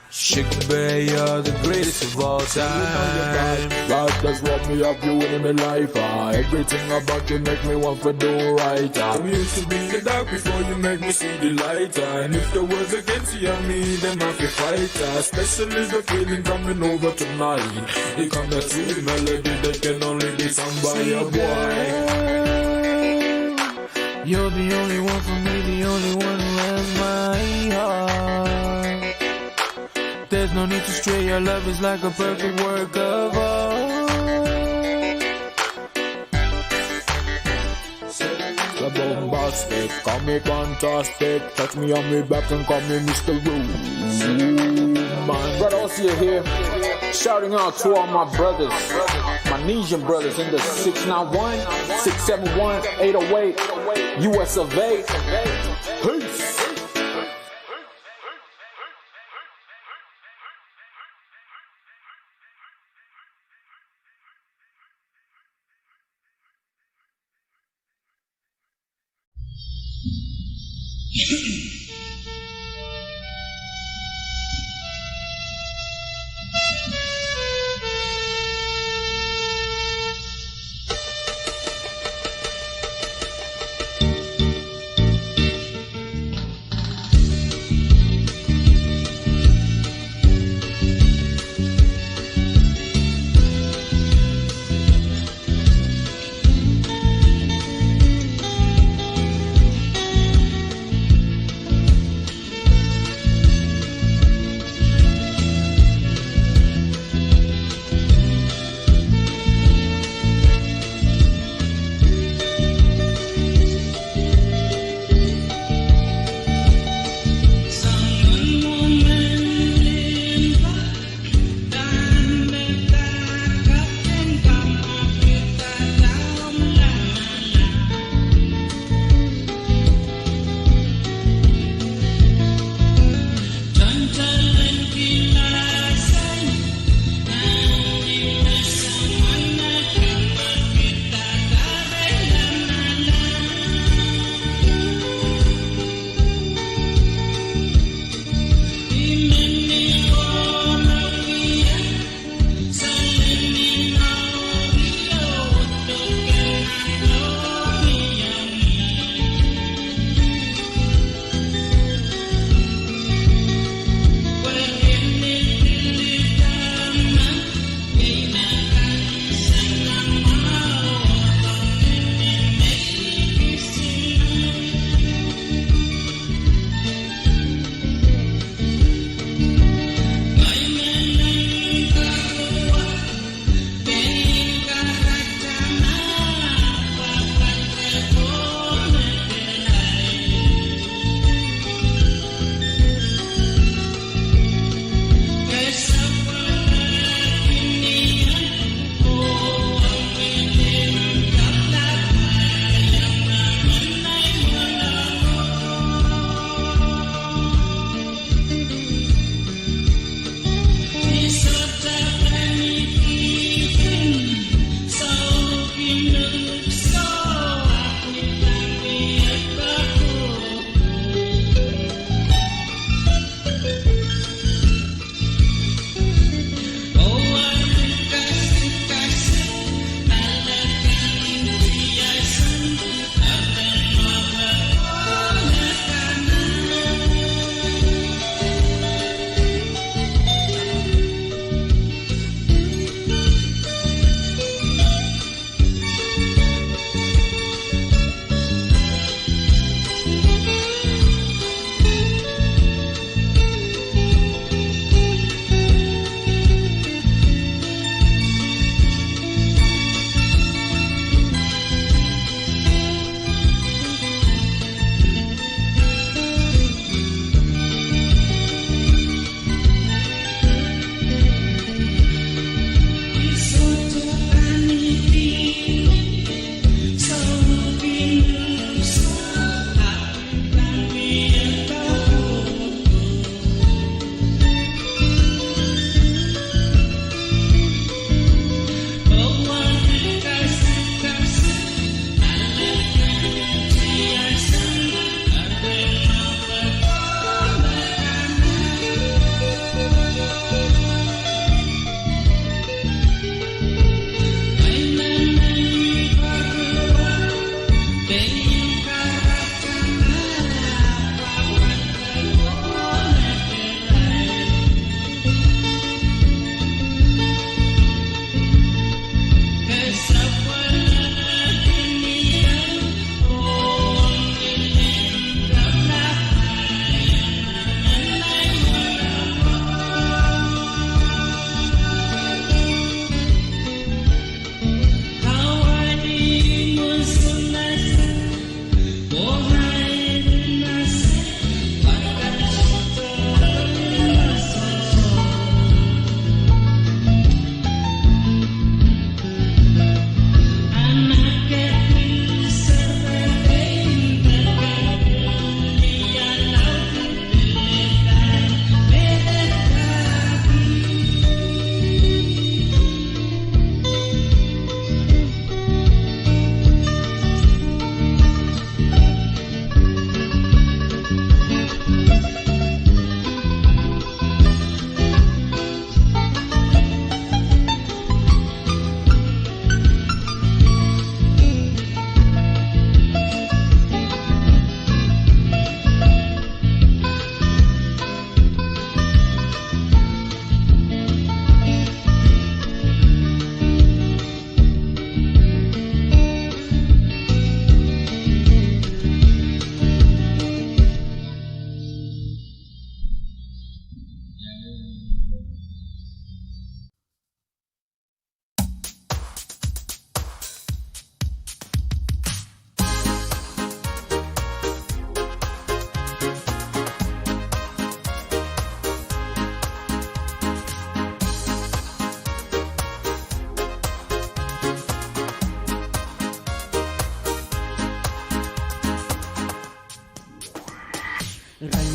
Sugar Bear, you're the greatest of all time. God that's what me have you in my life. Everything about you make me want to do right. I'm used to be in the dark before you make me see the light. And if the world's against you and me, then I can fight. Especially the feeling coming over tonight. It come that sweet melody that can only be sung by a boy. You're the only one for me, the only one who has my heart. There's no need to stray, your love is like a perfect work of art. The bombastic, call me fantastic. Touch me on me back and call me Mr. Rude. Man, brother, I'll see you here. Shouting out to all my brothers, my Nesian brothers in the 691, 671, 808, US of A. Peace.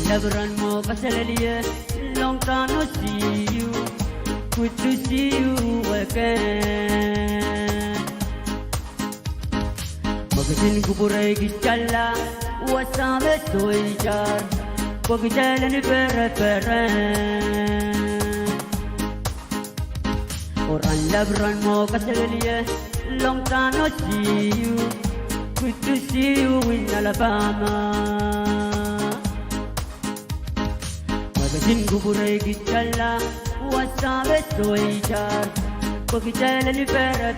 labran mo kasalaliye. Long time no see you. Good to see you again. Magasin kuburay gitala. Wasame soijar. Pagitalan ni pere. Orang labran mo kasalaliye. Long time no see you. Good to see you in Alabama. Magasin kuburay gitala. Wasame soijar. Pagitalan ni pere.